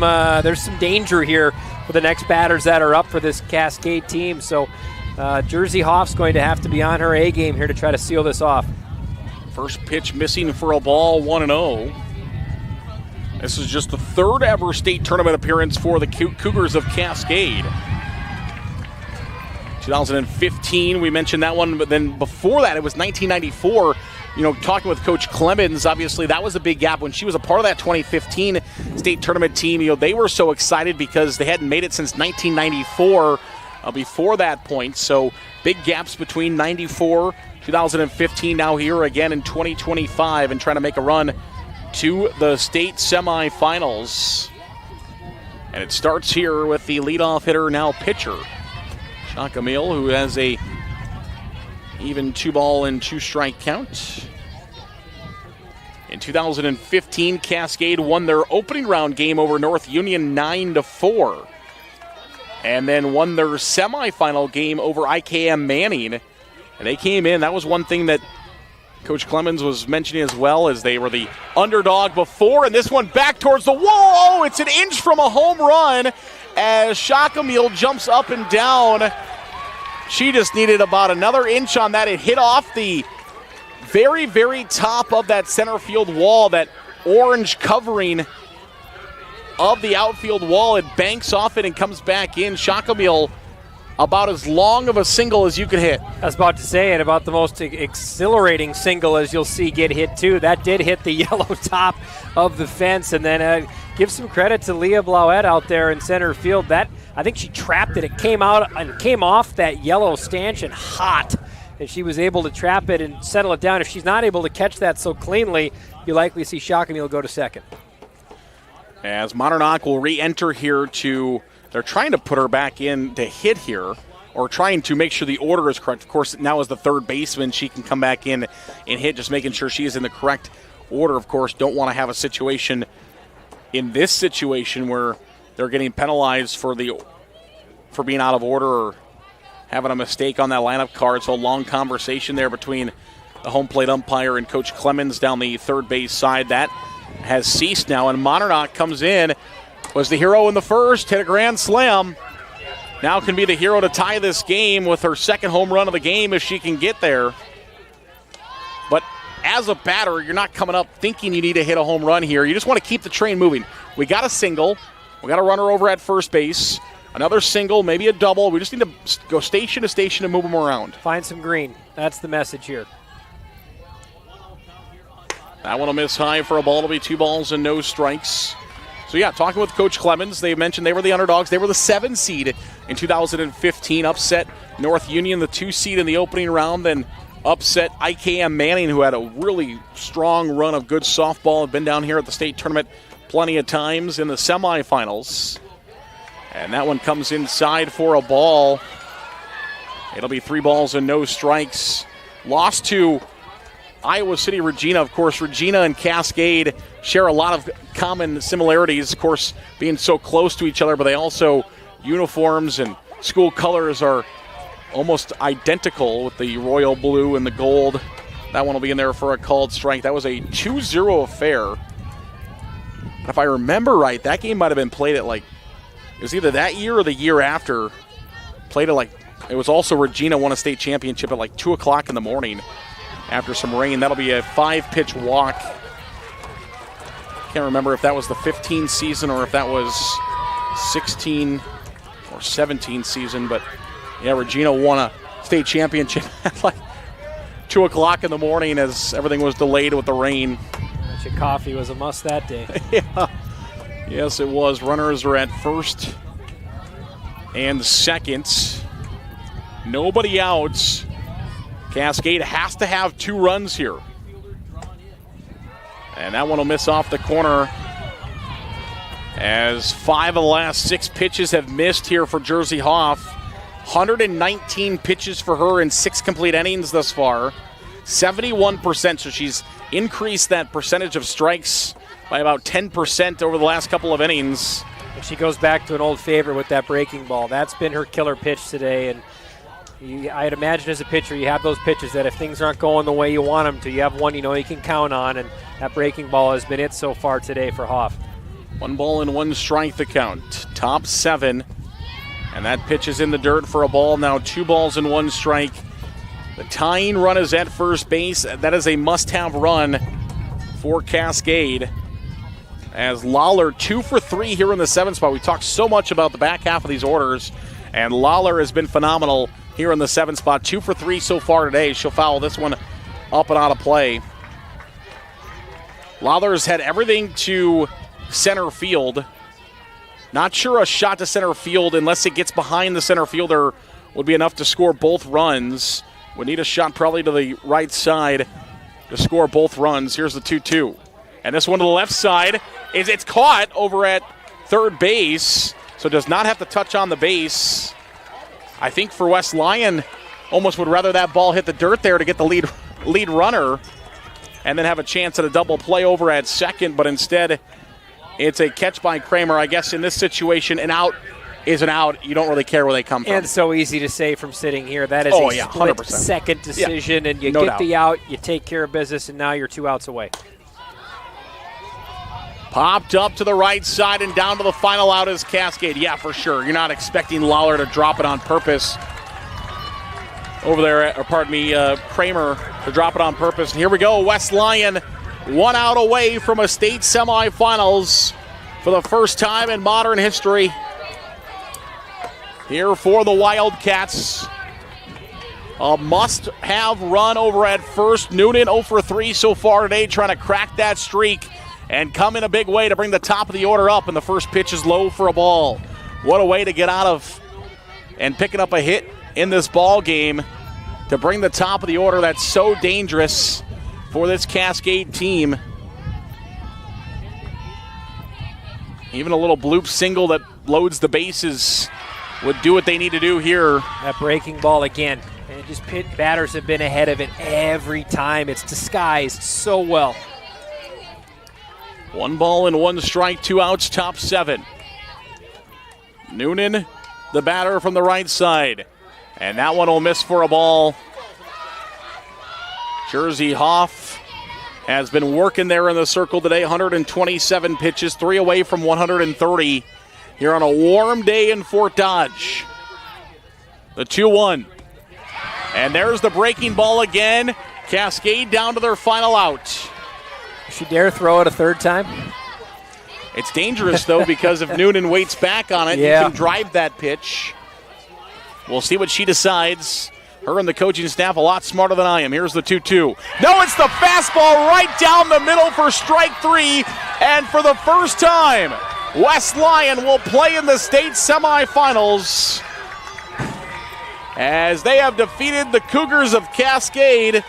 danger here for the next batters that are up for this Cascade team. So Jersey Hoff's going to have to be on her A game here to try to seal this off. First pitch missing for a ball, 1-0. This is just the 3rd ever state tournament appearance for the Cougars of Cascade. 2015, we mentioned that one, but then before that, it was 1994. Talking with Coach Clemens, obviously that was a big gap when she was a part of that 2015 state tournament team. They were so excited because they hadn't made it since 1994 before that point. So big gaps between 94, 2015, now here again in 2025 and trying to make a run to the state semifinals. And it starts here with the leadoff hitter, now pitcher, Shaka Meal, who has a even 2-ball and 2-strike count. In 2015, Cascade won their opening round game over North Union 9-4. And then won their semifinal game over IKM Manning. And they came in. That was one thing that Coach Clemens was mentioning as well, as they were the underdog before. And this one back towards the wall. It's an inch from a home run as Shaka Meal jumps up and down. She just needed about another inch on that. It hit off the very, very top of that center field wall, that orange covering of the outfield wall. It banks off it and comes back in. Shaka Meal, about as long of a single as you could hit. I was about to say, and about the most exhilarating single as you'll see get hit too. That did hit the yellow top of the fence, and then give some credit to Leah Blauette out there in center field. That, I think she trapped it. It came out and came off that yellow stanchion hot, and she was able to trap it and settle it down. If she's not able to catch that so cleanly, you likely see Shaka Meal go to second. As Monarch will re-enter here they're trying to put her back in to hit here, or trying to make sure the order is correct. Of course, now as the third baseman, she can come back in and hit, just making sure she is in the correct order. Of course, don't want to have a situation in this situation where they're getting penalized for being out of order or having a mistake on that lineup card. So a long conversation there between the home plate umpire and Coach Clemens down the third base side. That has ceased now, and Monarch comes in, was the hero in the first, hit a grand slam. Now can be the hero to tie this game with her second home run of the game if she can get there. But as a batter, you're not coming up thinking you need to hit a home run here. You just want to keep the train moving. We got a single. We got a runner over at first base. Another single, maybe a double. We just need to go station to station and move them around. Find some green. That's the message here. That one will miss high for a ball. It'll be 2 balls and no strikes. So, yeah, talking with Coach Clemens, they mentioned they were the underdogs. They were the 7 seed in 2015, upset North Union, the 2 seed in the opening round, then upset IKM Manning, who had a really strong run of good softball, had been down here at the state tournament plenty of times in the semifinals. And that one comes inside for a ball. It'll be 3 balls and no strikes. Lost to Iowa City Regina. Of course, Regina and Cascade share a lot of common similarities, of course, being so close to each other, but they also, uniforms and school colors are almost identical with the royal blue and the gold. That one will be in there for a called strike. That was a 2-0 affair. If I remember right, that game might have been played at it was either that year or the year after. Played at it was also Regina won a state championship at 2 o'clock in the morning after some rain. That'll be a 5-pitch walk. Can't remember if that was the 15 season or if that was 16 or 17 season, but yeah, Regina won a state championship at 2 o'clock in the morning as everything was delayed with the rain. Your coffee was a must that day. Yeah. Yes, it was. Runners are at first and second. Nobody out. Cascade has to have 2 runs here. And that one will miss off the corner as 5 of the last 6 pitches have missed here for Jersey Hoff. 119 pitches for her in 6 complete innings thus far. 71%, so she's increased that percentage of strikes by about 10% over the last couple of innings. And she goes back to an old favorite with that breaking ball. That's been her killer pitch today, and I'd imagine as a pitcher you have those pitches that if things aren't going the way you want them to, you have one you know you can count on, and that breaking ball has been it so far today for Hoff. 1 ball and 1 strike the count. Top 7. And that pitch is in the dirt for a ball. Now 2 balls and 1 strike. The tying run is at first base. That is a must-have run for Cascade. As Lawler 2 for 3 here in the 7th spot. We talked so much about the back half of these orders, and Lawler has been phenomenal here in the 7 spot. 2 for 3 so far today. She'll foul this one up and out of play. Lawler's had everything to center field. Not sure a shot to center field, unless it gets behind the center fielder, would be enough to score both runs. Would need a shot probably to the right side to score both runs. Here's the 2-2. And this one to the left side. It's caught over at third base, so does not have to touch on the base. I think for West Lyon, almost would rather that ball hit the dirt there to get the lead runner and then have a chance at a double play over at second, but instead it's a catch by Kramer. I guess in this situation, an out is an out. You don't really care where they come from. And so easy to say from sitting here. That is a split-second decision, and you get the out, you take care of business, and now you're 2 outs away. Popped up to the right side and down to the final out is Cascade. Yeah, for sure. You're not expecting Lawler to drop it on purpose over there, or pardon me, Kramer to drop it on purpose. And here we go, West Lyon 1 out away from a state semifinals for the first time in modern history. Here for the Wildcats. A must-have run over at first. Noonan 0 for 3 so far today, trying to crack that streak and come in a big way to bring the top of the order up, and the first pitch is low for a ball. What a way to get out of and picking up a hit in this ball game to bring the top of the order. That's so dangerous for this Cascade team. Even a little bloop single that loads the bases would do what they need to do here. That breaking ball again. And it just batters have been ahead of it every time. It's disguised so well. 1 ball and 1 strike, 2 outs, top 7. Noonan, the batter from the right side. And that one will miss for a ball. Jersey Hoff has been working there in the circle today. 127 pitches, 3 away from 130 here on a warm day in Fort Dodge. The 2-1. And there's the breaking ball again. Cascade down to their final out. Should dare throw it a third time? It's dangerous, though, because if Noonan waits back on it, you can drive that pitch. We'll see what she decides. Her and the coaching staff a lot smarter than I am. Here's the 2-2. No, it's the fastball right down the middle for strike 3. And for the first time, West Lyon will play in the state semifinals as they have defeated the Cougars of Cascade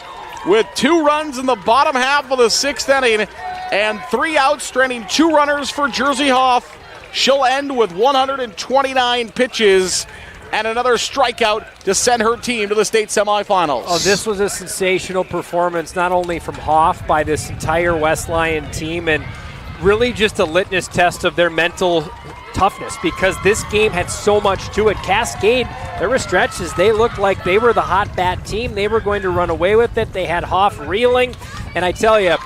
with 2 runs in the bottom half of the 6th inning and 3 outs, stranding 2 runners for Jersey Hoff. She'll end with 129 pitches and another strikeout to send her team to the state semifinals. Oh, this was a sensational performance, not only from Hoff, by this entire West Lyon team, and really just a litmus test of their mental toughness, because this game had so much to it. Cascade, there were stretches they looked like they were the hot bat team. They were going to run away with it. They had Hoff reeling, and I tell you,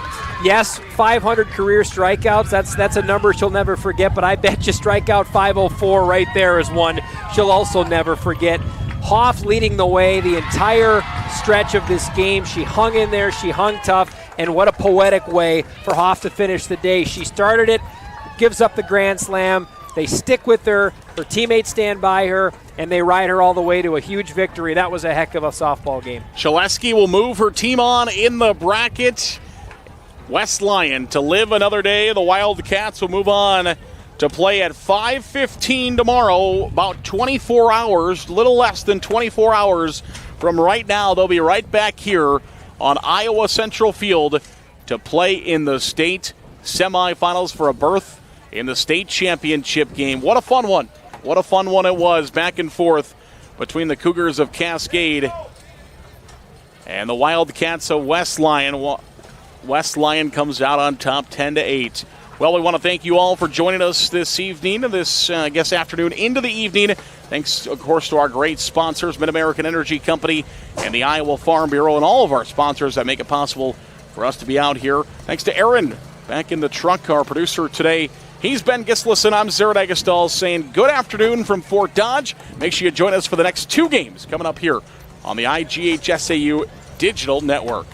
yes, 500 career strikeouts, that's a number she'll never forget, but I bet you strikeout 504 right there is one she'll also never forget. Hoff leading the way the entire stretch of this game. She hung in there, she hung tough, and what a poetic way for Hoff to finish the day. She started it, gives up the grand slam, they stick with her teammates stand by her, and they ride her all the way to a huge victory. That was a heck of a softball game. Shaleski will move her team on in the bracket. West Lyon to live another day. The Wildcats will move on to play at 5:15 tomorrow, about 24 hours, little less than 24 hours from right now. They'll be right back here on Iowa Central Field to play in the state semifinals for a berth in the state championship game. What a fun one. What a fun one it was, back and forth between the Cougars of Cascade and the Wildcats of West Lyon. West Lyon comes out on top 10-8. Well, we want to thank you all for joining us this evening, this afternoon into the evening. Thanks, of course, to our great sponsors, Mid-American Energy Company and the Iowa Farm Bureau, and all of our sponsors that make it possible for us to be out here. Thanks to Aaron back in the truck, our producer today. He's Ben Gislison. I'm Zaret Agastal saying good afternoon from Fort Dodge. Make sure you join us for the next 2 games coming up here on the IGHSAU Digital Network.